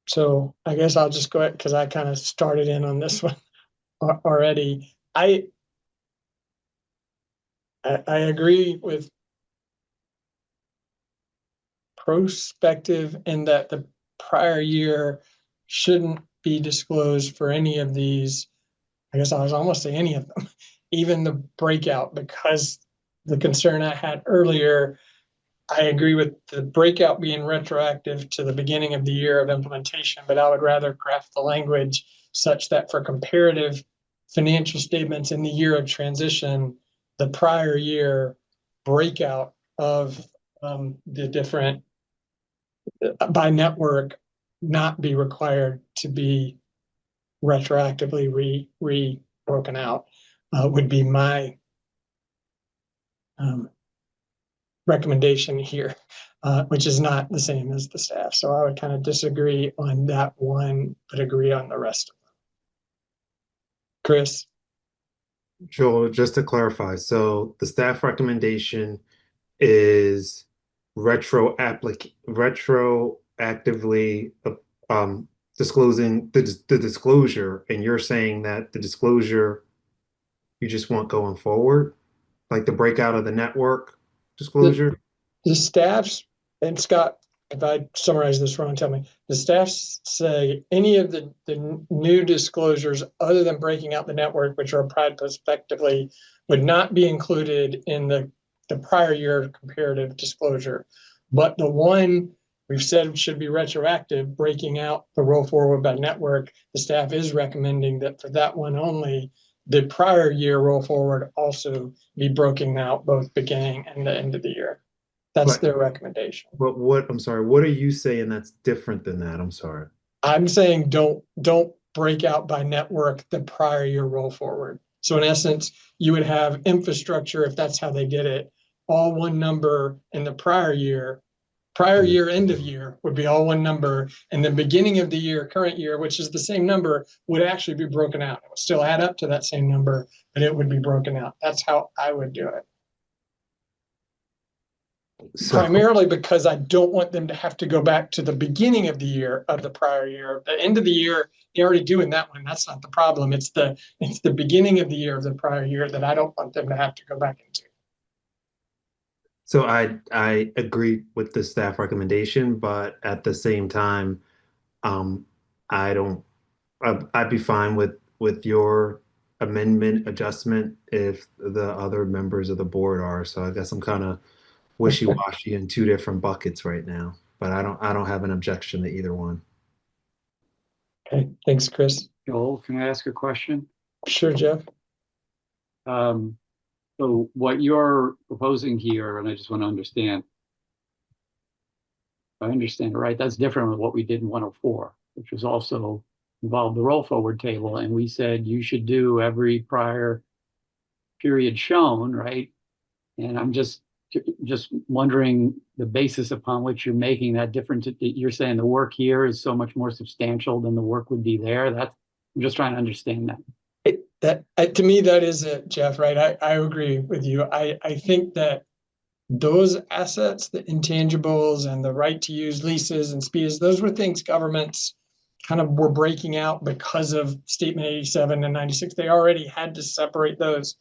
S1: So I guess I'll just go ahead because I kind of started in on this one already. I agree with prospective in that the prior year shouldn't be disclosed for any of these. I guess I was almost saying any of them, even the breakout, because the concern I had earlier, I agree with the breakout being retroactive to the beginning of the year of implementation, but I would rather craft the language such that for comparative financial statements in the year of transition, the prior year breakout of the different by network not be required to be retroactively broken out would be my recommendation here, which is not the same as the staff. So I would kind of disagree on that one, but agree on the rest of them. Chris?
S4: Joel, just to clarify, so the staff recommendation is retroactively disclosing the disclosure, and you're saying that the disclosure you just want going forward, like the breakout of the network disclosure?
S1: The staffs, and Scott, if I summarize this wrong, tell me. The staffs say any of the new disclosures other than breaking out the network, which are applied prospectively, would not be included in the prior year comparative disclosure. But the one we've said should be retroactive, breaking out the roll forward by network, the staff is recommending that for that one only, the prior year roll forward also be broken out both beginning and the end of the year. That's their recommendation.
S4: But I'm sorry, what are you saying that's different than that? I'm sorry.
S1: I'm saying don't break out by network the prior year roll forward. So in essence, you would have infrastructure, if that's how they did it, all one number in the prior year, end of year would be all one number, and the beginning of the year, current year, which is the same number, would actually be broken out. It would still add up to that same number, but it would be broken out. That's how I would do it.
S4: So,
S1: Primarily because I don't want them to have to go back to the beginning of the year of the prior year. The end of the year, they're already doing that one. That's not the problem. It's the beginning of the year of the prior year that I don't want them to have to go back into.
S4: So I agree with the staff recommendation, but at the same time, I'd be fine with your amendment adjustment if the other members of the board are. So I guess I'm kind of wishy-washy in two different buckets right now, but I don't have an objection to either one.
S1: Okay, thanks, Chris.
S2: Joel, can I ask a question?
S1: Sure, Jeff.
S2: So what you're proposing here, and I just want to understand, if I understand it right, that's different than what we did in 104, which was also involved the roll forward table. And we said you should do every prior period shown, right? And I'm just wondering the basis upon which you're making that difference. You're saying the work here is so much more substantial than the work would be there. I'm just trying to understand that.
S1: To me, that is it, Jeff, right? I agree with you. I think that those assets, the intangibles and the right to use leases and speeds, those were things governments kind of were breaking out because of Statement 87 and 96. They already had to separate those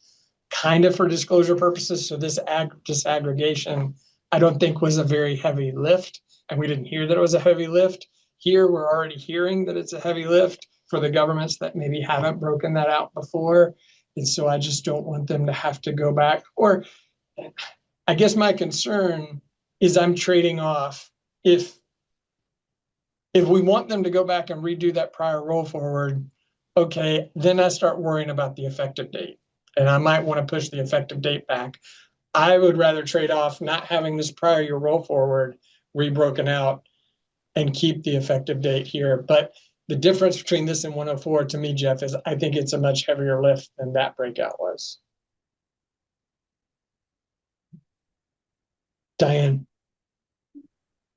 S1: kind of for disclosure purposes. So this disaggregation, I don't think was a very heavy lift. And we didn't hear that it was a heavy lift. Here, we're already hearing that it's a heavy lift for the governments that maybe haven't broken that out before. And so I just don't want them to have to go back. Or I guess my concern is I'm trading off if we want them to go back and redo that prior roll forward, okay, then I start worrying about the effective date. And I might want to push the effective date back. I would rather trade off not having this prior year roll forward rebroken out and keep the effective date here. But the difference between this and 104 to me, Jeff, is I think it's a much heavier lift than that breakout was. Diane.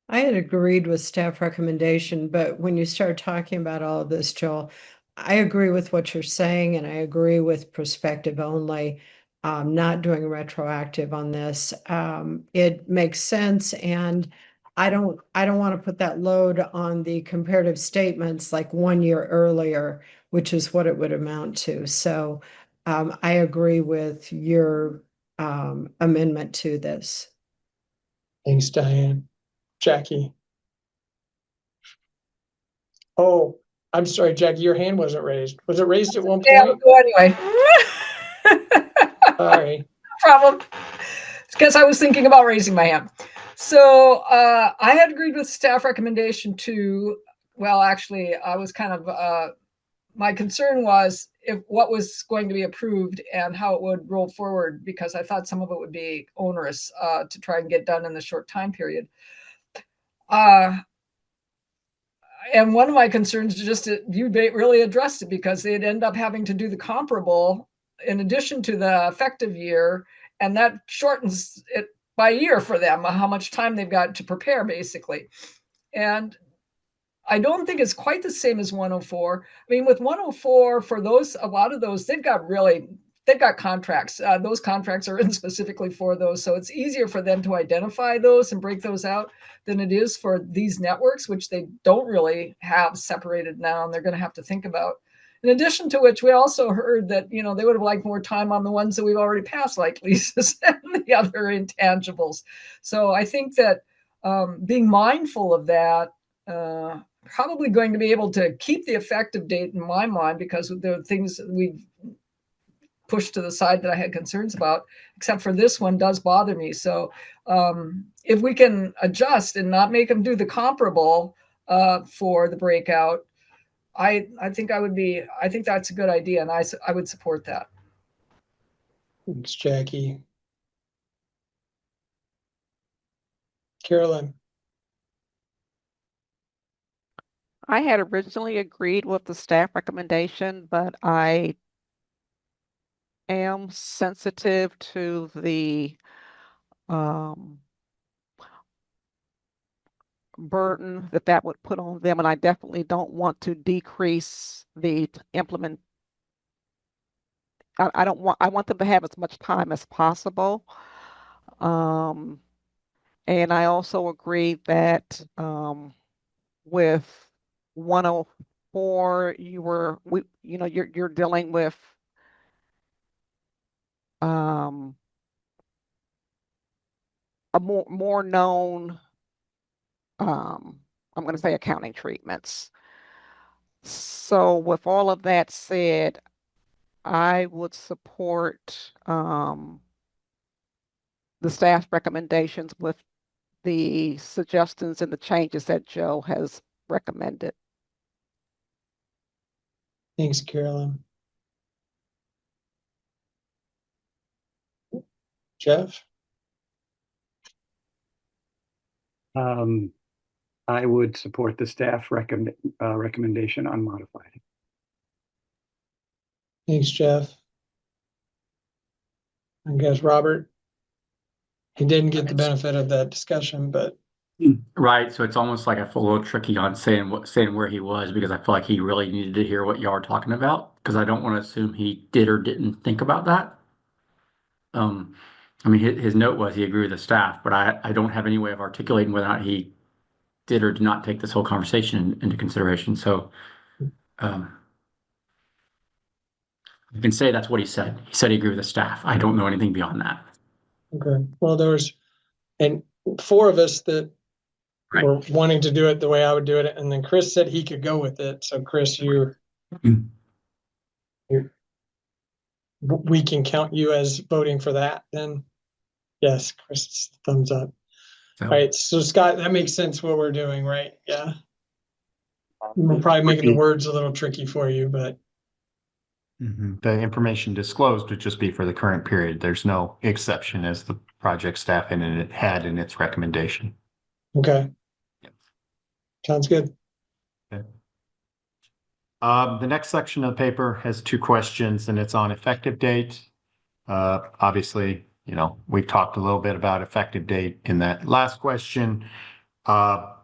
S6: I had agreed with staff recommendation, but when you start talking about all of this, Joel, I agree with what you're saying, and I agree with perspective only, not doing retroactive on this. It makes sense, and I don't want to put that load on the comparative statements like 1 year earlier, which is what it would amount to. So I agree with your amendment to this.
S1: Thanks, Diane. Jackie. Oh, I'm sorry, Jackie, your hand wasn't raised. Was it raised at one
S5: Yeah,
S1: point?
S5: go anyway.
S1: Sorry.
S5: No problem. It's because I was thinking about raising my hand. So I had agreed with staff recommendation to, well, actually, I was kind of, my concern was if what was going to be approved and how it would roll forward, because I thought some of it would be onerous to try and get done in the short time period. And one of my concerns is just that you really addressed it, because they'd end up having to do the comparable in addition to the effective year, and that shortens it by a year for them, how much time they've got to prepare, basically. And I don't think it's quite the same as 104. I mean, with 104, for those, a lot of those, they've got contracts. Those contracts are in specifically for those. So it's easier for them to identify those and break those out than it is for these networks, which they don't really have separated now, and they're going to have to think about. In addition to which, we also heard that, they would have liked more time on the ones that we've already passed, like leases and the other intangibles. So I think that being mindful of that, probably going to be able to keep the effective date in my mind, because there are things that we've pushed to the side that I had concerns about, except for this one does bother me. So if we can adjust and not make them do the comparable for the breakout, I think that's a good idea, and I would support that.
S1: Thanks, Jackie. Carolyn.
S7: I had originally agreed with the staff recommendation, but I am sensitive to the burden that would put on them, and I definitely don't want to decrease the implement. I want them to have as much time as possible. And I also agree that with 104, you're dealing with a more known, I'm going to say, accounting treatments. So with all of that said, I would support the staff recommendations with the suggestions and the changes that Joe has recommended.
S1: Thanks, Carolyn. Jeff?
S2: I would support the staff recommendation unmodified.
S1: Thanks, Jeff. I guess Robert, he didn't get the benefit of that discussion, but.
S8: Right, so it's almost like I feel a little tricky on saying where he was, because I feel like he really needed to hear what y'all are talking about, because I don't want to assume he did or didn't think about that. I mean, his note was he agreed with the staff, but I don't have any way of articulating whether or not he did or did not take this whole conversation into consideration. So you can say that's what he said. He said he agreed with the staff. I don't know anything beyond that.
S1: Okay, well, and 4 of us that were wanting to do it the way I would do it, and then Chris said he could go with it. So Chris, we can count you as voting for that then? Yes, Chris, thumbs up.
S8: So,
S1: All right, so Scott, that makes sense what we're doing, right? Yeah. We're probably making the words a little tricky for you, but.
S3: The information disclosed would just be for the current period. There's no exception as the project staff had in its recommendation.
S1: Okay.
S3: Yep.
S1: Sounds good.
S3: Okay. The next section of the paper has two questions, and it's on effective date. Obviously, we've talked a little bit about effective date in that last question. The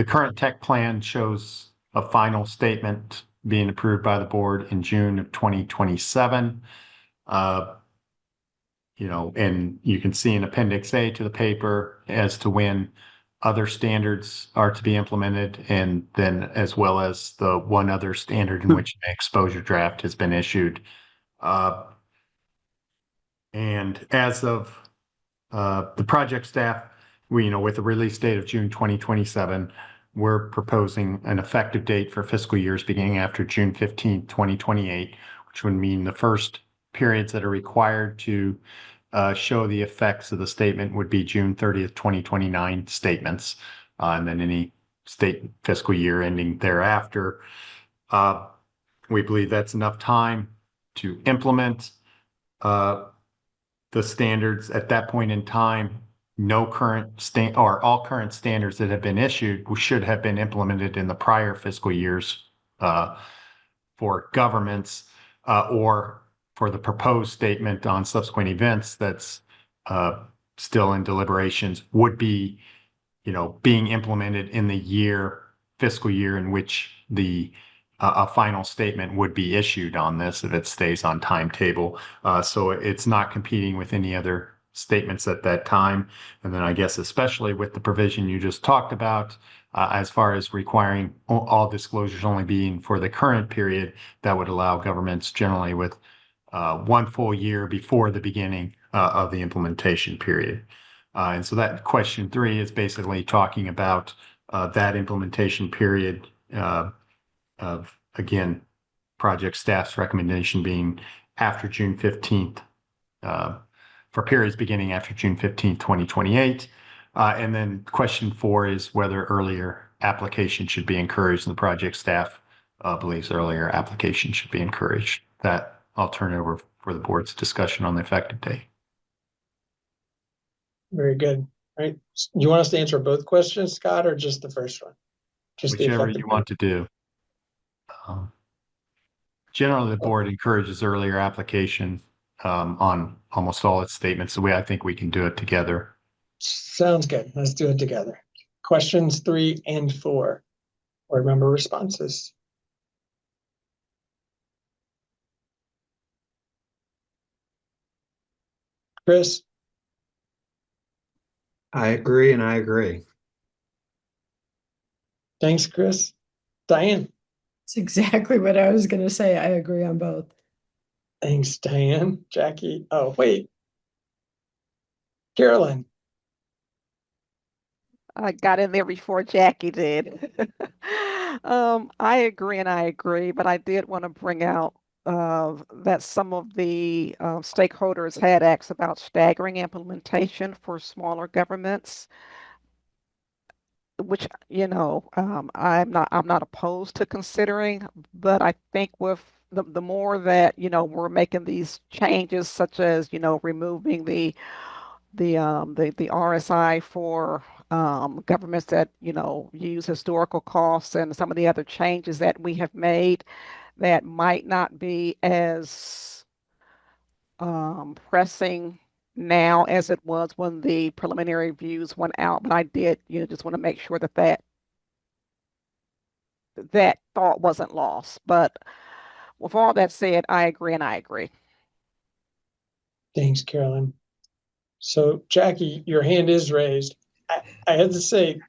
S3: current tech plan shows a final statement being approved by the board in June of 2027. And you can see in Appendix A to the paper as to when other standards are to be implemented, and then as well as the one other standard in which an exposure draft has been issued. And as of the project staff, with a release date of June 2027, we're proposing an effective date for fiscal years beginning after June 15th, 2028, which would mean the first periods that are required to show the effects of the statement would be June 30th, 2029 statements, and then any state fiscal year ending thereafter. We believe that's enough time to implement the standards at that point in time. No current all current standards that have been issued should have been implemented in the prior fiscal years for governments or for the proposed statement on subsequent events that's still in deliberations would be, being implemented in the fiscal year in which a final statement would be issued on this if it stays on timetable. So it's not competing with any other statements at that time. And then I guess especially with the provision you just talked about, as far as requiring all disclosures only being for the current period, that would allow governments generally with 1 full year before the beginning of the implementation period. And so that question 3 is basically talking about that implementation period of, again, project staff's recommendation being after June 15th, for periods beginning after June 15th, 2028. And then question 4 is whether earlier application should be encouraged, and the project staff believes earlier application should be encouraged. That I'll turn it over for the board's discussion on the effective date.
S1: Very good. All right. You want us to answer both questions, Scott, or just the first one? Just
S3: Whichever you want to do. Generally, the board encourages earlier application on almost all its statements. The way I think we can do it together.
S1: Sounds good. Let's do it together. Questions 3 and 4. Board member responses. Chris?
S4: I agree, and I agree.
S1: Thanks, Chris. Diane?
S6: It's exactly what I was going to say. I agree on both.
S1: Thanks, Diane. Jackie? Oh, wait. Carolyn?
S7: I got in there before Jackie did. I agree and I agree, but I did want to bring out that some of the stakeholders had asked about staggering implementation for smaller governments, which I'm not opposed to considering, but I think with the more that we're making these changes, such as removing the RSI for governments that use historical costs, and some of the other changes that we have made that might not be as pressing now as it was when the preliminary reviews went out. But I did just want to make sure that thought wasn't lost. But with all that said, I agree and I agree.
S1: Thanks, Carolyn. So, Jackie, your hand is raised. I had to say,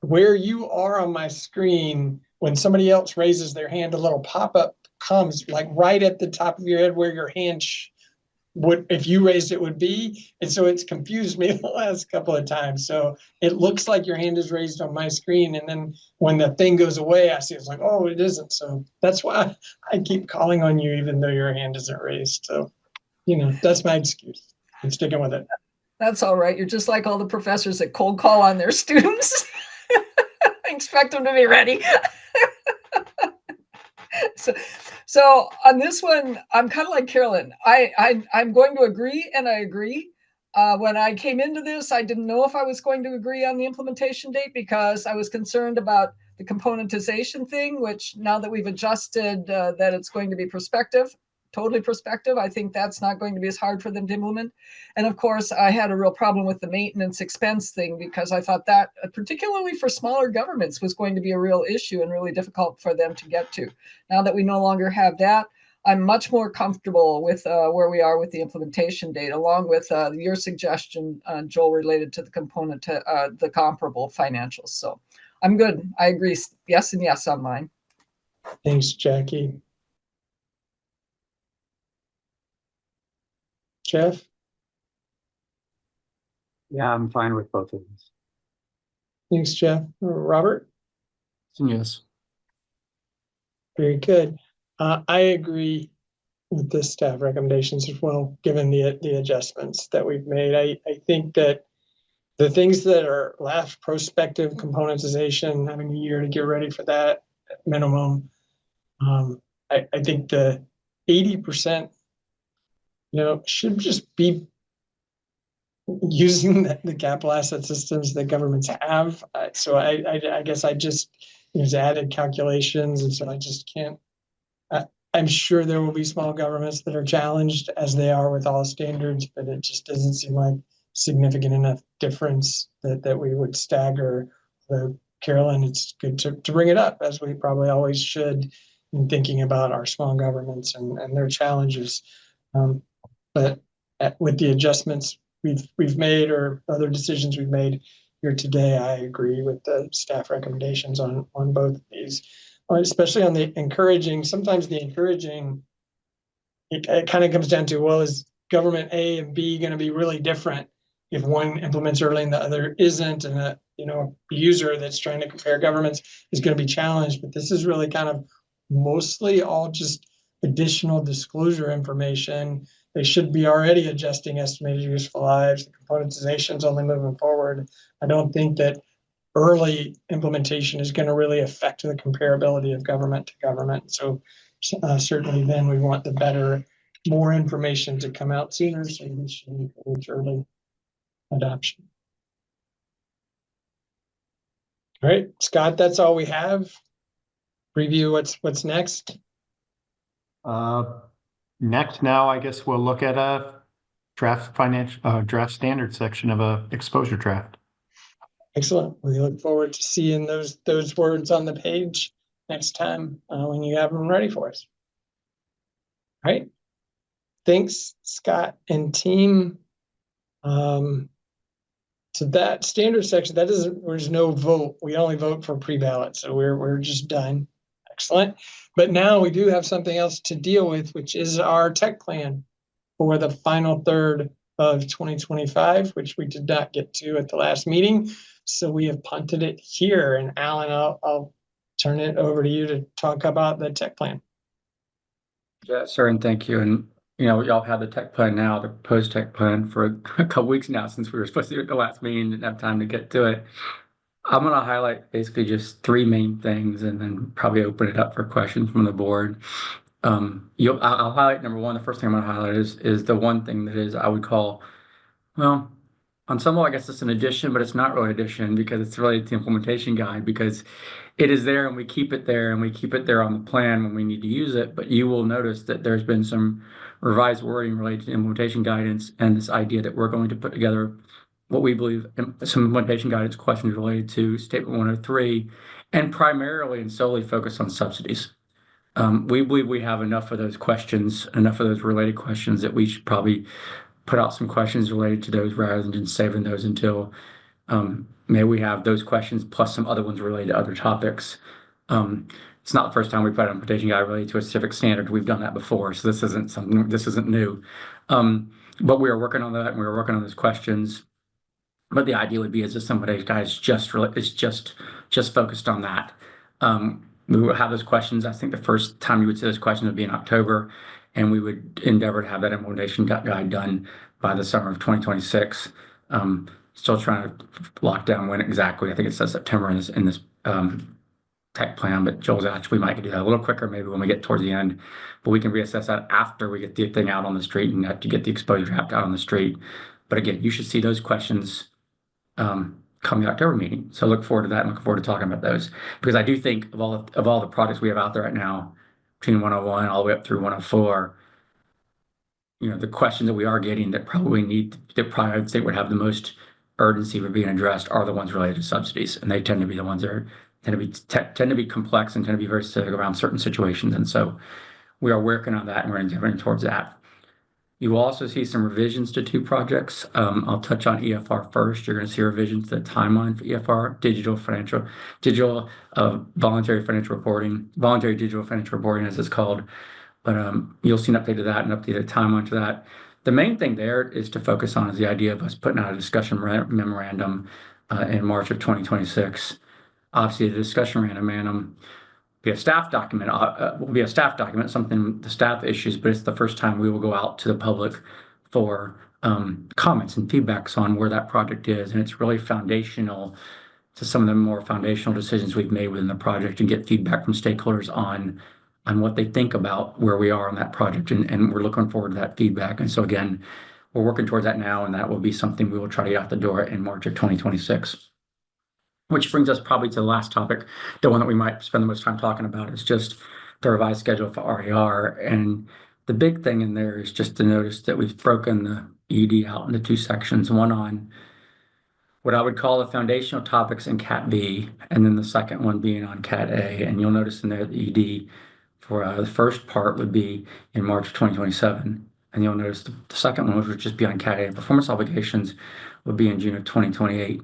S1: where you are on my screen, when somebody else raises their hand, a little pop-up comes like right at the top of your head where your hand would, if you raised it, would be. And so it's confused me the last couple of times. So it looks like your hand is raised on my screen. And then when the thing goes away, I see it's like, oh, it isn't. So that's why I keep calling on you, even though your hand isn't raised. So, that's my excuse. I'm sticking with it.
S5: That's all right. You're just like all the professors that cold call on their students. Expect them to be ready. So on this one, I'm kind of like Carolyn. I'm going to agree, and I agree. When I came into this, I didn't know if I was going to agree on the implementation date because I was concerned about the componentization thing, which now that we've adjusted that it's going to be prospective, totally prospective, I think that's not going to be as hard for them to implement. And of course, I had a real problem with the maintenance expense thing because I thought that, particularly for smaller governments, was going to be a real issue and really difficult for them to get to. Now that we no longer have that, I'm much more comfortable with where we are with the implementation date, along with your suggestion, Joel, related to the component to the comparable financials. So I'm good. I agree. Yes and yes on mine.
S1: Thanks, Jackie. Jeff?
S2: Yeah, I'm fine with both of these.
S1: Thanks, Jeff. Robert?
S8: Yes.
S1: Very good. I agree with the staff recommendations as well, given the adjustments that we've made. I think that the things that are left, prospective componentization, having a year to get ready for that at minimum. I think the 80%, should just be using the capital asset systems that governments have. So I guess I just use added calculations, and so I just can't. I'm sure there will be small governments that are challenged, as they are with all standards, but it just doesn't seem like significant enough difference that we would stagger. So, Carolyn, it's good to bring it up, as we probably always should, in thinking about our small governments and their challenges. But with the adjustments we've made, or other decisions we've made here today, I agree with the staff recommendations on both of these. Especially on the encouraging. Sometimes the encouraging, it kind of comes down to, well, is government A and B going to be really different if one implements early and the other isn't? And a user that's trying to compare governments is going to be challenged. But this is really kind of mostly all just additional disclosure information. They should be already adjusting estimated useful lives. The componentization is only moving forward. I don't think that early implementation is going to really affect the comparability of government to government. So certainly then we want more information to come out sooner, so we should encourage early adoption. All right, Scott, that's all we have. Review what's next.
S3: Next, now I guess we'll look at a draft standard section of a exposure draft.
S1: Excellent. We look forward to seeing those words on the page next time when you have them ready for us. All right. Thanks, Scott and team. To that standard section, there's no vote. We only vote for pre-ballot, so we're just done. Excellent. But now we do have something else to deal with, which is our tech plan for the final third of 2025, which we did not get to at the last meeting. So we have punted it here. And Alan, I'll turn it over to you to talk about the tech plan.
S8: Yeah, sir, and thank you. And y'all have the tech plan now, the proposed tech plan, for a couple weeks now, since we were supposed to do it the last meeting, didn't have time to get to it. I'm going to highlight basically just three main things, and then probably open it up for questions from the board. I'll highlight number one. The first thing I'm going to highlight is the one thing that is, I would call, well, on some level, I guess it's an addition, but it's not really addition, because it's related to the implementation guide, because it is there and we keep it there, and we keep it there on the plan when we need to use it. But you will notice that there's been some revised wording related to implementation guidance, and this idea that we're going to put together what we believe some implementation guidance questions related to Statement 103, and primarily and solely focus on subsidies. We believe we have enough of those questions, enough of those related questions, that we should probably put out some questions related to those rather than just saving those until maybe we have those questions plus some other ones related to other topics. It's not the first time we put out an implementation guide related to a specific standard. We've done that before, so this isn't new. But we are working on that, and we are working on those questions. But the idea would be is that somebody guys just focused on that. We will have those questions. I think the first time you would see those questions would be in October, and we would endeavor to have that implementation guide done by the summer of 2026. Still trying to lock down when exactly. I think it says September in this tech plan, but Joel's actually might do that a little quicker maybe when we get towards the end, but we can reassess that after we get the thing out on the street and have to get the exposure draft out on the street. But again, you should see those questions coming October meeting. So look forward to that and look forward to talking about those, because I do think of all the projects we have out there right now, between 101 all the way up through 104, the questions that we are getting that probably I'd say would have the most urgency for being addressed are the ones related to subsidies, and they tend to be the ones that tend to be complex and tend to be very specific around certain situations. And so we are working on that and we're endeavoring towards that. You will also see some revisions to 2 projects. I'll touch on EFR first. You're going to see revisions to the timeline for EFR, voluntary digital financial reporting, as it's called. But you'll see an update to that and updated timeline to that. The main thing there is to focus on is the idea of us putting out a discussion memorandum in March of 2026. Obviously, the discussion memorandum will be a staff document, something the staff issues, but it's the first time we will go out to the public for comments and feedbacks on where that project is. And it's really foundational to some of the more foundational decisions we've made within the project, and get feedback from stakeholders on what they think about where we are on that project. And we're looking forward to that feedback. And so again, we're working towards that now, and that will be something we will try to get out the door in March of 2026. Which brings us probably to the last topic, the one that we might spend the most time talking about, is just the revised schedule for RER. And the big thing in there is just to notice that we've broken the ED out into 2 sections, one on what I would call the foundational topics in Cat B, and then the second one being on Cat A. And you'll notice in there the ED for the first part would be in March 2027. And you'll notice the second one, which would just be on Cat A, performance obligations, would be in June of 2028.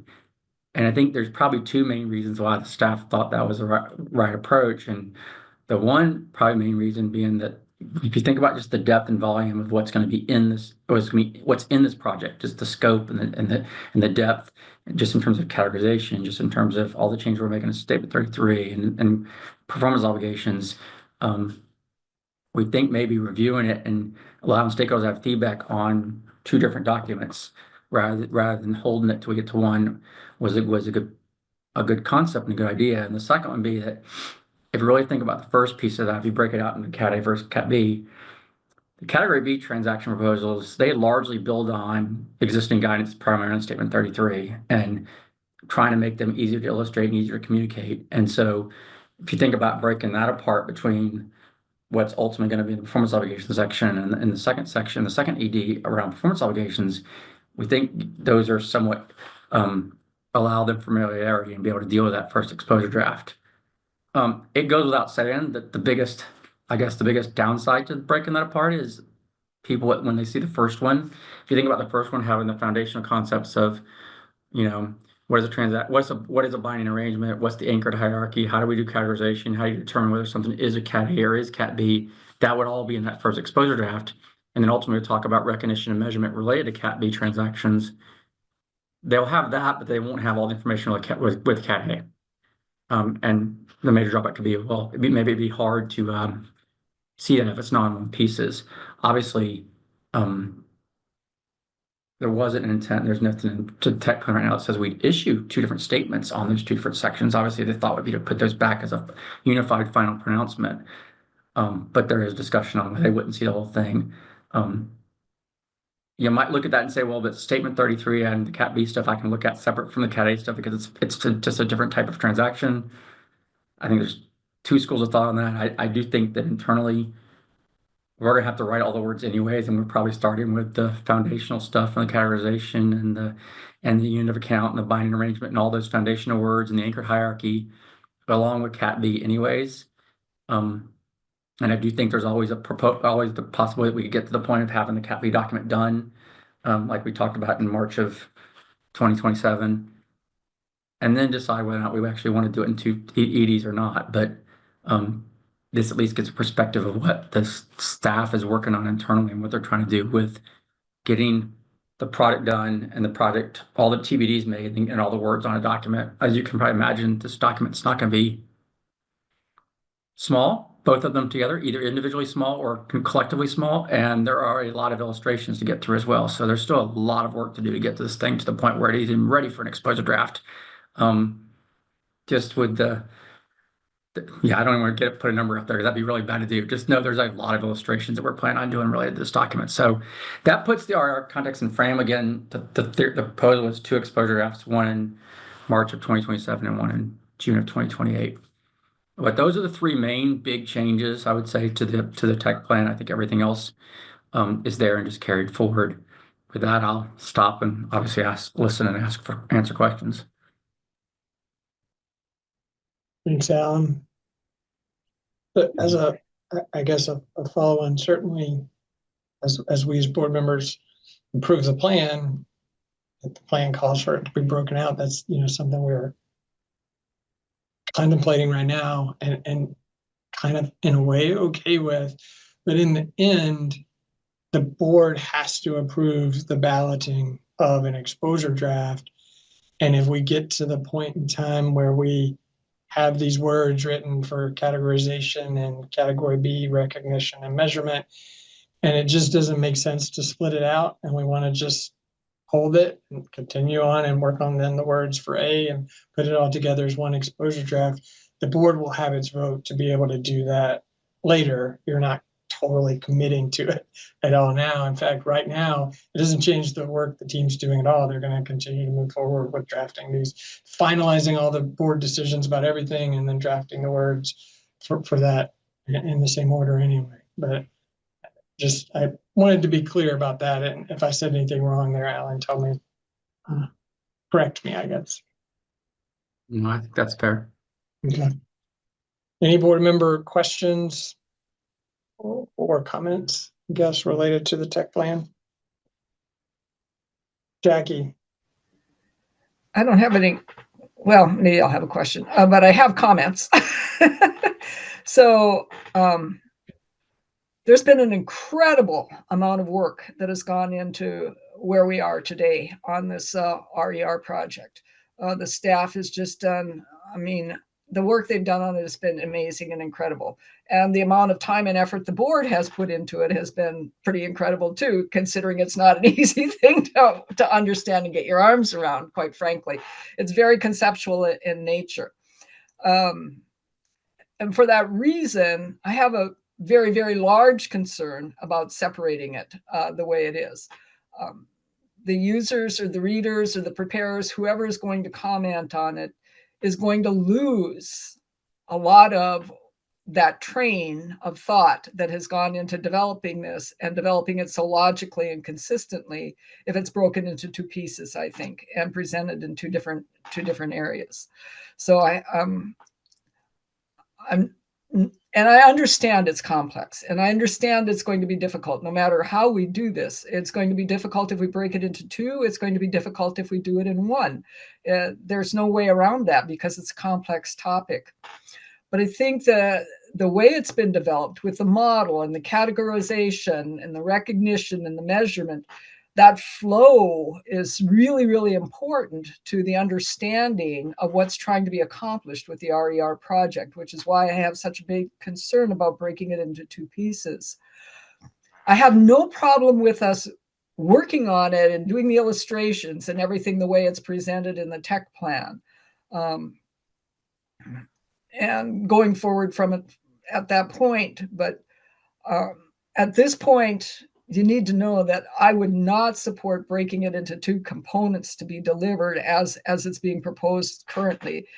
S8: And I think there's probably 2 main reasons why the staff thought that was the right approach. And the one probably main reason being that if you think about just the depth and volume of what's going to be in this, or what's in this project, just the scope and the depth, just in terms of categorization, just in terms of all the changes we're making in Statement 33 and performance obligations, we think maybe reviewing it and allowing stakeholders to have feedback on 2 different documents rather than holding it till we get to one was a good concept and a good idea. And the second one be that if you really think about the first piece of that, if you break it out into Cat A versus Cat B, the Category B transaction proposals, they largely build on existing guidance primarily in Statement 33 and trying to make them easier to illustrate and easier to communicate. And so if you think about breaking that apart between what's ultimately going to be the performance obligation section and the second section, the second ED around performance obligations, we think those are somewhat allow them familiarity and be able to deal with that first exposure draft. It goes without saying that the biggest downside to breaking that apart is people, when they see the first one, if you think about the first one having the foundational concepts of, what is a binding arrangement? What's the anchored hierarchy? How do we do categorization? How do you determine whether something is a Cat A or is Cat B? That would all be in that first exposure draft. And then ultimately talk about recognition and measurement related to Cat B transactions. They'll have that, but they won't have all the information with Cat A. And the major drawback could be, maybe it'd be hard to see that if it's not in one pieces. Obviously, there wasn't an intent. There's nothing to the tech plan right now that says we'd issue 2 different statements on those 2 different sections. Obviously, the thought would be to put those back as a unified final pronouncement. But there is discussion on whether they wouldn't see the whole thing. You might look at that and say, well, but Statement 33 and the Cat B stuff I can look at separate from the Cat A stuff because it's just a different type of transaction. I think there's 2 schools of thought on that. I do think that internally we're going to have to write all the words anyways, and we're probably starting with the foundational stuff and the categorization and the unit of account and the binding arrangement and all those foundational words and the anchored hierarchy along with Cat B anyways. And I do think there's always the possibility that we could get to the point of having the Cat B document done, like we talked about in March of 2027, and then decide whether or not we actually want to do it in 2 EDs or not. But this at least gets a perspective of what the staff is working on internally and what they're trying to do with getting the product done and the project, all the TBDs made and all the words on a document. As you can probably imagine, this document's not going to be small, both of them together, either individually small or collectively small. And there are a lot of illustrations to get through as well. So there's still a lot of work to do to get this thing to the point where it is even ready for an exposure draft. Just with the Yeah, I don't even want to put a number up there because that'd be really bad to do. Just know there's a lot of illustrations that we're planning on doing related to this document. So that puts the RR context and frame. Again, the proposal is 2 exposure drafts, one in March of 2027 and one in June of 2028. But those are the 3 main big changes, I would say, to the tech plan. I think everything else is there and just carried forward. With that, I'll stop and obviously listen and answer questions.
S1: Thanks, Alan. But as I guess a follow-on, certainly as we as board members improve the plan, if the plan calls for it to be broken out, that's, something we're contemplating right now and kind of in a way okay with. But in the end, the board has to approve the balloting of an exposure draft. And if we get to the point in time where we have these words written for categorization and category B, recognition and measurement, and it just doesn't make sense to split it out, and we want to just hold it and continue on and work on then the words for A and put it all together as one exposure draft, the board will have its vote to be able to do that later. You're not totally committing to it at all now. In fact, right now, it doesn't change the work the team's doing at all. They're going to continue to move forward with drafting these, finalizing all the board decisions about everything, and then drafting the words for that in the same order anyway. But just, I wanted to be clear about that. And if I said anything wrong there, Alan, tell me, correct me, I guess.
S8: No, I think that's fair.
S1: Okay. Any board member questions or comments, I guess, related to the tech plan? Jackie?
S5: I don't have any, well, maybe I'll have a question, but I have comments. So there's been an incredible amount of work that has gone into where we are today on this RER project. The staff has just done, I mean, the work they've done on it has been amazing and incredible. And the amount of time and effort the board has put into it has been pretty incredible too, considering it's not an easy thing to understand and get your arms around, quite frankly. It's very conceptual in nature. And for that reason, I have a very, very large concern about separating it the way it is. The users or the readers or the preparers, whoever is going to comment on it, is going to lose a lot of that train of thought that has gone into developing this and developing it so logically and consistently if it's broken into 2 pieces, I think, and presented in two different areas. So and I understand it's complex, and I understand it's going to be difficult no matter how we do this. It's going to be difficult if we break it into 2. It's going to be difficult if we do it in 1. There's no way around that because it's a complex topic. But I think that the way it's been developed with the model and the categorization and the recognition and the measurement, that flow is really, really important to the understanding of what's trying to be accomplished with the RER project, which is why I have such a big concern about breaking it into 2 pieces. I have no problem with us working on it and doing the illustrations and everything the way it's presented in the tech plan, and going forward from it at that point. But at this point, you need to know that I would not support breaking it into 2 components to be delivered as it's being proposed currently.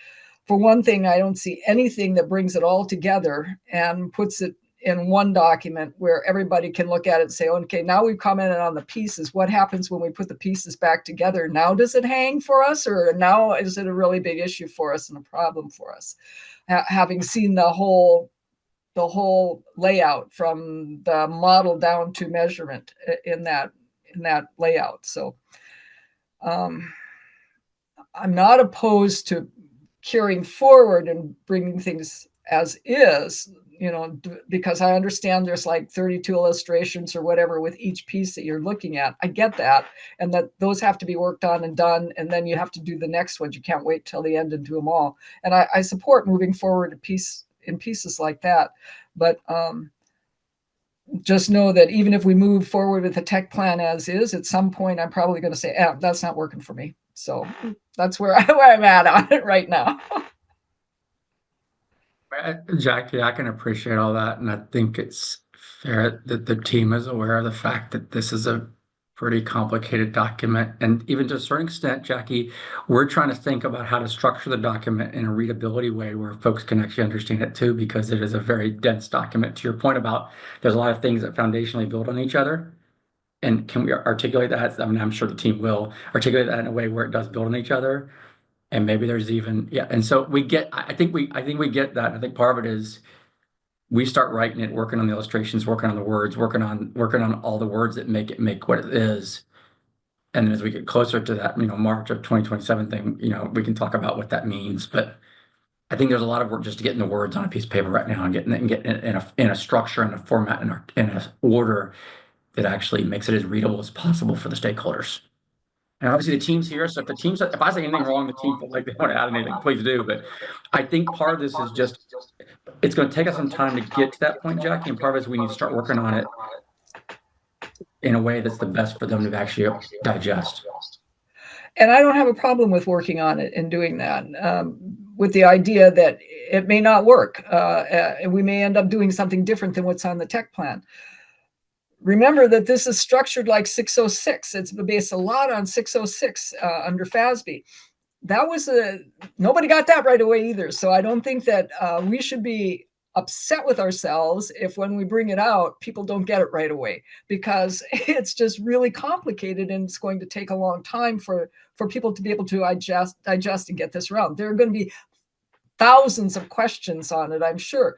S5: For one thing, I don't see anything that brings it all together and puts it in one document where everybody can look at it and say, okay, now we've commented on the pieces. What happens when we put the pieces back together? Now does it hang for us, or now is it a really big issue for us and a problem for us? Having seen the whole layout from the model down to measurement in that layout. So I'm not opposed to carrying forward and bringing things as is, because I understand there's like 32 illustrations or whatever with each piece that you're looking at. I get that. And that those have to be worked on and done. And then you have to do the next ones. You can't wait till the end and do them all. And I support moving forward in pieces like that. But just know that even if we move forward with the tech plan as is, at some point, I'm probably going to say, that's not working for me. So that's where I'm at on it right now.
S8: Jackie, I can appreciate all that, and I think it's fair that the team is aware of the fact that this is a pretty complicated document. And even to a certain extent, Jackie, we're trying to think about how to structure the document in a readability way where folks can actually understand it too, because it is a very dense document. To your point about there's a lot of things that foundationally build on each other. And can we articulate that? I mean, I'm sure the team will articulate that in a way where it does build on each other. And maybe there's even, yeah. And so we get, I think we get that. I think part of it is we start writing it, working on the illustrations, working on the words, working on all the words that make it what it is. And then as we get closer to that, March of 2027 thing, we can talk about what that means. But I think there's a lot of work just to get the words on a piece of paper right now and get it in a structure and a format and in a order that actually makes it as readable as possible for the stakeholders. And obviously the team's here. So if I say anything wrong, the team, like they want to add anything, please do. But I think part of this is just, it's going to take us some time to get to that point, Jackie. And part of it is we need to start working on it in a way that's the best for them to actually digest.
S5: And I don't have a problem with working on it and doing that, with the idea that it may not work. We may end up doing something different than what's on the tech plan. Remember that this is structured like 606. It's based a lot on 606 under FASB. That was nobody got that right away either. So I don't think that we should be upset with ourselves if when we bring it out, people don't get it right away, because it's just really complicated and it's going to take a long time for people to be able to digest and get this around. There are going to be thousands of questions on it, I'm sure.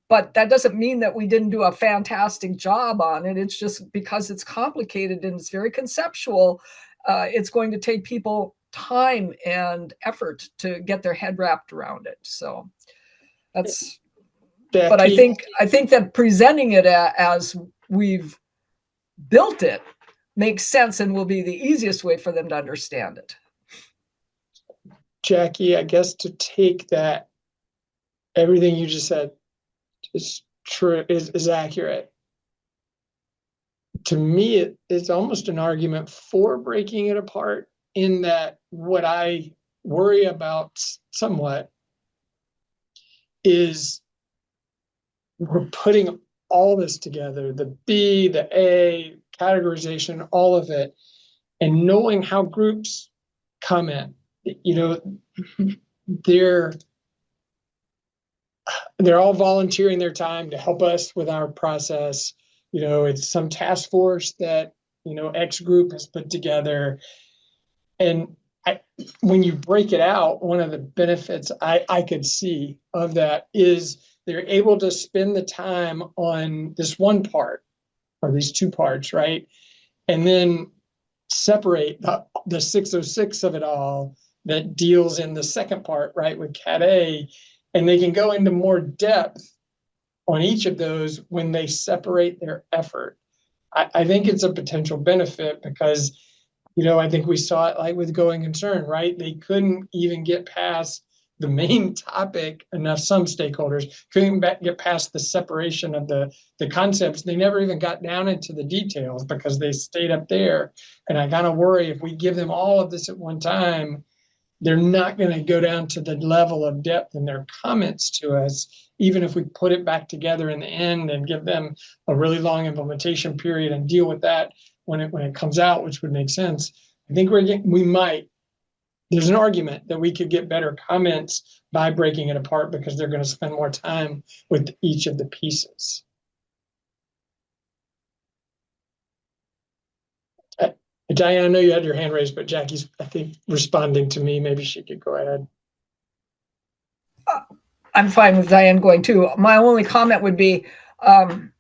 S5: But that doesn't mean that we didn't do a fantastic job on it. It's just because it's complicated and it's very conceptual, it's going to take people time and effort to get their head wrapped around it. So that's,
S1: Becky,
S5: but I think that presenting it as we've built it makes sense and will be the easiest way for them to understand it.
S1: Jackie, I guess to take that, everything you just said is true, is accurate. To me, it's almost an argument for breaking it apart, in that what I worry about somewhat is we're putting all this together, the B, the A, categorization, all of it, and knowing how groups come in. They're all volunteering their time to help us with our process. It's some task force that, X group has put together. And when you break it out, one of the benefits I could see of that is they're able to spend the time on this one part or these two parts, right? And then separate the 606 of it all that deals in the second part, right, with Cat A, and they can go into more depth on each of those when they separate their effort. I think it's a potential benefit because, I think we saw it like with going concern, right? They couldn't even get past the main topic enough. Some stakeholders couldn't get past the separation of the concepts. They never even got down into the details because they stayed up there. And I kind of worry if we give them all of this at one time, they're not going to go down to the level of depth in their comments to us, even if we put it back together in the end and give them a really long implementation period and deal with that when it comes out, which would make sense. I think there's an argument that we could get better comments by breaking it apart because they're going to spend more time with each of the pieces. Diane, I know you had your hand raised, but Jackie's, I think, responding to me. Maybe she could go ahead.
S5: I'm fine with Diane going too. My only comment would be, I'm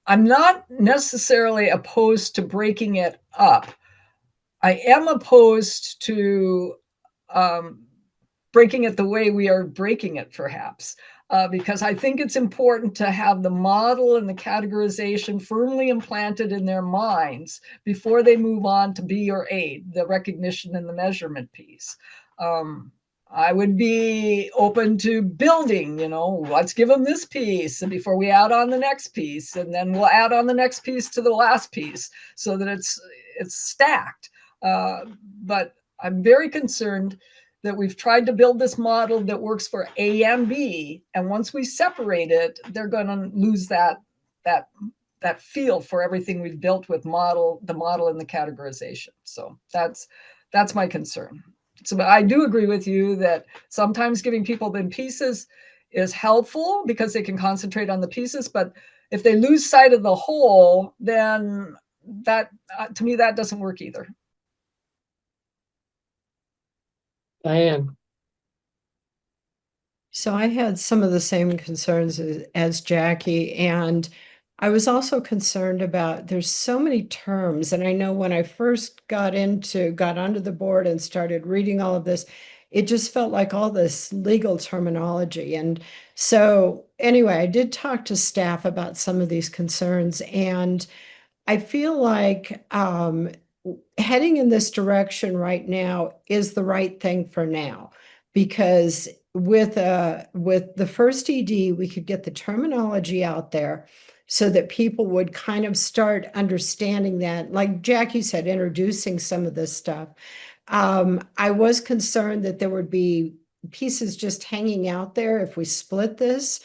S5: not necessarily opposed to breaking it up. I am opposed to breaking it the way we are breaking it, perhaps, because I think it's important to have the model and the categorization firmly implanted in their minds before they move on to B or A, the recognition and the measurement piece. I would be open to building, let's give them this piece and before we add on the next piece, and then we'll add on the next piece to the last piece so that it's stacked. But I'm very concerned that we've tried to build this model that works for A and B, and once we separate it, they're going to lose that feel for everything we've built with the model and the categorization. So that's my concern. So I do agree with you that sometimes giving people the pieces is helpful because they can concentrate on the pieces, but if they lose sight of the whole, then that to me that doesn't work either.
S1: Diane.
S6: So I had some of the same concerns as Jackie, and I was also concerned about there's so many terms. And I know when I first got onto the board and started reading all of this, it just felt like all this legal terminology. And so anyway, I did talk to staff about some of these concerns, and I feel like heading in this direction right now is the right thing for now, because with the first ED, we could get the terminology out there so that people would kind of start understanding that, like Jackie said, introducing some of this stuff. I was concerned that there would be pieces just hanging out there if we split this.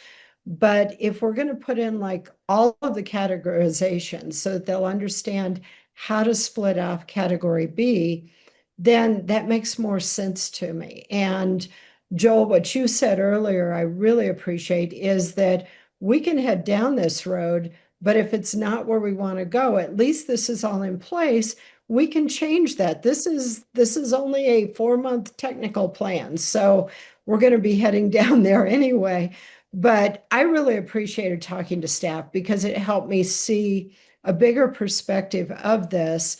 S6: But if we're going to put in like all of the categorizations so that they'll understand how to split off category B, then that makes more sense to me. And Joel, what you said earlier, I really appreciate is that we can head down this road, but if it's not where we want to go, at least this is all in place. We can change that. This is only a 4-month technical plan. So we're going to be heading down there anyway. But I really appreciated talking to staff because it helped me see a bigger perspective of this.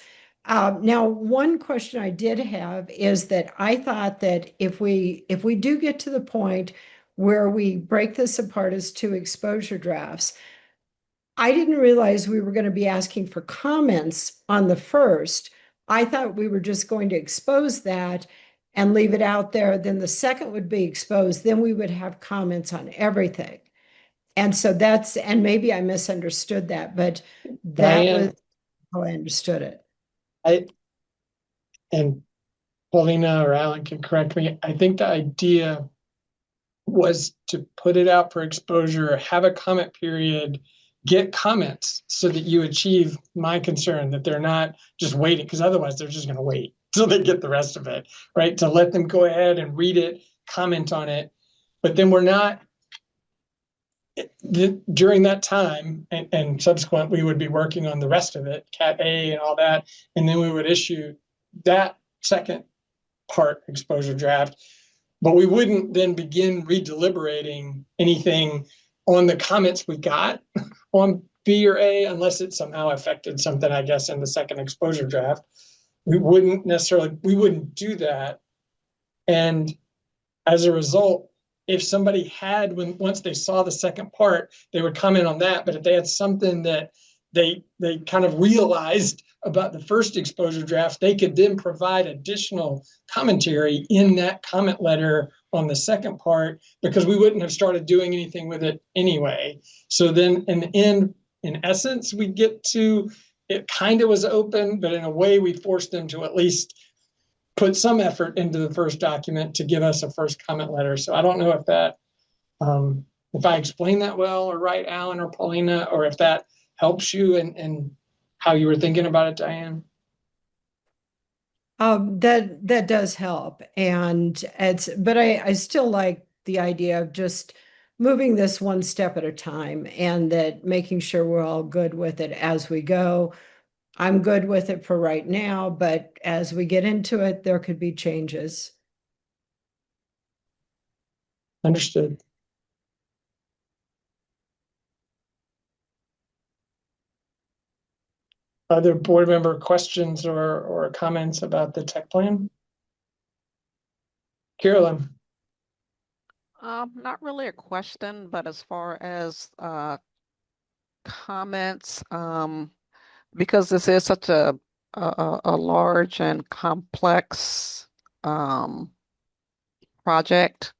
S6: Now, one question I did have is that I thought that if we do get to the point where we break this apart as 2 exposure drafts, I didn't realize we were going to be asking for comments on the first. I thought we were just going to expose that and leave it out there. Then the second would be exposed. Then we would have comments on everything. And so and maybe I misunderstood that, but that
S1: Diane,
S6: was how I understood it.
S1: And Paulina or Alan can correct me. I think the idea was to put it out for exposure, have a comment period, get comments so that you achieve my concern that they're not just waiting, because otherwise they're just going to wait till they get the rest of it, right? To let them go ahead and read it, comment on it. But then we're not, during that time and subsequent, we would be working on the rest of it, Cat A and all that, and then we would issue that second part exposure draft, but we wouldn't then begin redeliberating anything on the comments we got on B or A unless it somehow affected something, I guess, in the second exposure draft. We wouldn't do that. And as a result, if somebody had, once they saw the second part, they would comment on that. But if they had something that they kind of realized about the first exposure draft, they could then provide additional commentary in that comment letter on the second part, because we wouldn't have started doing anything with it anyway. So then in the end, in essence, we get to, it kind of was open, but in a way we forced them to at least put some effort into the first document to give us a first comment letter. So I don't know if that, if I explained that well or right, Alan or Paulina, or if that helps you and how you were thinking about it, Diane.
S6: That does help. And but I still like the idea of just moving this one step at a time and that making sure we're all good with it as we go. I'm good with it for right now, but as we get into it, there could be changes.
S1: Understood. Other board member questions or comments about the tech plan? Carolyn.
S7: Not really a question, but as far as comments, because this is such a large and complex project,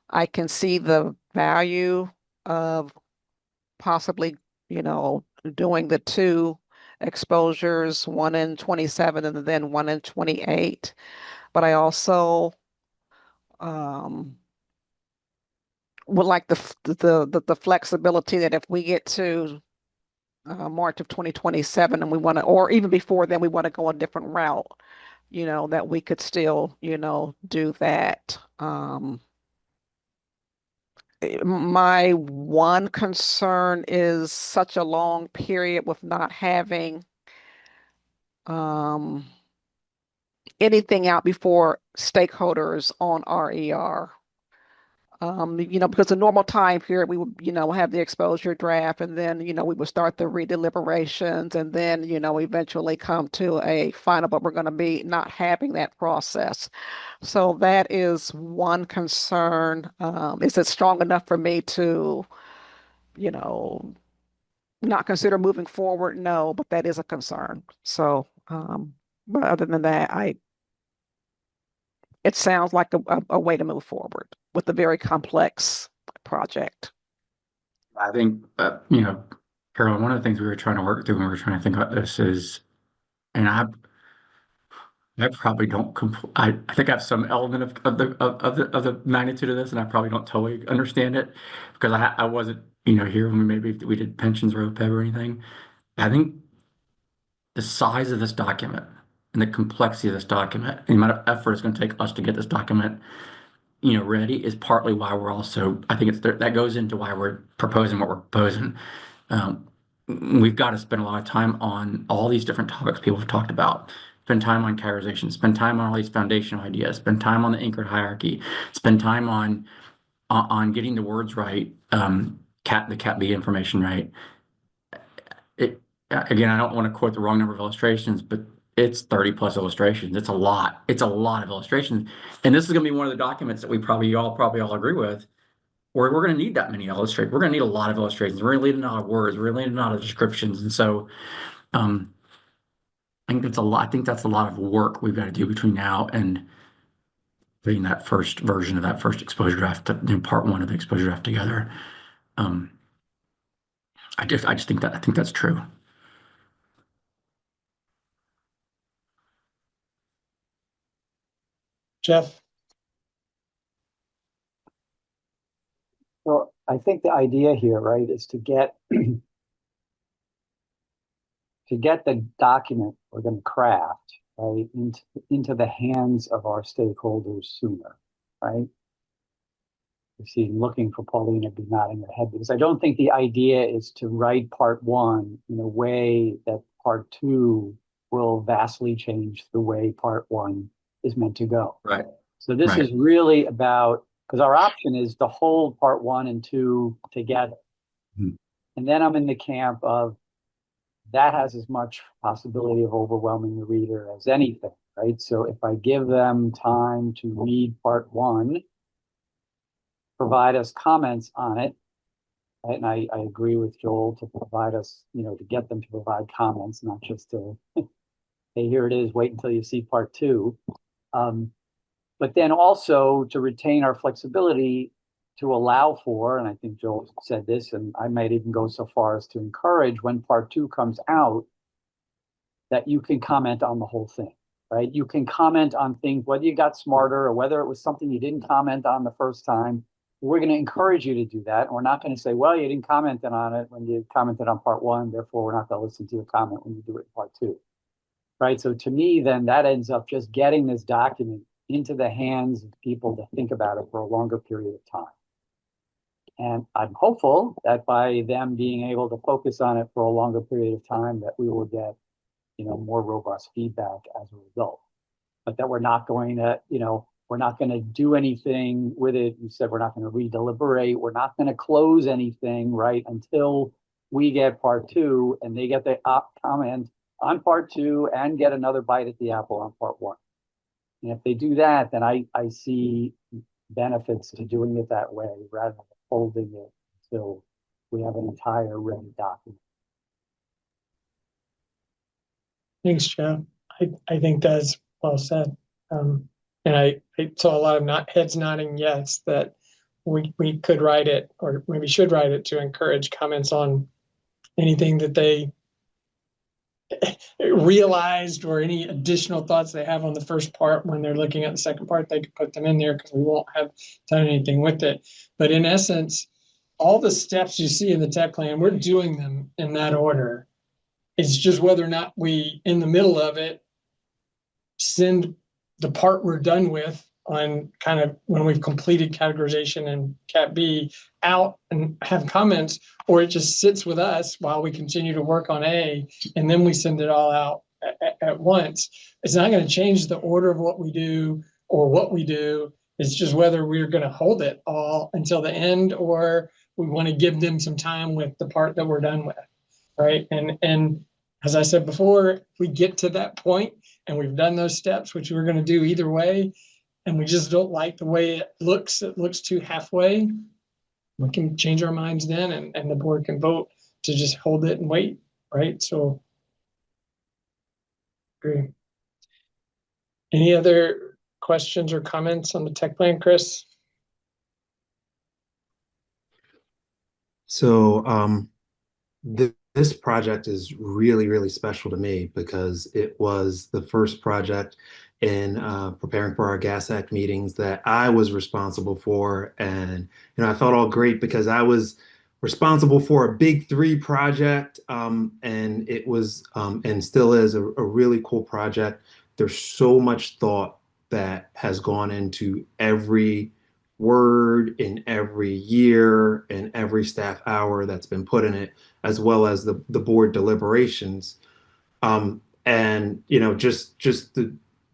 S7: I can see the value of possibly, doing the 2 exposures, one in 27 and then one in 28. But I also would like the flexibility that if we get to March of 2027 and we want to, or even before then, we want to go a different route, that we could still, do that. My one concern is such a long period with not having anything out before stakeholders on RER. Because the normal time period, we would, have the exposure draft, and then, we would start the redeliberations, and then, eventually come to a final, but we're going to be not having that process. So that is one concern. Is it strong enough for me to, not consider moving forward? No, but that is a concern. So, but other than that, it sounds like a way to move forward with a very complex project.
S8: I think, Carolyn, one of the things we were trying to work through when we were trying to think about this is, and I probably don't I think I have some element of the magnitude of this, and I probably don't totally understand it because I wasn't, here when we did pensions or OPEB or anything. I think the size of this document and the complexity of this document, the amount of effort it's going to take us to get this document, ready is partly why we're also, I think that goes into why we're proposing what we're proposing. We've got to spend a lot of time on all these different topics people have talked about. Spend time on categorization, spend time on all these foundational ideas, spend time on the anchored hierarchy, spend time on getting the words right, the Cat B information right. Again, I don't want to quote the wrong number of illustrations, but it's 30 plus illustrations. It's a lot. It's a lot of illustrations. And this is going to be one of the documents that we probably all agree with, where we're going to need that many illustrations. We're going to need a lot of illustrations. We're going to need a lot of words. We're going to need a lot of descriptions. And so I think that's a lot. I think that's a lot of work we've got to do between now and putting that first version of that first exposure draft, part one of the exposure draft together. I just think that's true.
S1: Jeff?
S9: Well, I think the idea here, right, is to get the document we're going to craft, right, into the hands of our stakeholders sooner, right? You see, looking for Paulina be nodding her head, because I don't think the idea is to write part one in a way that part two will vastly change the way part one is meant to go.
S8: Right.
S9: So this is really about, because our option is to hold part one and two together.
S8: Mm-hmm.
S9: And then I'm in the camp of that has as much possibility of overwhelming the reader as anything, right? So if I give them time to read part one, provide us comments on it, right? And I agree with Joel to provide us, to get them to provide comments, not just to, hey, here it is, wait until you see part two. But then also to retain our flexibility to allow for, and I think Joel said this, and I might even go so far as to encourage when part two comes out, that you can comment on the whole thing, right? You can comment on things, whether you got smarter or whether it was something you didn't comment on the first time. We're going to encourage you to do that. And we're not going to say, well, you didn't comment on it when you commented on part one, therefore we're not going to listen to your comment when you do it in part two, right? So to me, then that ends up just getting this document into the hands of people to think about it for a longer period of time. And I'm hopeful that by them being able to focus on it for a longer period of time, that we will get, more robust feedback as a result. But that we're not going to, we're not going to do anything with it. You said we're not going to redeliberate. We're not going to close anything, right, until we get part two and they get the comment on part two and get another bite at the apple on part one. And if they do that, then I see benefits to doing it that way rather than holding it until we have an entire ready document.
S1: Thanks, Jeff. I think that's well said. And I saw a lot of heads nodding yes, that we could write it, or maybe should write it, to encourage comments on anything that they realized or any additional thoughts they have on the first part when they're looking at the second part, they can put them in there because we won't have done anything with it. But in essence, all the steps you see in the tech plan, we're doing them in that order. It's just whether or not we, in the middle of it, send the part we're done with on kind of when we've completed categorization and Cat B out and have comments, or it just sits with us while we continue to work on A, and then we send it all out at once. It's not going to change the order of what we do or what we do. It's just whether we're going to hold it all until the end, or we want to give them some time with the part that we're done with, right? And as I said before, if we get to that point and we've done those steps, which we're going to do either way, and we just don't like the way it looks too halfway, we can change our minds then, and the board can vote to just hold it and wait, right? So, agree. Any other questions or comments on the tech plan, Chris?
S4: So this project is really, really special to me because it was the first project in preparing for our Gas Act meetings that I was responsible for. And, I felt all great because I was responsible for a big 3 project. And it was, and still is, a really cool project. There's so much thought that has gone into every word in every year and every staff hour that's been put in it, as well as the board deliberations. And just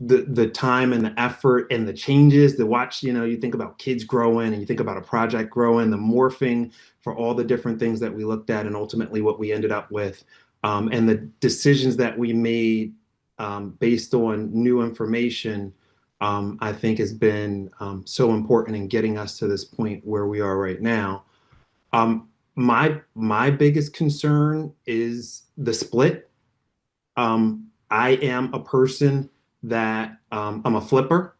S4: the time and the effort and the changes to watch, you think about kids growing and you think about a project growing, the morphing for all the different things that we looked at and ultimately what we ended up with, and the decisions that we made based on new information, I think has been so important in getting us to this point where we are right now. My biggest concern is the split. I am a person that I'm a flipper.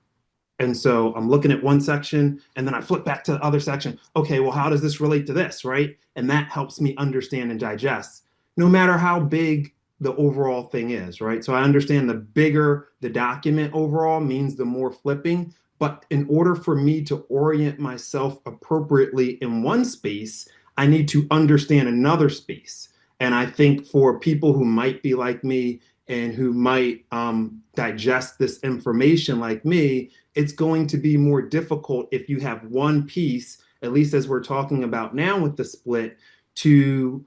S4: And so I'm looking at one section and then I flip back to the other section. Okay, well, how does this relate to this, right? And that helps me understand and digest, no matter how big the overall thing is, right? So I understand the bigger the document overall means the more flipping. But in order for me to orient myself appropriately in one space, I need to understand another space. And I think for people who might be like me and who might digest this information like me, it's going to be more difficult if you have one piece, at least as we're talking about now with the split, to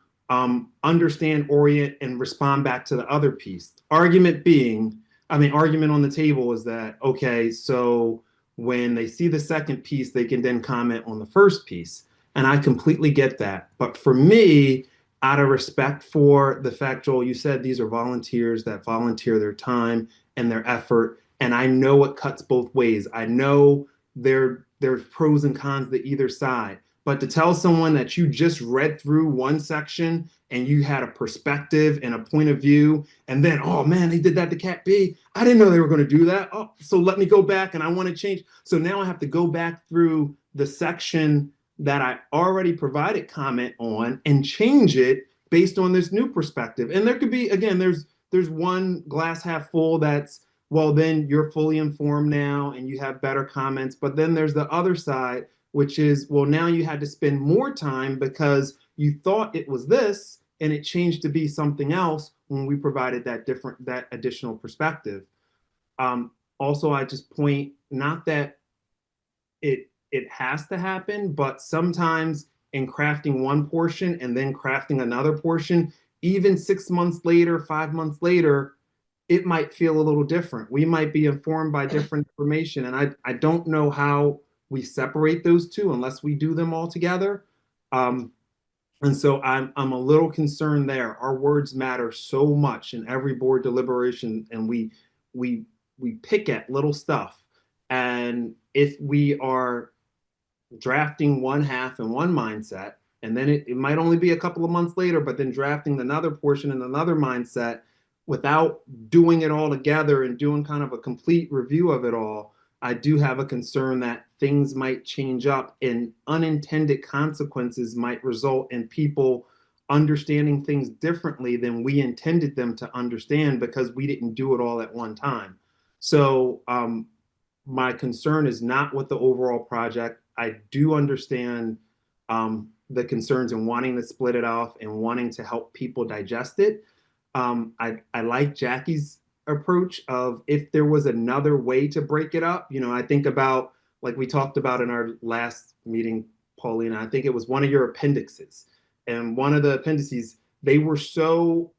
S4: understand, orient, and respond back to the other piece. Argument on the table is that, okay, so when they see the second piece, they can then comment on the first piece. And I completely get that. But for me, out of respect for the fact, Joel, you said these are volunteers that volunteer their time and their effort. And I know it cuts both ways. I know there's pros and cons to either side. But to tell someone that you just read through one section and you had a perspective and a point of view, and then, oh man, they did that to Cat B. I didn't know they were going to do that. Oh, so let me go back and I want to change. So now I have to go back through the section that I already provided comment on and change it based on this new perspective. And there could be, again, there's one glass half full that's, well, then you're fully informed now and you have better comments. But then there's the other side, which is, well, now you had to spend more time because you thought it was this and it changed to be something else when we provided that additional perspective. Also, I just point, not that it has to happen, but sometimes in crafting one portion and then crafting another portion, even 6 months later, 5 months later, it might feel a little different. We might be informed by different information. And I don't know how we separate those two unless we do them all together. And so I'm a little concerned there. Our words matter so much in every board deliberation, and we pick at little stuff. And if we are drafting one half in one mindset, and then it might only be a couple of months later, but then drafting another portion in another mindset without doing it all together and doing kind of a complete review of it all, I do have a concern that things might change up and unintended consequences might result in people understanding things differently than we intended them to understand because we didn't do it all at one time. So my concern is not with the overall project. I do understand the concerns in wanting to split it off and wanting to help people digest it. I like Jackie's approach of if there was another way to break it up. I think about, like we talked about in our last meeting, Paulina, I think it was one of your appendixes. And one of the appendices, they were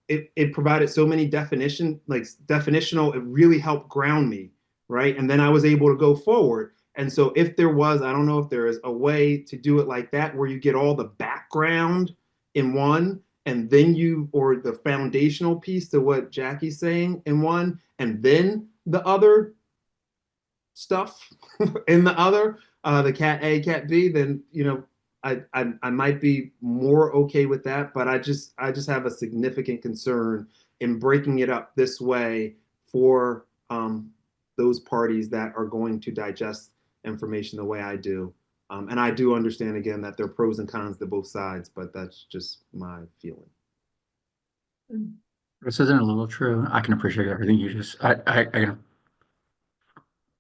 S4: it provided so many definitional, it really helped ground me, right? And then I was able to go forward. And so if there was, I don't know if there is a way to do it like that, where you get all the background in one, and then or the foundational piece to what Jackie's saying in one, and then the other stuff in the other, the Cat A, Cat B, then, I might be more okay with that, but I just have a significant concern in breaking it up this way for those parties that are going to digest information the way I do. And I do understand, again, that there are pros and cons to both sides, but that's just my feeling.
S8: This isn't a little true. I can appreciate everything you just, I can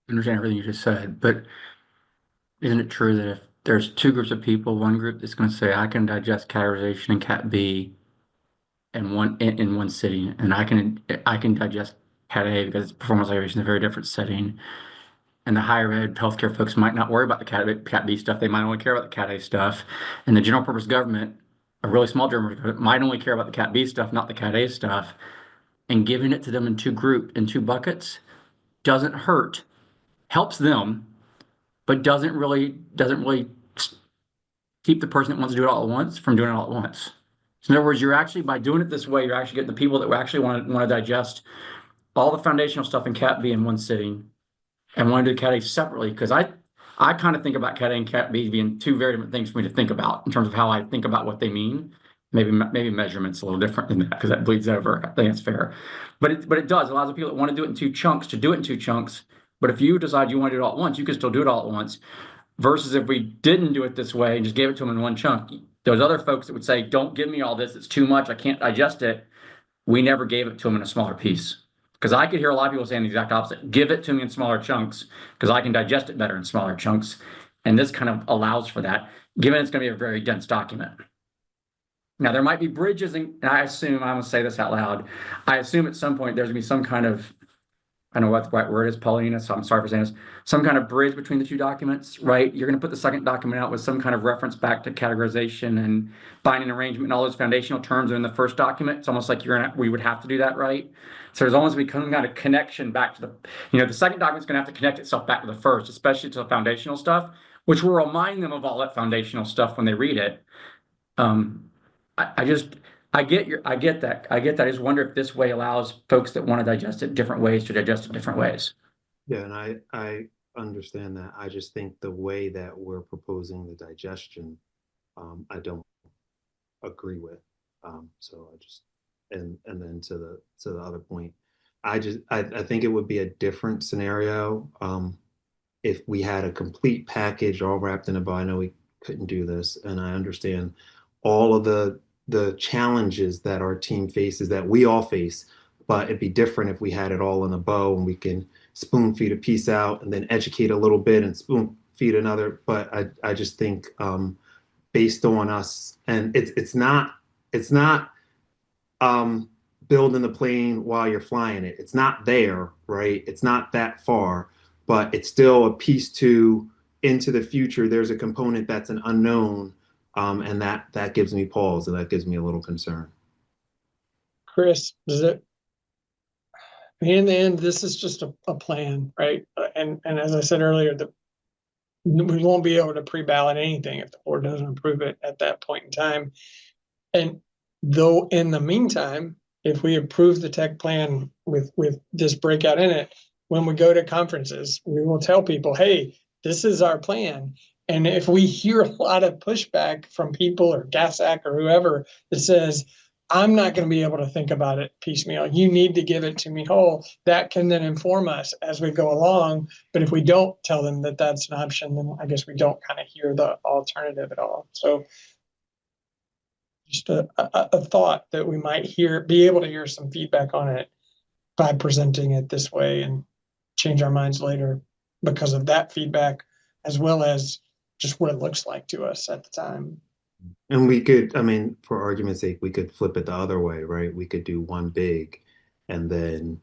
S8: understand everything you just said, but isn't it true that if there's two groups of people, one group that's going to say, I can digest categorization and Cat B in one sitting, and I can digest Cat A because performance evaluation is a very different setting. And the higher ed healthcare folks might not worry about the Cat B stuff. They might only care about the Cat A stuff. And the general purpose government, a really small general purpose government, might only care about the Cat B stuff, not the Cat A stuff. And giving it to them in two buckets doesn't hurt, helps them, but doesn't really keep the person that wants to do it all at once from doing it all at once. So in other words, you're actually, by doing it this way, you're actually getting the people that actually want to digest all the foundational stuff in Cat B in one sitting, and want to do Cat A separately, because I kind of think about Cat A and Cat B being two very different things for me to think about in terms of how I think about what they mean. Maybe measurement's a little different than that because that bleeds over. I think it's fair, but it does. It allows the people that want to do it in two chunks to do it in two chunks. But if you decide you want to do it all at once, you can still do it all at once. Versus if we didn't do it this way and just gave it to them in one chunk, those other folks that would say, "Don't give me all this; it's too much. I can't digest it." We never gave it to them in a smaller piece. Because I could hear a lot of people saying the exact opposite. Give it to me in smaller chunks because I can digest it better in smaller chunks. And this kind of allows for that, given it's going to be a very dense document. Now, there might be bridges, and I assume, I'm going to say this out loud, I assume at some point there's going to be some kind of, I don't know what the right word is, Paulina, so I'm sorry for saying this, some kind of bridge between the two documents, right? You're going to put the second document out with some kind of reference back to categorization and binding arrangement, and all those foundational terms are in the first document. It's almost like we would have to do that, right? So there's almost becoming kind of connection back to the second document's going to have to connect itself back to the first, especially to the foundational stuff, which will remind them of all that foundational stuff when they read it. I get that. I just wonder if this way allows folks that want to digest it different ways to digest it different ways.
S4: Yeah, and I understand that. I just think the way that we're proposing the digestion, I don't agree with. So I just, and then to the other point, I think it would be a different scenario if we had a complete package all wrapped in a bow. I know we couldn't do this, and I understand all of the challenges that our team faces, that we all face, but it'd be different if we had it all in a bow and we can spoon feed a piece out and then educate a little bit and spoon feed another. But I just think based on us, and it's not building the plane while you're flying it. It's not there, right? It's not that far, but it's still a piece into the future. There's a component that's an unknown, and that gives me pause, and that gives me a little concern.
S1: Chris, in the end, this is just a plan, right? And as I said earlier, we won't be able to pre-ballot anything if the board doesn't approve it at that point in time. And though in the meantime, if we approve the tech plan with this breakout in it, when we go to conferences, we will tell people, hey, this is our plan. And if we hear a lot of pushback from people or GASAC or whoever that says, I'm not going to be able to think about it piecemeal, you need to give it to me whole, that can then inform us as we go along. But if we don't tell them that that's an option, then I guess we don't kind of hear the alternative at all. So just a thought that we might be able to hear some feedback on it by presenting it this way and change our minds later because of that feedback, as well as just what it looks like to us at the time.
S4: And we could, I mean, for argument's sake, we could flip it the other way, right? We could do one big and then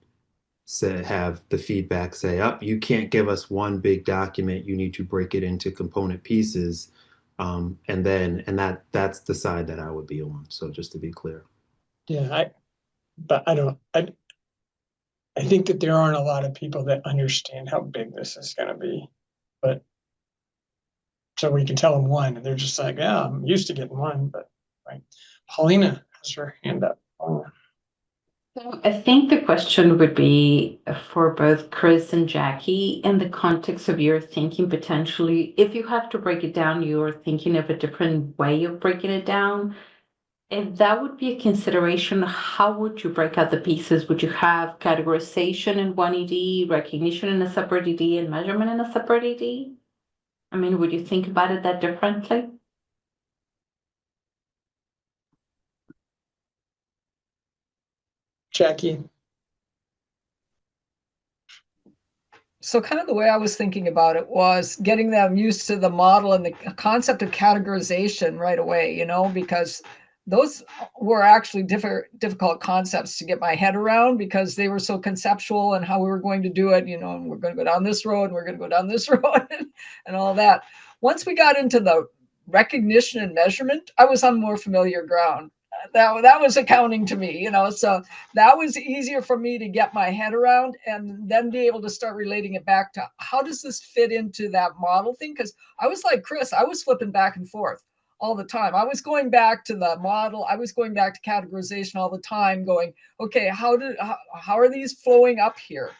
S4: have the feedback say, up, you can't give us one big document. You need to break it into component pieces. And that's the side that I would be on. So just to be clear.
S1: Yeah, I think that there aren't a lot of people that understand how big this is going to be, but so we can tell them one and they're just like, yeah, I'm used to getting one, but right. Paulina has her hand up.
S10: So I think the question would be for both Chris and Jackie in the context of your thinking potentially, if you have to break it down, you're thinking of a different way of breaking it down. If that would be a consideration, how would you break out the pieces? Would you have categorization in one ED, recognition in a separate ED, and measurement in a separate ED? I mean, would you think about it that differently?
S1: Jackie.
S5: So kind of the way I was thinking about it was getting them used to the model and the concept of categorization right away, you know, because those were actually difficult concepts to get my head around because they were so conceptual and how we were going to do it, you know, and we're going to go down this road and we're going to go down this road and all that. Once we got into the recognition and measurement, I was on more familiar ground. That was accounting to me, you know, so that was easier for me to get my head around and then be able to start relating it back to how does this fit into that model thing? Because I was like Chris, I was flipping back and forth all the time. I was going back to the model. I was going back to categorization all the time going, okay, how are these flowing up here?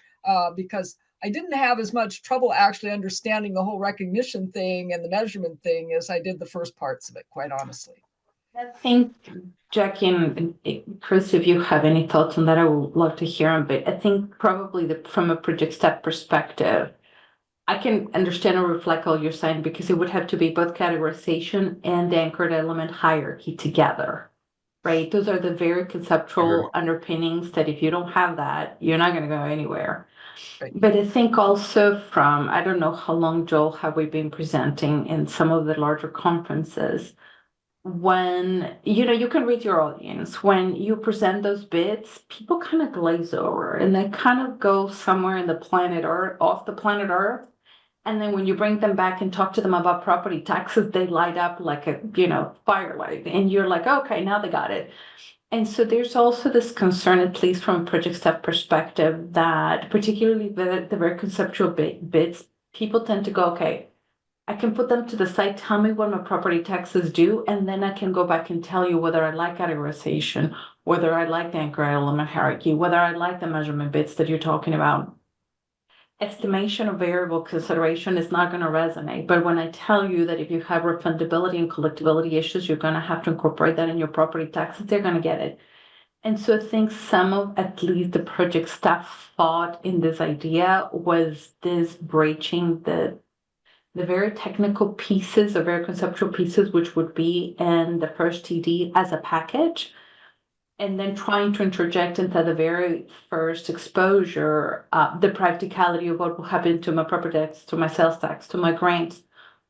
S5: Because I didn't have as much trouble actually understanding the whole recognition thing and the measurement thing as I did the first parts of it, quite honestly.
S10: I think, Jackie and Chris, if you have any thoughts on that, I would love to hear them. But I think probably from a project step perspective, I can understand and reflect all you're saying because it would have to be both categorization and the anchored element hierarchy together, right? Those are the very conceptual underpinnings that if you don't have that, you're not going to go anywhere. Right. But I think also I don't know how long, Joel, have we been presenting in some of the larger conferences. When, you know, you can read your audience. When you present those bits, people kind of glaze over and they kind of go somewhere in the planet Earth, off the planet Earth. And then when you bring them back and talk to them about property taxes, they light up like a, you know, firelight. And you're like, okay, now they got it. And so there's also this concern, at least from a project staff perspective, that particularly the very conceptual bits, people tend to go, okay, I can put them to the side, tell me what my property taxes do, and then I can go back and tell you whether I like categorization, whether I like the anchor element hierarchy, whether I like the measurement bits that you're talking about. Estimation of variable consideration is not going to resonate. But when I tell you that if you have refundability and collectability issues, you're going to have to incorporate that in your property taxes, they're going to get it. And so I think some of at least the project staff thought in this idea was this breaching the very technical pieces, the very conceptual pieces, which would be in the first TD as a package, and then trying to interject into the very first exposure, the practicality of what will happen to my property tax, to my sales tax, to my grants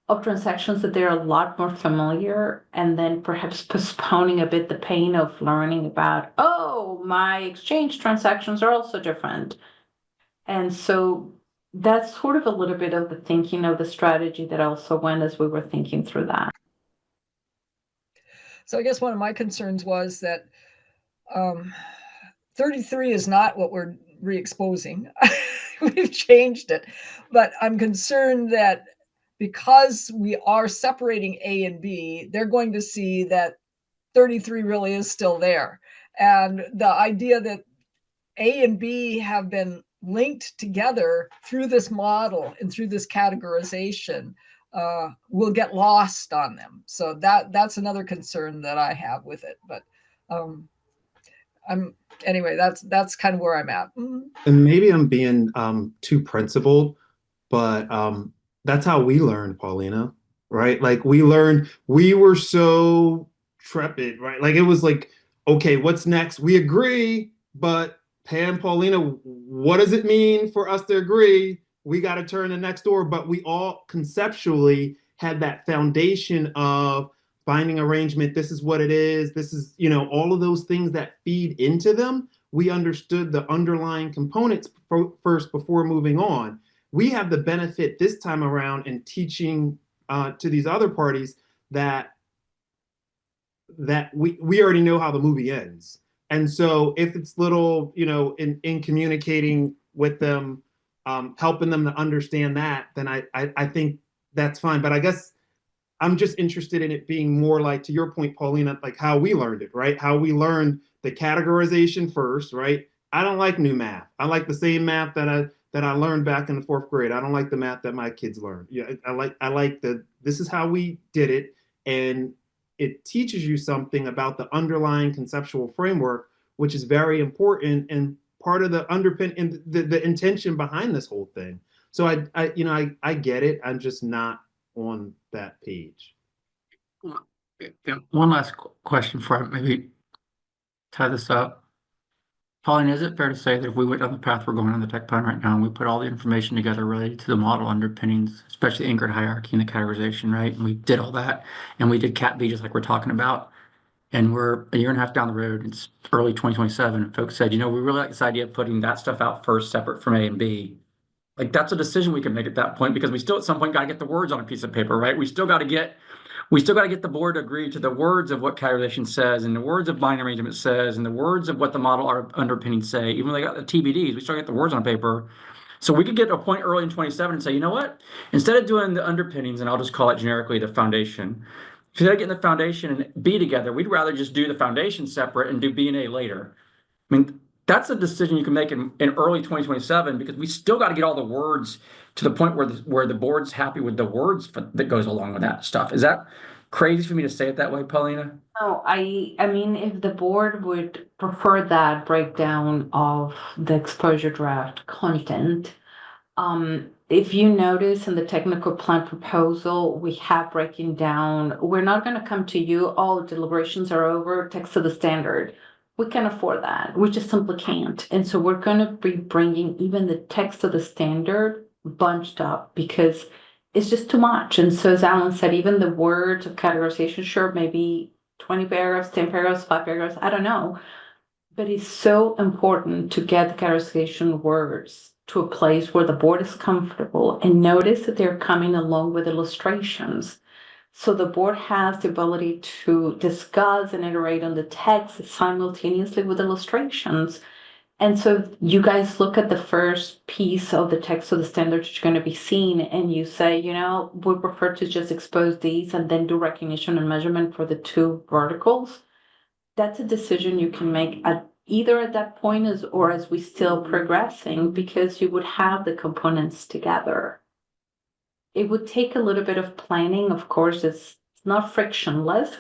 S10: of transactions that they're a lot more familiar, and then perhaps postponing a bit the pain of learning about, oh, my exchange transactions are also different. And so that's sort of a little bit of the thinking of the strategy that also went as we were thinking through that.
S5: So I guess one of my concerns was that 33 is not what we're re-exposing. We've changed it. But I'm concerned that because we are separating A and B, they're going to see that 33 really is still there. And the idea that A and B have been linked together through this model and through this categorization will get lost on them. So that's another concern that I have with it. But anyway, that's kind of where I'm at.
S4: And maybe I'm being too principled, but that's how we learned, Paulina, right? Like we learned, we were so trepid, right? Like it was like, okay, what's next? We agree, but Pam, Paulina, what does it mean for us to agree? We got to turn the next door, but we all conceptually had that foundation of binding arrangement. This is what it is. This is, you know, all of those things that feed into them. We understood the underlying components first before moving on. We have the benefit this time around in teaching to these other parties that we already know how the movie ends. And so if it's little, you know, in communicating with them, helping them to understand that, then I think that's fine. But I guess I'm just interested in it being more like, to your point, Paulina, like how we learned it, right? How we learned the categorization first, right? I don't like new math. I like the same math that I learned back in the 4th grade. I don't like the math that my kids learned. Yeah, I like this is how we did it, and it teaches you something about the underlying conceptual framework, which is very important and part of the underpin and the intention behind this whole thing. So I get it. I'm just not on that page.
S8: One last question for maybe tie this up. Pauline, is it fair to say that if we went down the path we're going on the tech plan right now, and we put all the information together related to the model underpinnings, especially the anchored hierarchy and the categorization, right? And we did all that, and we did Cat B just like we're talking about, and we're a year and a half down the road, it's early 2027, and folks said, you know, we really like this idea of putting that stuff out first, separate from A and B. Like that's a decision we can make at that point, because we still at some point got to get the words on a piece of paper, right? We still got to get the board to agree to the words of what categorization says, and the words of binding arrangement says, and the words of what the model underpinnings say. Even though they got the TBDs, we still get the words on paper. So we could get to a point early in 27 and say, you know what? Instead of doing the underpinnings, and I'll just call it generically the foundation, instead of getting the foundation and B together, we'd rather just do the foundation separate and do B and A later. I mean, that's a decision you can make in early 2027, because we still got to get all the words to the point where the board's happy with the words that goes along with that stuff. Is that crazy for me to say it that way, Paulina?
S10: No, I mean, if the board would prefer that breakdown of the exposure draft content, if you notice in the technical plan proposal, we have breaking down, we're not going to come to you, all deliberations are over, text of the standard. We can afford that. We just simply can't. And so we're going to be bringing even the text of the standard bunched up, because it's just too much. And so as Alan said, even the words of categorization, sure, maybe 20 paragraphs, 10 paragraphs, 5 paragraphs, I don't know. But it's so important to get the categorization words to a place where the board is comfortable, and notice that they're coming along with illustrations. So the board has the ability to discuss and iterate on the text simultaneously with illustrations. And so you guys look at the first piece of the text of the standards you're going to be seeing, and you say, you know, we prefer to just expose these and then do recognition and measurement for the 2 verticals. That's a decision you can make at either at that point or as we still progressing, because you would have the components together. It would take a little bit of planning. Of course, it's not frictionless.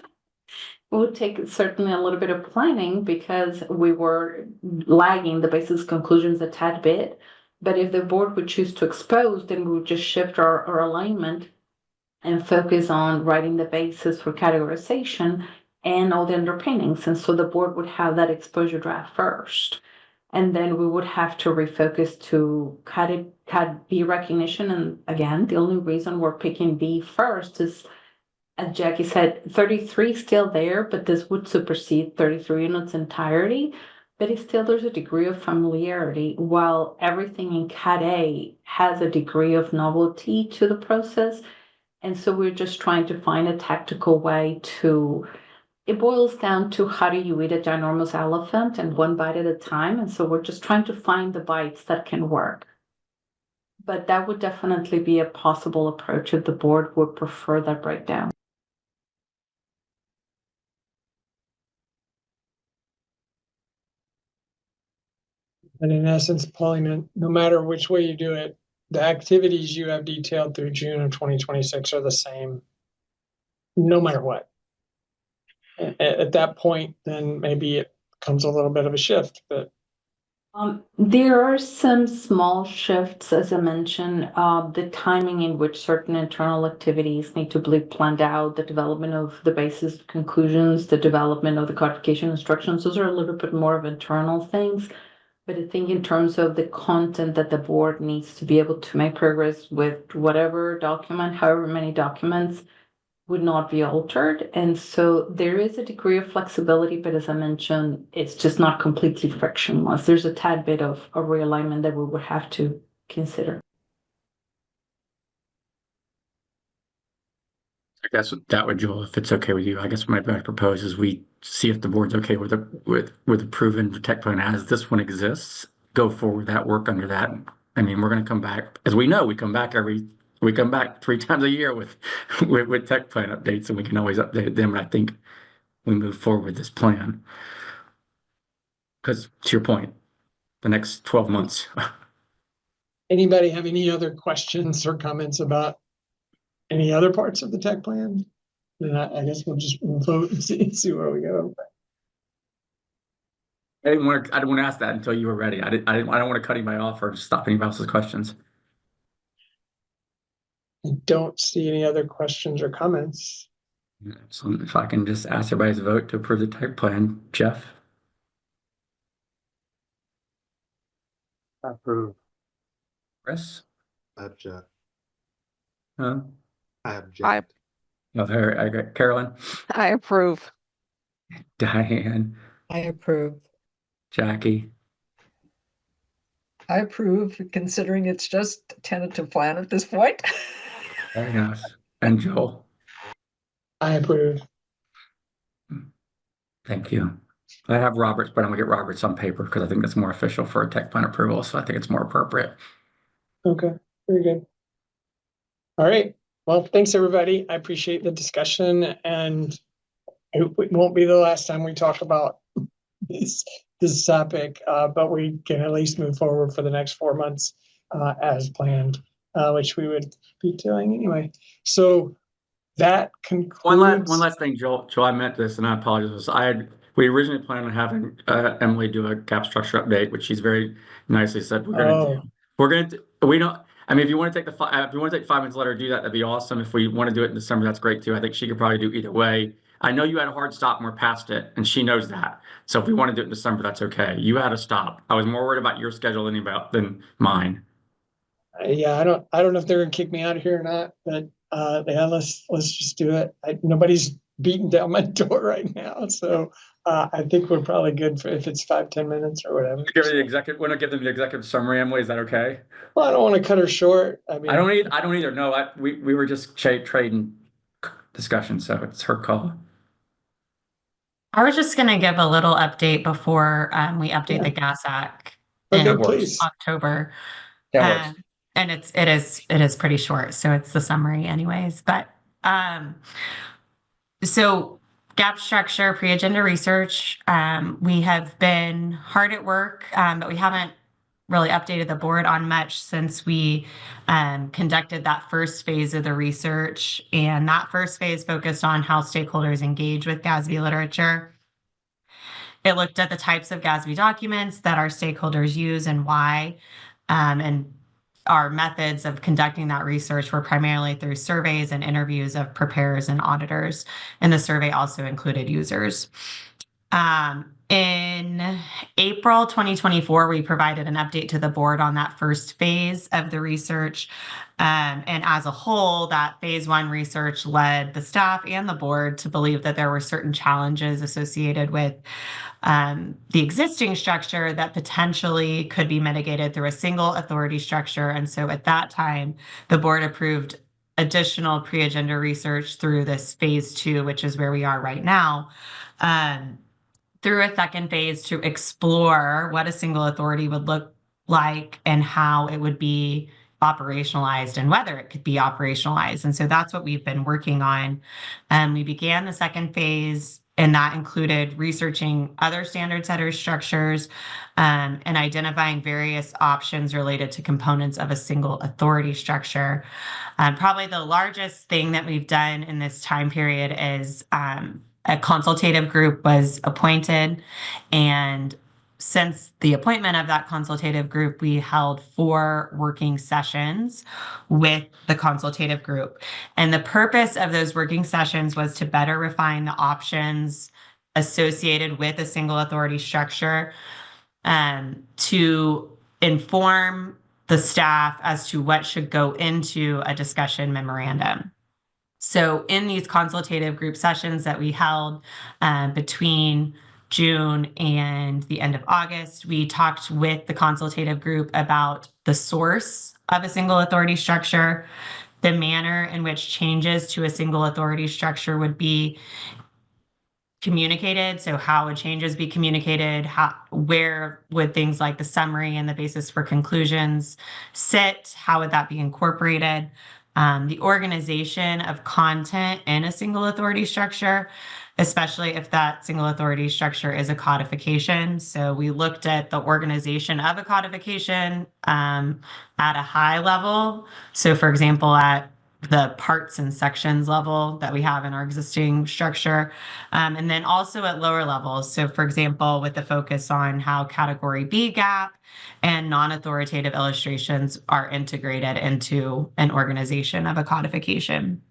S10: It would take certainly a little bit of planning, because we were lagging the basis conclusions a tad bit. But if the board would choose to expose, then we would just shift our alignment and focus on writing the basis for categorization and all the underpinnings. And so the board would have that exposure draft first. And then we would have to refocus to Cat B recognition. And again, the only reason we're picking B first is, as Jackie said, 33 is still there, but this would supersede 33 in its entirety. But it's still, there's a degree of familiarity, while everything in Cat A has a degree of novelty to the process. And so we're just trying to find a tactical way to, it boils down to how do you eat a ginormous elephant, and one bite at a time. And so we're just trying to find the bites that can work. But that would definitely be a possible approach if the board would prefer that breakdown.
S1: And in essence, Paulina, no matter which way you do it, the activities you have detailed through June of 2026 are the same, no matter what. At that point, then maybe it becomes a little bit of a shift, but
S10: There are some small shifts, as I mentioned, the timing in which certain internal activities need to be planned out, the development of the basis conclusions, the development of the codification instructions. Those are a little bit more of internal things. But I think in terms of the content that the board needs to be able to make progress with whatever document, however many documents, would not be altered. And so there is a degree of flexibility, but as I mentioned, it's just not completely frictionless. There's a tad bit of a realignment that we would have to consider.
S8: I guess that would, Joel, if it's okay with you, I guess what I propose is we see if the board's okay with a proven tech plan as this one exists, go forward that work under that. I mean, we're going to come back, as we know, we come back 3 times a year with tech plan updates, and we can always update them. And I think we move forward with this plan. Because to your point, the next 12 months.
S1: Anybody have any other questions or comments about any other parts of the tech plan? Then I guess we'll just vote and see where we go.
S8: I didn't want to ask that until you were ready. I don't want to cut anybody off or stop anybody else's questions.
S1: I don't see any other questions or comments.
S8: So if I can just ask everybody's vote to approve the tech plan, Jeff?
S9: Approve.
S8: Chris?
S4: Object.
S8: Huh?
S4: I object.
S8: Oh, there, I got Carolyn,
S7: I approve.
S8: Diane,
S6: I approve.
S8: Jackie,
S5: I approve, considering it's just a tentative plan at this point.
S8: very nice, and Joel.
S1: I approve.
S8: Thank you. I have Roberts, but I'm gonna get Roberts on paper because I think that's more official for a tech plan approval, so I think it's more appropriate.
S1: Okay, very good. All right. Well, thanks, everybody. I appreciate the discussion, and it won't be the last time we talk about this topic, but we can at least move forward for the next 4 months as planned, which we would be doing anyway. So that concludes.
S8: One last thing, Joel. I meant this, and I apologize. We originally planned on having Emily do a gap structure update, which she's very nicely said we're going to do. We're going to. We don't. I mean, if you want to take 5 minutes, let her do that. That'd be awesome. If we want to do it in December, that's great too. I think she could probably do either way. I know you had a hard stop and we're past it, and she knows that. So if we want to do it in December, that's okay. You had a stop. I was more worried about your schedule than mine.
S1: Yeah, I don't know if they're gonna kick me out of here or not, but yeah, let's just do it. Nobody's beating down my door right now, so I think we're probably good for if it's 5-10 minutes or whatever.
S8: Give her the executive. Want to give them the executive summary, Emily? Is that okay?
S1: Well, I don't want to cut her short. I mean,
S8: I don't either. No, we were just trading discussion, so it's her call.
S11: I was just going to give a little update before we update the GASB in
S1: please.
S11: October.
S8: That works.
S11: And it is pretty short, so it's the summary anyways. But so gap structure, pre-agenda research, we have been hard at work, but we haven't really updated the board on much since we conducted that first phase of the research. And that first phase focused on how stakeholders engage with GASB literature. It looked at the types of GASB documents that our stakeholders use and why. And our methods of conducting that research were primarily through surveys and interviews of preparers and auditors. And the survey also included users. In April 2024, we provided an update to the board on that first phase of the research. And as a whole, that phase 1 research led the staff and the board to believe that there were certain challenges associated with the existing structure that potentially could be mitigated through a single authority structure. And so at that time, the board approved additional pre-agenda research through this phase 2, which is where we are right now. Through a second phase to explore what a single authority would look like and how it would be operationalized and whether it could be operationalized. And so that's what we've been working on. We began the second phase, and that included researching other standard setter structures and identifying various options related to components of a single authority structure. Probably the largest thing that we've done in this time period is a consultative group was appointed, and since the appointment of that consultative group, we held 4 working sessions with the consultative group. And the purpose of those working sessions was to better refine the options associated with a single authority structure, to inform the staff as to what should go into a discussion memorandum. So in these consultative group sessions that we held between June and the end of August, we talked with the consultative group about the source of a single authority structure, the manner in which changes to a single authority structure would be communicated. So how would changes be communicated? Where would things like the summary and the basis for conclusions sit? How would that be incorporated? The organization of content in a single authority structure, especially if that single authority structure is a codification. So we looked at the organization of a codification at a high level. So for example, at the parts and sections level that we have in our existing structure, and then also at lower levels. So for example, with the focus on how category B gap and non-authoritative illustrations are integrated into an organization of a codification.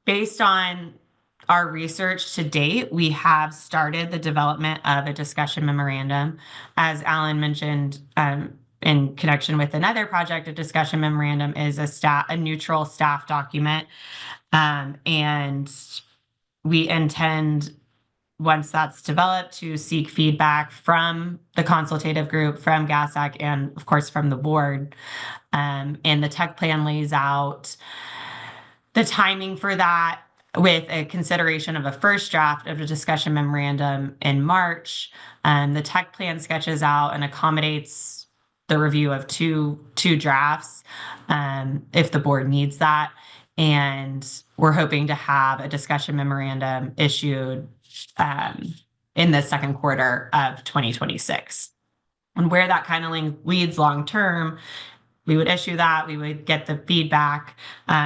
S11: Based on our research to date, we have started the development of a discussion memorandum. As Alan mentioned, in connection with another project, a discussion memorandum is a neutral staff document. And we intend, once that's developed, to seek feedback from the consultative group, from GASAC, and of course from the board. And the tech plan lays out the timing for that, with a consideration of a first draft of a discussion memorandum in March. The tech plan sketches out and accommodates the review of two drafts if the board needs that. And we're hoping to have a discussion memorandum issued in the second quarter of 2026. And where that kind of leads long term, we would issue that, we would get the feedback,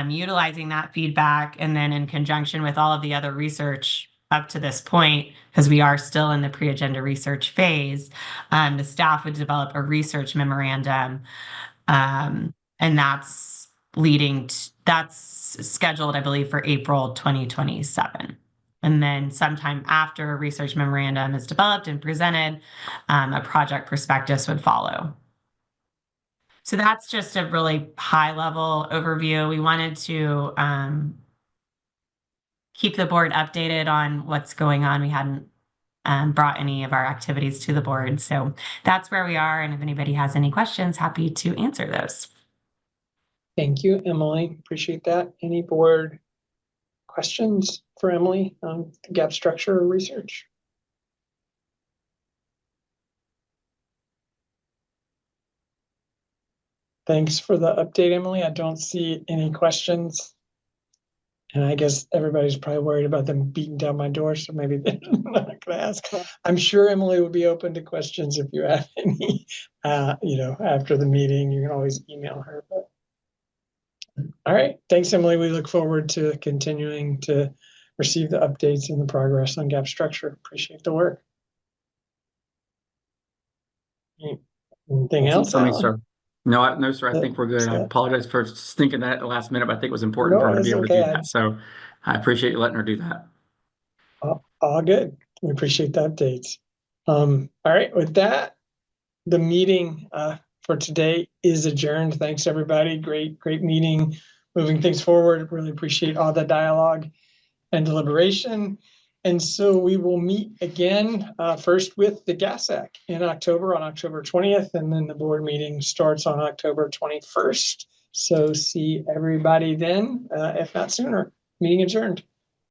S11: utilizing that feedback, and then in conjunction with all of the other research up to this point, because we are still in the pre-agenda research phase, the staff would develop a research memorandum, and that's scheduled, I believe, for April 2027. And then sometime after a research memorandum is developed and presented, a project prospectus would follow. So that's just a really high level overview. We wanted to keep the board updated on what's going on. We hadn't brought any of our activities to the board. So that's where we are. And if anybody has any questions, happy to answer those.
S1: Thank you, Emily. Appreciate that. Any board questions for Emily on the gap structure research? Thanks for the update, Emily. I don't see any questions. And I guess everybody's probably worried about them beating down my door, so maybe they're not going to ask. I'm sure Emily will be open to questions if you have any, after the meeting. You can always email her. But all right. Thanks, Emily. We look forward to continuing to receive the updates and the progress on gap structure. Appreciate the work. Anything else?
S8: For me, sir. No, sir. I think we're good. I apologize for sneaking that at the last minute, but I think it was important for her to be able to do that. So I appreciate you letting her do that.
S1: All good. We appreciate the updates. All right. With that, the meeting for today is adjourned. Thanks, everybody. Great meeting. Moving things forward. Really appreciate all the dialogue and deliberation. And so we will meet again first with the GASAC in October, on October 20th, and then the board meeting starts on October 21st. So see everybody then, if not sooner. Meeting adjourned.